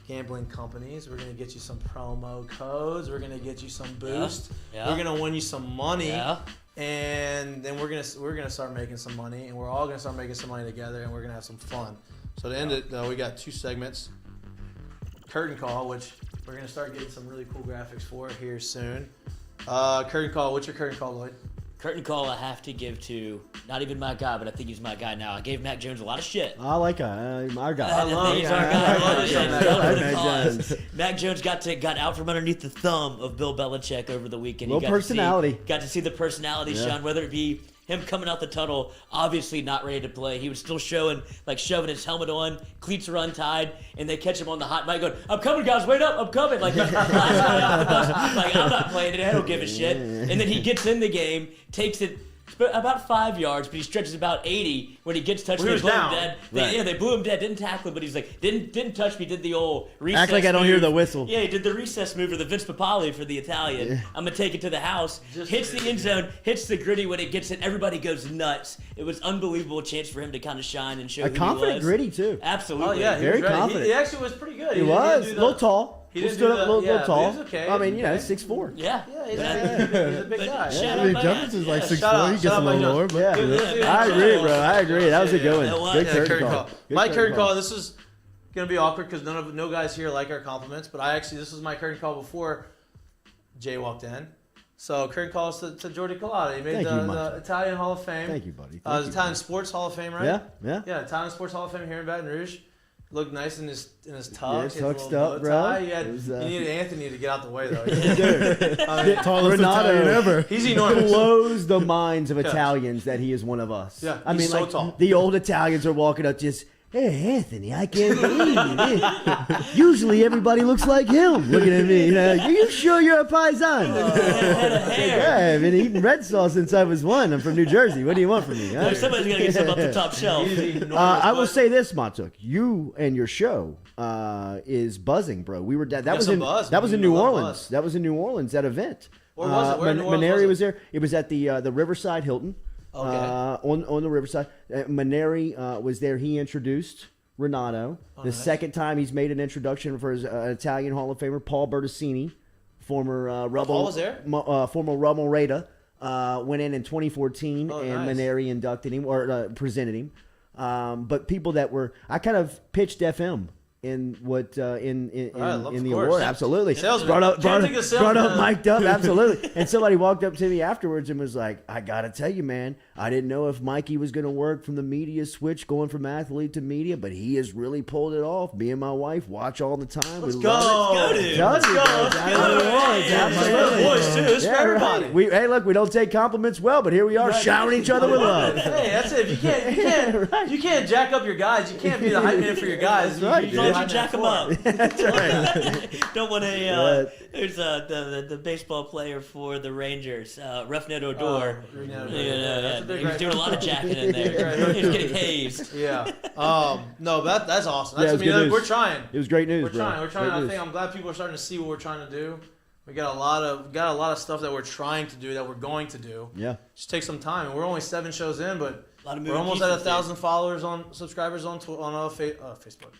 gambling companies. We're going to get you some promo codes. We're going to get you some boost. Yeah. We're going to win you some money. Yeah. And then we're gonna start making some money, and we're all going to start making some money together, and we're going to have some fun. So to end it, we got 2 segments. Curtain call, which we're going to start getting some really cool graphics for here soon. Curtain call. What's your curtain call, Lloyd? Curtain call I have to give to, not even my guy, but I think he's my guy now. I gave Mac Jones a lot of shit. I like our guy. I love He's our our guy. guy. Mac Jones got out from underneath the thumb of Bill Belichick over the weekend. Little personality. Got to see the personality shine, whether it be him coming out the tunnel, obviously not ready to play. He was still shoving his helmet on, cleats are untied, and they catch him on the hot mic going, I'm coming, guys, wait up, I'm coming. Like, he's the last guy off the bus. Like, I'm not playing it, I don't give a shit. And then he gets in the game, takes it about 5 yards, but he stretches about 80 when he gets touched. Well, he was blew down. him dead. Right. They blew him dead, didn't tackle him, but he's like, didn't touch me, did the old recess Act like I don't hear move. the whistle. Yeah, he did the recess move or the Vince Papale for the Italian. Yeah. I'm going to take it to the house. Hits the end zone, hits the gritty when it gets it. Everybody goes nuts. It was unbelievable chance for him to kind of shine and show A who confident he was. Gritty, too. Absolutely. Oh, yeah. Very was ready. confident. He actually was pretty good. He was. didn't A do little tall. He He didn't stood do up a that- little yeah, but tall. he was okay. I mean, Okay. 6'4". Yeah. Yeah, he's a big guy. Shout I out mean, my Jefferson's guy. like Yeah, 6'4". shout out- He gets shout a out little Mike lower, Jones. but Yeah. Yeah. I agree, bro. I agree. That was a good one. That was. Good Yeah, curtain call. Good My curtain call. This is gonna be awkward because no guys here like our compliments. But this was my curtain call before Jay walked in. So Kurt calls to Jordi Collada. He made the Italian Hall of Fame. Thank you, buddy. Italian Sports Hall of Fame, right? Yeah. Yeah, Italian Sports Hall of Fame here in Baton Rouge. Looked nice in his tux. Yeah, tucked up, bro. He needed Anthony to get out the way, though. Dude, tallest Italian ever. He's enormous. Blows the minds of Italians that he is one of us. Yeah, I mean, so like tall. the old Italians are walking up just. Hey, Anthony, I can't believe it. Usually everybody looks like him looking at me. Are you sure you're a paisan? Yeah, I've been eating red sauce since I was 1. I'm from New Jersey. What do you want from me? Huh? Somebody's going to get some off the top shelf. I will say this, Mahtook. You and your show is buzzing, bro. We were that was in New Orleans. That was in New Orleans, that event. Where was it? Where in New Orleans Maneri was there. It was at the Riverside Hilton. Okay. On the Riverside. Maneri was there. He introduced Renato. The second time he's made an introduction for his Italian Hall of Famer, Paul Bertassini, former Rebel. Paul was there? Former Rebel Raider. Went in 2014, and nice. Maneri inducted him or presented him. But people that were, I kind of pitched FM in what in the award, absolutely. Brought up Mik'd up, absolutely. And somebody walked up to me afterwards and was like, "I gotta tell you, man, I didn't know if Mikey was gonna work from the media switch, going from athlete to media, but he has really pulled it off. Me and my wife watch all the time. Let's go, dude. Let's go. It's for everybody. Hey, look, we don't take compliments well, but here we are showering each other with love. Hey, that's it. You can't jack up your guys. You can't be the hype man for your guys. That's right. You jack them up. That's right. Don't want there's the baseball player for the Rangers, Roughneck Odor. He was doing a lot of jacking in there. He was getting hazed. Yeah. No, that's awesome. Yeah, we're trying. It was great news. We're trying. I think I'm glad people are starting to see what we're trying to do. We got a lot of stuff that we're trying to do that we're going to do. Yeah. Just take some time. We're only 7 shows in, but We're almost at 1,000 subscribers on Facebook.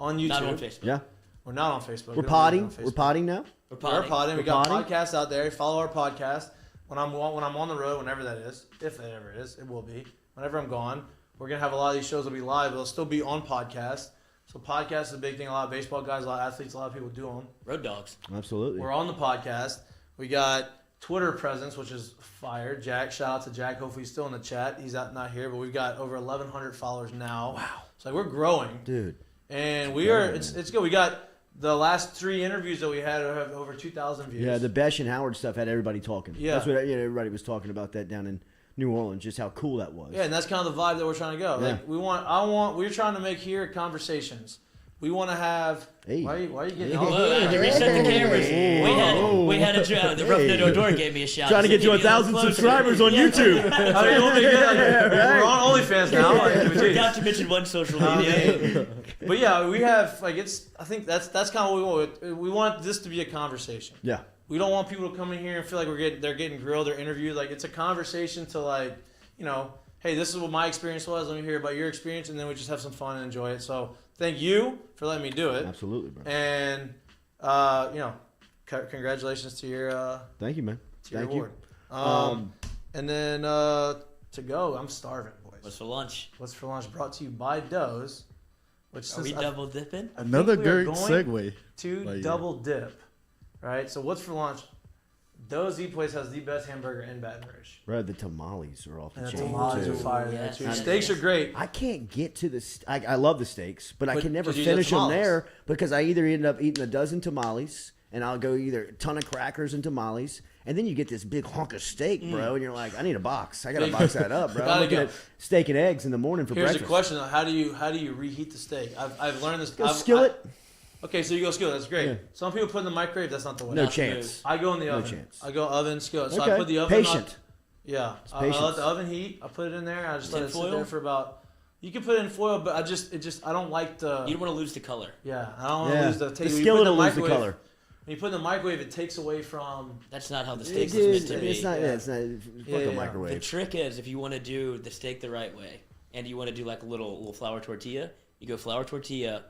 On YouTube. Not on Facebook. Yeah. We're not on Facebook. We're potting. We're potting now. We're potting. We got podcasts out there. Follow our podcast. When I'm on the road, whenever that is, if that ever is, it will be. Whenever I'm gone, we're gonna have a lot of these shows will be live. They'll still be on podcast. So podcast is a big thing. A lot of baseball guys, a lot of athletes, a lot of people do them. Road dogs. Absolutely. We're on the podcast. We got Twitter presence, which is fire. Jack, shout out to Jack. Hopefully he's still in the chat. He's not here, but we've got over 1,100 followers now. Wow. So we're growing, dude. And it's good. We got the last 3 interviews that we had have over 2,000 views. Yeah, the Besh and Howard stuff had everybody talking. Yeah. That's what everybody was talking about that down in New Orleans, just how cool that was. Yeah, and that's kind of the vibe that we're trying to go. Yeah. Like we're trying to make here conversations. We want to have. Hey. Why are you getting? Reset the cameras. We had a job. The Roughneck Odor gave me a shout. Trying to get you 1,000 subscribers on YouTube. I mean, we'll be good. We're on OnlyFans now. Forgot to mention one social media. But yeah, we have I think that's kind of what we want. We want this to be a conversation. Yeah. We don't want people to come in here and feel like they're getting grilled or interviewed. Like it's a conversation to hey, this is what my experience was. Let me hear about your experience, and then we just have some fun and enjoy it. So thank you for letting me do it. Absolutely, bro. And congratulations to your thank you, man. To your Thank award. you. And then to go, I'm starving, boys. What's for lunch? What's for lunch? Brought to you by Doe's. Are we double dipping? Another great segue. To double dip, right? So what's for lunch? Doe's Eat Place has the best hamburger in Baton Rouge. Bro, the tamales are off the chain. The tamales are fire there Yes. too. Steaks are great. I can't get to the. I love the steaks, but I can never did you finish get them tamales? there because I either end up eating a dozen tamales and I'll go either a ton of crackers and tamales, and then you get this big hunk of steak, bro, and you're like, I need a box. I gotta box that up, bro. I'm looking at steak and eggs in the morning for breakfast. Here's the question: though. How do you reheat the steak? I've learned this. Go skillet. Okay, so you go skillet. That's great. Yeah. Some people put in the microwave. That's not the way. No chance. I go in the oven. chance. I go oven, skillet. So Okay. I put the oven. Patient. Yeah. I let the oven heat. I put it in there. I just let it sit there for about. You can put it in foil, but I don't like the. You don't want to lose the color. Yeah, I don't want to lose the taste. The When you skillet put will lose the color. When you put it in the microwave, it takes away from. That's not how the steak is meant to be. It's not. Yeah. It's not. Fuck the The microwave. trick is if you want to do the steak the right way, and you want to do like a little flour tortilla, you go flour tortilla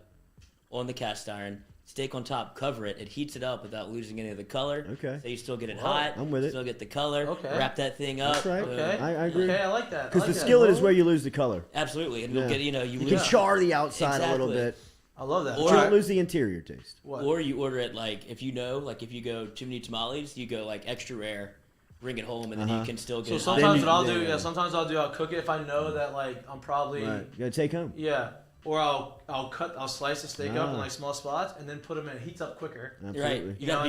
on the cast iron. Steak on top, cover it. It heats it up without losing any of the color. Okay. So you still get it hot. I'm with it. Still get the color. Okay. Wrap that thing up. That's right. Okay. I agree. Okay, I like that. Because the skillet is where you lose the color. Absolutely, and you'll Yeah. get You lose can char the outside a little Exactly. bit. I love that. But you don't lose the interior taste. What? Or you order it if you go too many tamales, you go extra rare, bring it home, and then you can still get. So sometimes what I'll do, I'll cook it if I know that I'm probably. Right. You gotta take home. Yeah. Or I'll slice the steak up in small spots and then put them in. It heats up quicker. Absolutely. Right.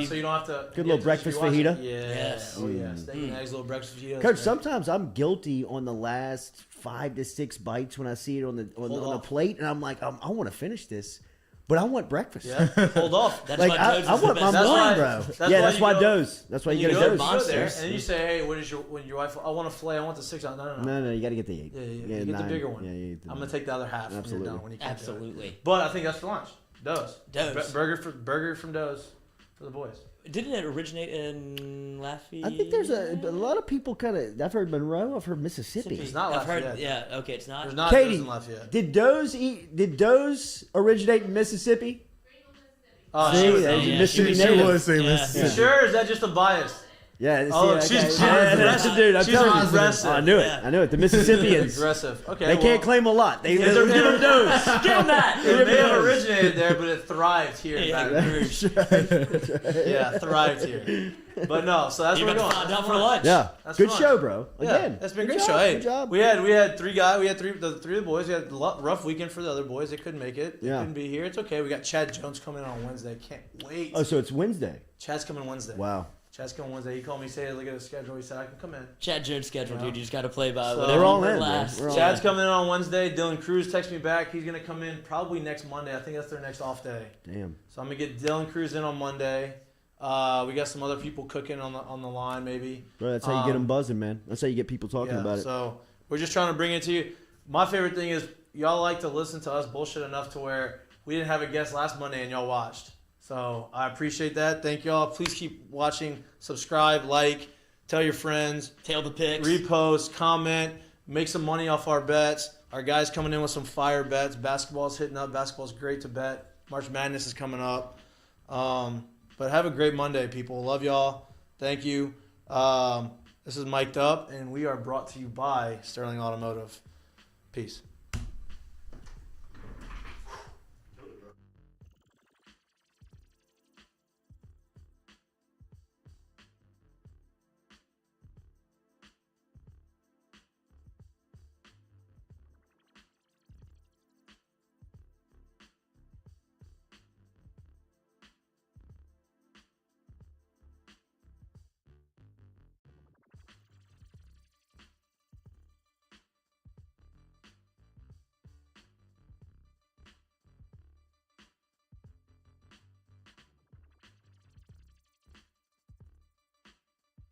So you don't have to. Good little breakfast fajita. Yes. Oh yeah. Steak and eggs, little breakfast fajitas. Coach, sometimes I'm guilty on the last 5 to 6 bites when I see it on the plate, and I'm like, I want to finish this. But I want breakfast. Yeah, hold off. That's why I want my mom, bro. That's why dose. That's why you get a dose. You go there, and then you say, hey, when your wife, I want a fillet, I want the 6 ounce. No, you got to get the 8. Yeah, you get the bigger one. Yeah, I'm going to take the other half. Absolutely. When you can't Absolutely. But I think that's for lunch. Doe's. Burger from Doe's for the boys. Didn't it originate in Lafayette? I think there's a lot of people kind of. I've heard Monroe. I've heard Mississippi. It's not Lafayette. Yeah. Okay, it's not. There's not Katie, Doe's in Lafayette. Did Doe's originate in Mississippi? Oh, see, Mississippi native. Mississippi. You sure? Is that just a bias? Yeah. She's dude. I'm telling you. aggressive. I knew it. I knew it. The Mississippians. Aggressive. Okay. They can't claim a lot. They give them Doe's. Give them that. It may have originated there, but it thrived here. Yeah, thrived here. But no, so that's where we're going. Down for lunch. Yeah. That's Good fun. show, bro. Again. Yeah, that's been a great show. Hey, good job. we had 3 guys. We had three of the boys. We had a rough weekend for the other boys. They couldn't make it. They couldn't be here. It's okay. We got Chad Jones coming in on Wednesday. Can't wait. Oh, so it's Wednesday. Chad's coming Wednesday. Wow. Chad's coming Wednesday. He called me, said, look at the schedule. He said, I can come in. Chad Jones' schedule, dude. You just got to play by So whatever. We're all in, last. man. Chad's coming in on Wednesday. Dylan Cruz texted me back. He's going to come in probably next Monday. I think that's their next off day. Damn. So I'm going to get Dylan Cruz in on Monday. We got some other people cooking on the line, maybe. Bro, that's how you get them buzzing, man. That's how you get people talking about it. So we're just trying to bring it to you. My favorite thing is y'all like to listen to us bullshit enough to where we didn't have a guest last Monday and y'all watched. So I appreciate that. Thank y'all. Please keep watching. Subscribe, like, tell your friends. Tail the picks. Repost, comment, make some money off our bets. Our guys coming in with some fire bets. Basketball's hitting up. Basketball's great to bet. March Madness is coming up. But have a great Monday, people. Love y'all. Thank you. This is Mik'd Up, and we are brought to you by Sterling Automotive. Peace.